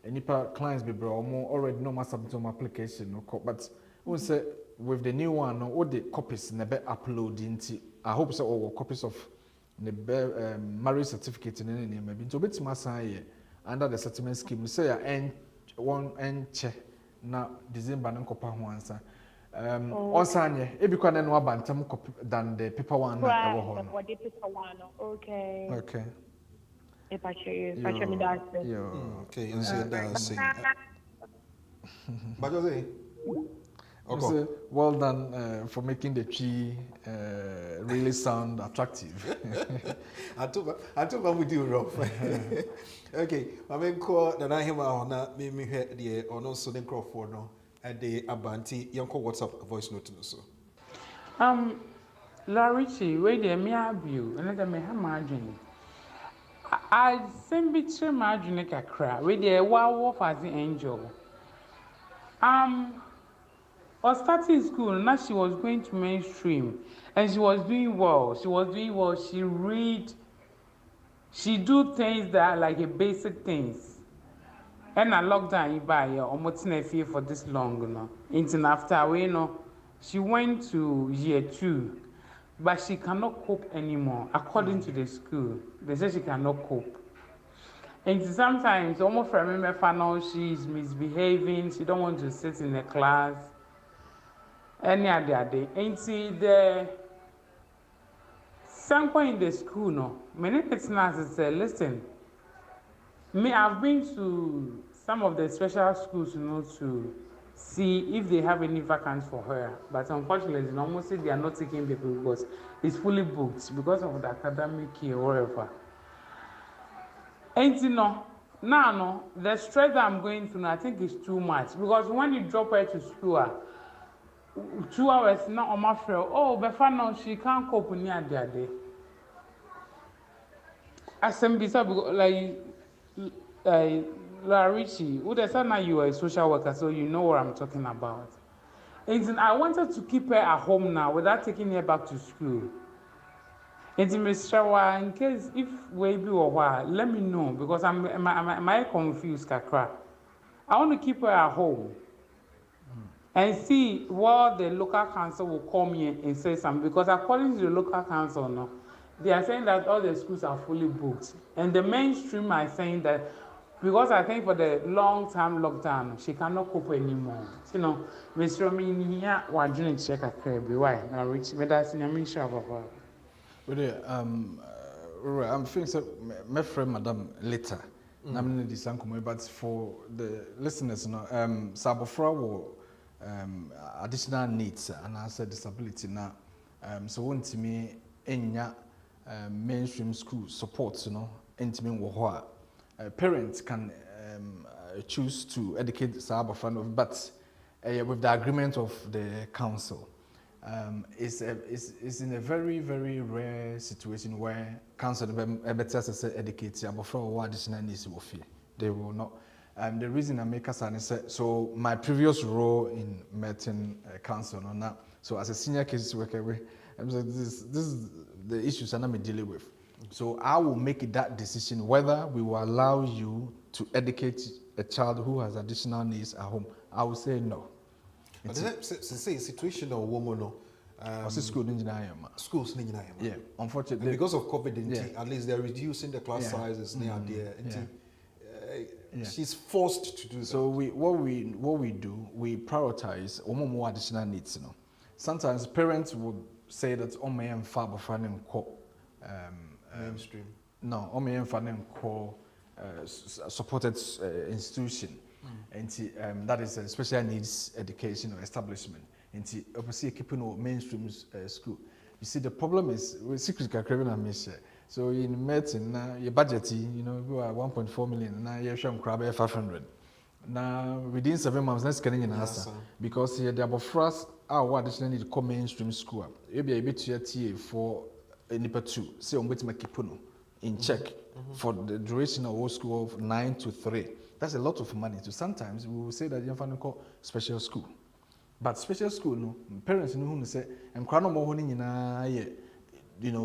enipa clients be bro already know my submit my application no but we say with the new one no all the copies never upload into I hope so all copies of the marriage certificate in any name maybe to bit my sign under the settlement scheme say and one and che na December na kopa ho ansa on sanye e bi kwa na no abantam copy than the paper one na ewo ho no the paper one okay if I show me that okay and say that sing but you say okay well done for making the tree really sound attractive. I took with you rough. Okay I mean call na him na me hwe de ono so the Crawford no and the Abanti yanko WhatsApp voice note no so Larichi we dey me abuse and let me have margin I send bitre margin kakra we dey wow as the angel was starting school now she was going to mainstream and she was doing well she read she do things that are like a basic things and I lockdown you buy almost na fear for this long no until after we know she went to year 2 but she cannot cope anymore according to the school they say she cannot cope and sometimes almost remember final she's misbehaving she don't want to sit in the class any other day and see the some point in the school no many people say listen me I've been to some of the special schools to see if they have any vacancies for her but unfortunately almost they are not taking people because it's fully booked because of the academic year or whatever. And now the stress that I'm going through I think is too much because when you drop her to school 2 hours now on my friend but now she can't cope near the day as some like Larichi, who the son you are a social worker, so you know what I'm talking about. And I wanted to keep her at home now without taking her back to school. And Mr. in case if we be or what, let me know because I'm confused, kakra. I want to keep her at home and see what the local council will come here and say something because according to the local council, no, they are saying that all the schools are fully booked, and the mainstream are saying that. Because I think for the long-term lockdown, she cannot cope anymore. You know, Mr. Minia, why didn't check a crib? Why? Now, Rich, but that's in a mission of I'm thinking, my friend, Madam, later. I'm not this uncle, but for the listeners, Sabofra will additional needs and I said disability now. So, one to me, mainstream school supports, intimate what. Parents can choose to educate Sabofra, but with the agreement of the council. It's in a very, very rare situation where council better educate Sabofra or additional needs will fear. They will not. The reason I make us say, so my previous role in Merton Council, now, so as a senior cases worker, this is the issues I'm dealing with. So I will make that decision whether we will allow you to educate a child who has additional needs at home. I will say no. But say situation or woman no. School schools yeah, unfortunately. And because of COVID, at least they're reducing the class sizes near there. She's forced to do that. So what we do, we prioritize more additional needs. You know, sometimes parents would say that may and far mainstream. No, may and supported institution, and that is a special needs education or establishment. And obviously keeping mainstream school. You see, the problem is with secret criminal. So in medicine, your budget, you are 1.4 million. Now you show them 500. Now within 7 months, let's get in answer because here the for us, our additional need to come mainstream school. You be able to TA for NIPA 2. Say on which make in check for the duration of whole school of 9 to 3. That's a lot of money. So sometimes we will say that you have call special school. But special school, no parents know who say, "I'm crying more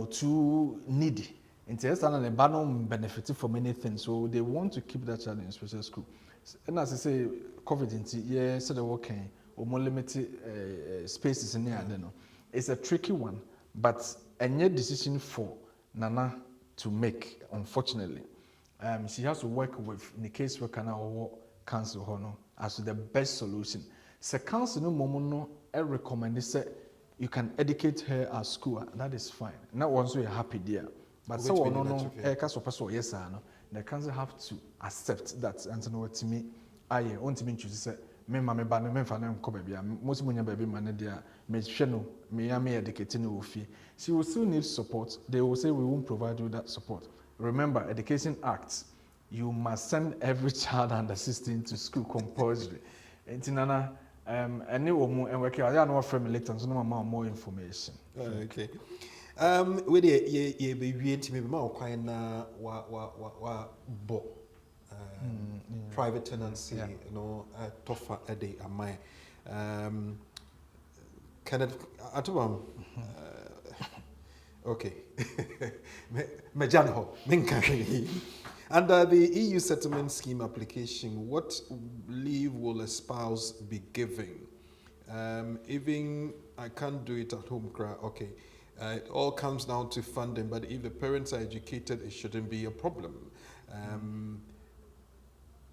too needy." And the banner benefit from anything, so they want to keep that child in special school. And as I say, COVID, so they're working or more limited spaces in there. It's a tricky one, but a new decision for Nana to make. Unfortunately, she has to work with the caseworker or council honor as to the best solution. So council no momo no recommend say you can educate her at school. That is fine. Not once we are happy there. But so no yes no. The council have to accept that and know what to me. Aye, want to choose say me mama ba no me fa na nko baby. Most munya baby man there me hwe no me educate no ofie. She will still need support. They will say we won't provide you that support. Remember, Education Act, you must send every child under 16 to school compulsory. Nana and new and work I know from later so no more information. Okay. We the be me ma kwan na wa bo private tenancy tougher a day am I Kenneth atubam okay. Mejanho minka. Under the EU settlement scheme application, what leave will a spouse be giving? Even I can't do it at home, okay. It all comes down to funding, but if the parents are educated, it shouldn't be a problem.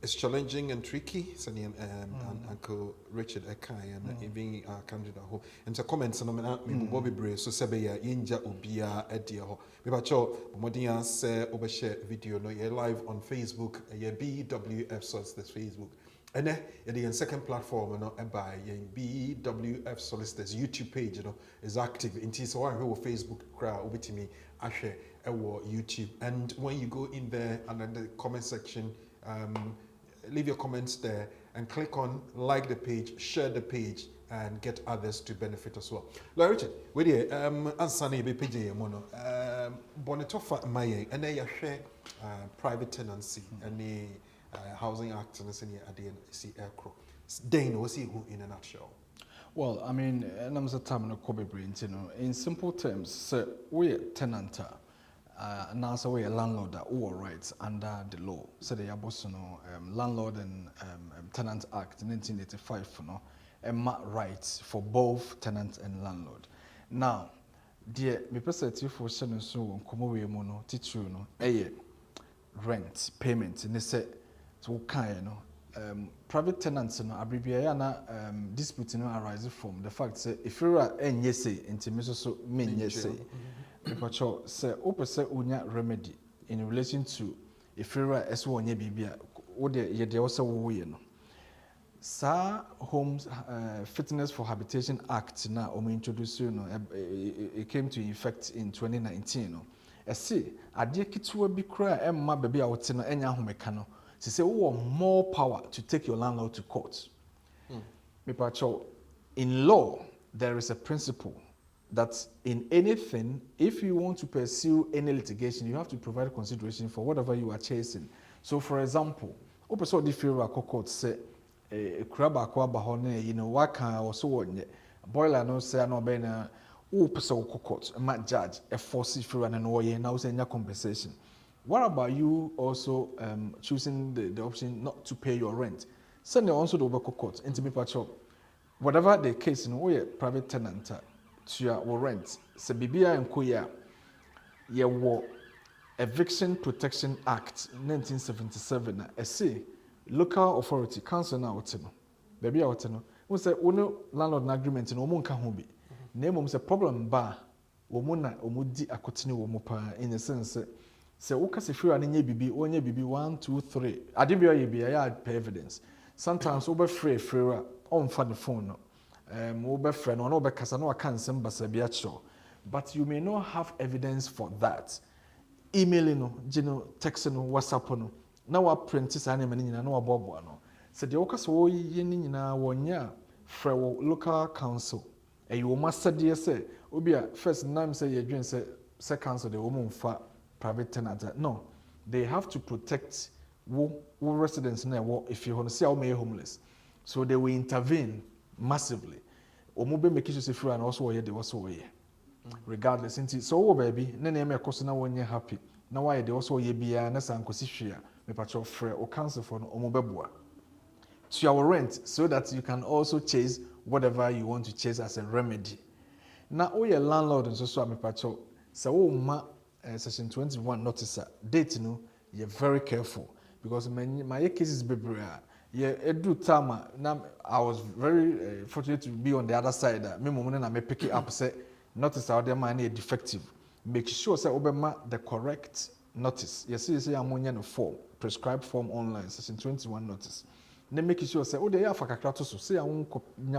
It's challenging and tricky. Uncle Richard Ekai and even I can't do that home. And the comments on me Bobby Bray so Sebeya Inja Ubia Edio. Bibacho Modia say overshare video no you're live on Facebook, BWF Solicitors Facebook. And then the second platform by BWF Solicitors YouTube page is active. It is why Facebook crowd over to me I share YouTube. And when you go in there under the comment section, leave your comments there and click on like the page, share the page, and get others to benefit as well. Lord Richard, with you, Ansani BPJ Mono, Bonetofa Maye, and then you share private tenancy and the Housing Act and the see aircraft. Dane was he who in a nutshell. Well, I mean, I'm a term of Kobe Brain, in simple terms, so we're tenant. Now, so we a landlord that all rights under the law. So the Abosono Landlord and Tenant Act 1985, rights for both tenant and landlord. Now, dear, me perspective for Shannon so Komowe mono teacher rent payment and they say to kind private tenants abbreviation dispute arise from the fact say if you are NYC into so mean yes but say opposite unya remedy in relation to if you are S1 bibia what the also we no sa Homes Fitness for Habitation Act now introduced it came to effect in 2019 see ade kitwa bi kra emma baby a wote no enya homeka no se say we want more power to take your landlord to court. In law there is a principle that in anything, if you want to pursue any litigation, you have to provide consideration for whatever you are chasing. So, for example, Open the fear of court say a crab aquaba honey, you know, what can or so on yet. Boiler no say no bena. Open so court, a mad judge, a force fear and an oye, now saying your compensation. What about you also choosing the option not to pay your rent? Send also the over court into me patch whatever the case in way private tenant to your rent. Se bibia and koya ye wo Eviction Protection Act 1977 say local authority council na woteno. Baby a woteno. We say one landlord agreement no mo nka ho bi. Na emom say problem ba wo mo na omudi akotene wo mo pa in the sense say wo ka se fira na nya bibi onye bibi 1 2 3 ade bi oye bi ya evidence. Sometimes wo be free on the phone no. Wo be free no be kasa no aka nsem basa bi a cho. But you may not have evidence for that. Emailing no, texting no, WhatsApp no. Na wa print sa na mani nyina na wa bobo no. Se de woka so ye ni nyina wonya frɛ wo local council. E you master de say obi a first name say ye dwen say council de wo mfa private tenant. No. They have to protect wo residents na wo if you want to see how may homeless. So they will intervene massively. Omo be make sure say free and also wo ye de also wo ye. Regardless nti so baby na na me koso na wonye happy na why de also ye bia na sankosi hwea me patcho frɛ o council for no omo beboa to your rent so that you can also chase whatever you want to chase as a remedy. Na o ye landlord nso so me patcho se wo ma section 21 notice date no you're very careful because my cases bebre ye edu tama na I was very fortunate to be on the other side me momo na me pick it up say notice out there man defective. Make sure say obema the correct notice. Yes, you say ammonia no form, prescribed form online, section 21 notice. Then make sure say, oh, they have a kratos, say I won't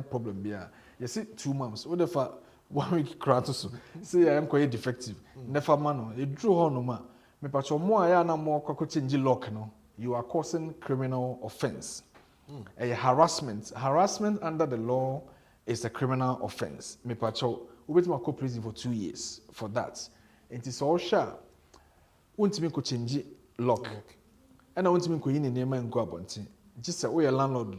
problem bia. You see 2 months, what if 1 week kratos, say I am quite defective. Never mano, you drew on no ma. Me pacho more I na more change lock no. You are causing criminal offense. A harassment under the law is a criminal offense. Me pacho we wait to prison for 2 years for that. It is all sure. Untimi ko change lock. And I want me ko yin name and go abonti. Just say we a landlord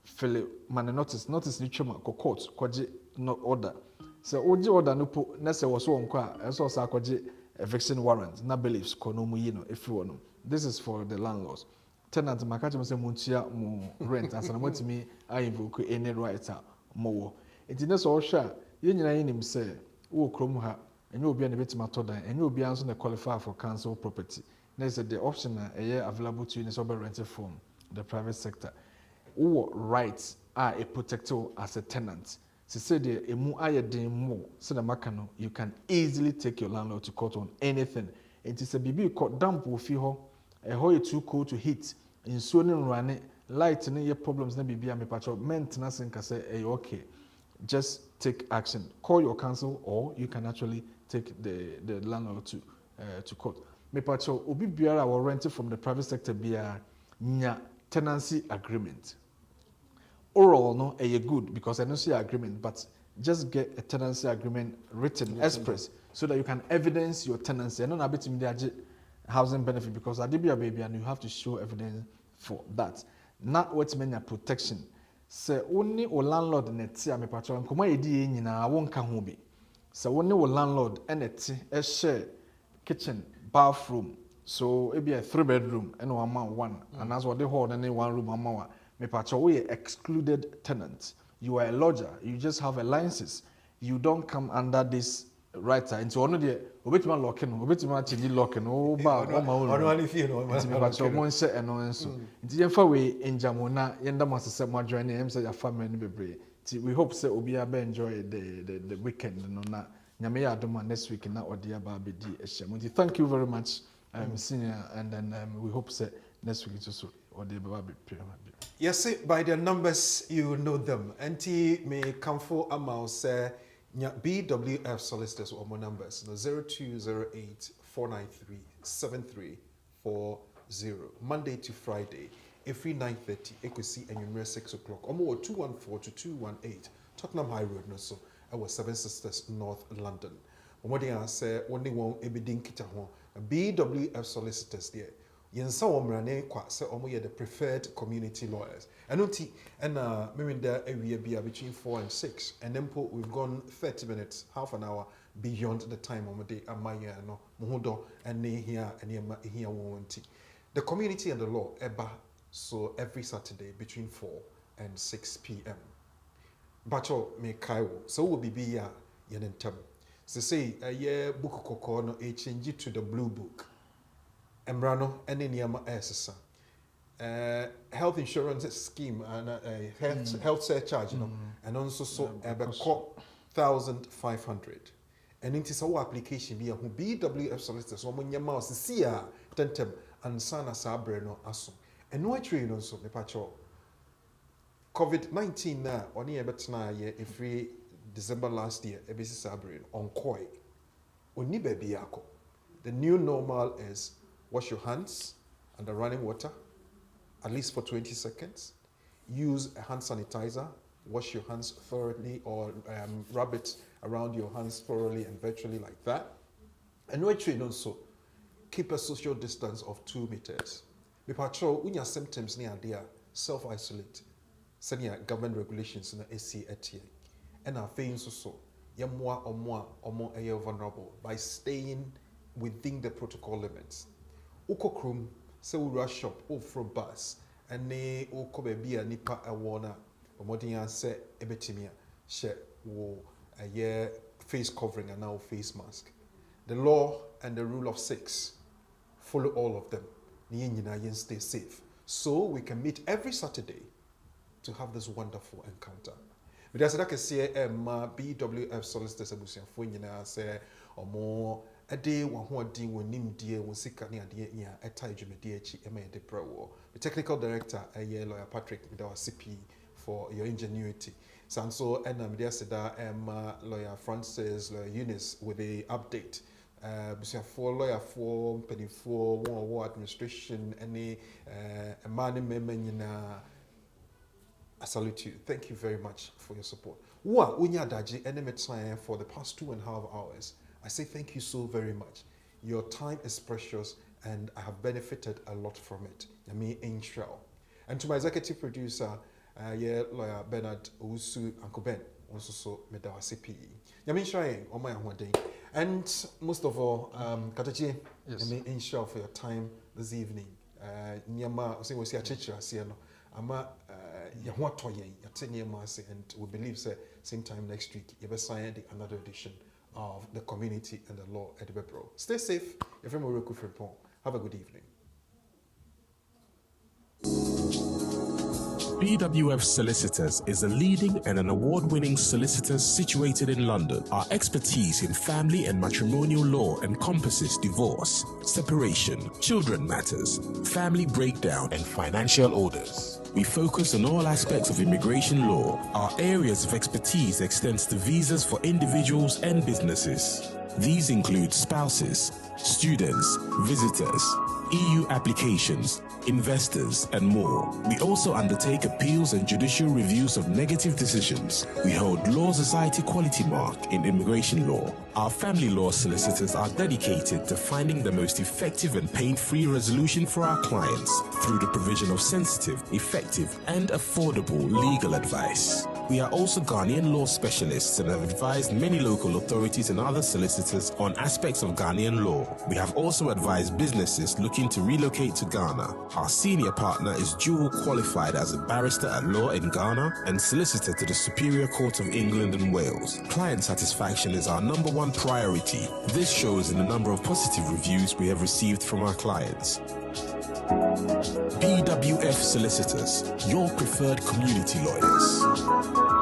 fill man notice ni chuma ko court kwaje no order. So oji order no po na say was so nko a so sa kwaje eviction warrant na beliefs ko no mu yi no efi wono. This is for the landlords. Tenant makaje say muntia mu rent as na motimi I invoke any right mo. It is all sure. Yen nyina yenim say wo krom ha enye obi na betima to dan enye obi anso na qualify for council property. There is the option na available to you in the rental from the private sector. Wo rights are a protected as a tenant. Say the emu ayedin mo so the makano you can easily take your landlord to court on anything. It is a bibi court damp wo fi ho e ho too cold to heat in so ne rane light ne ye problems na bibi am patcho maintenance nka say okay. Just take action. Call your council, or you can actually take the landlord to court. Me pacho obi biara will rent from the private sector bia nya tenancy agreement. Oral no a good because I don't see agreement, but just get a tenancy agreement written express so that you can evidence your tenancy. And not a bit in housing benefit because I did be a baby and you have to show evidence for that. Not what's meant a protection. Se only o landlord neti a me patcho nkoma edi nyina wonka ho bi se only o landlord eneti e share kitchen bathroom so e be a 3-bedroom and one man one and as what the hall and 1 room ama me patcho we excluded tenant. You are a lodger, you just have a license, you don't come under this right into one the obetima locking obetima change locking o ba o ma o no fie no me patcho mo nse eno enso nti yemfa we enjamo na yenda mo asese mo adjoin na yemse ya family ni bebre nti we hope say obi aba enjoy the weekend no na nyame ya adoma next week na odi aba abedi ehye nti thank you very much senior and then we hope say next week so odi aba abedi. Yes, by their numbers you know them. Anti may come for amount say BWF solicitors or more numbers no 0208 493 7340 Monday to Friday every 9:30 equity and you 6 o'clock or more 214 to 218 Tottenham High Road no so our Seven Sisters North London. What they say only one ebidin kita ho BWF solicitors there Yensa omrane kwa se omo ye the preferred community lawyers. And Mirinda area be between 4 and 6. And then we've gone 30 minutes, half an hour beyond the time of the day amaya no muhudo and here won't. The community and the law eba so every Saturday between 4 and 6 p.m. Bacho me kaiwo so will be ya yenentem. So say a year book koko no a change it to the blue book. Embrano and any SSA. Health insurance scheme and health surcharge, you know, and also so about 1,500. And it is our application be a BWF solicitors or when your mouse see a tentem and sana sabre no aso. And no train also the pacho COVID-19 na only a bit na year every December last year a business sabre on koi. Oni baby yako. The new normal is wash your hands under running water at least for 20 seconds. Use a hand sanitizer. Wash your hands thoroughly or rub it around your hands thoroughly and virtually like that. And no train also. Keep a social distance of 2 meters. Because when your symptoms near there, self-isolate. Send your government regulations in the SC and our things also. You're more vulnerable by staying within the protocol limits. Ukokrum, se we rush up from bus and ne uko baby a nipa a wana omodian se ebetimia she wo a year face covering and now face mask. The law and the rule of 6 follow all of them. Ni stay safe. So we can meet every Saturday to have this wonderful encounter. But as I can see, BWF solicitors abusian for nyina say or more a day one who deal with nim dear when sick near dear a tie jumediachi the pro. The technical director a year lawyer Patrick with our CP for your ingenuity. Sanso and Media Seda lawyer Francis, lawyer Eunice with the update. For lawyer for penny for war administration any man I salute you. Thank you very much for your support. Unya daji enemy time for the past 2.5 hours. I say thank you so very much. Your time is precious and I have benefited a lot from it. Yami Inshal. And to my executive producer, lawyer Bernard Owusu Uncle Ben, also so Medawa CPE. Yami Inshal on my one day. And most of all, Katachi, Yami Inshal for your time this evening. Nyama, say we see a chicha, Ama and we believe same time next week you will sign another edition of the community and the law at the Bebro. Stay safe. Have a good evening. BWF Solicitors is a leading and an award-winning solicitor situated in London. Our expertise in family and matrimonial law encompasses divorce, separation, children matters, family breakdown, and financial orders. We focus on all aspects of immigration law. Our areas of expertise extends to visas for individuals and businesses. These include spouses, students, visitors, EU applications, investors, and more. We also undertake appeals and judicial reviews of negative decisions. We hold Law Society Quality Mark in immigration law. Our family law solicitors are dedicated to finding the most effective and pain-free resolution for our clients through the provision of sensitive, effective, and affordable legal advice. We are also Ghanaian law specialists and have advised many local authorities and other solicitors on aspects of Ghanaian law. We have also advised businesses looking to relocate to Ghana. Our senior partner is dual qualified as a barrister at law in Ghana and solicitor to the Superior Court of England and Wales. Client satisfaction is our #1 priority. This shows in the number of positive reviews we have received from our clients. BWF Solicitors, your preferred community lawyers.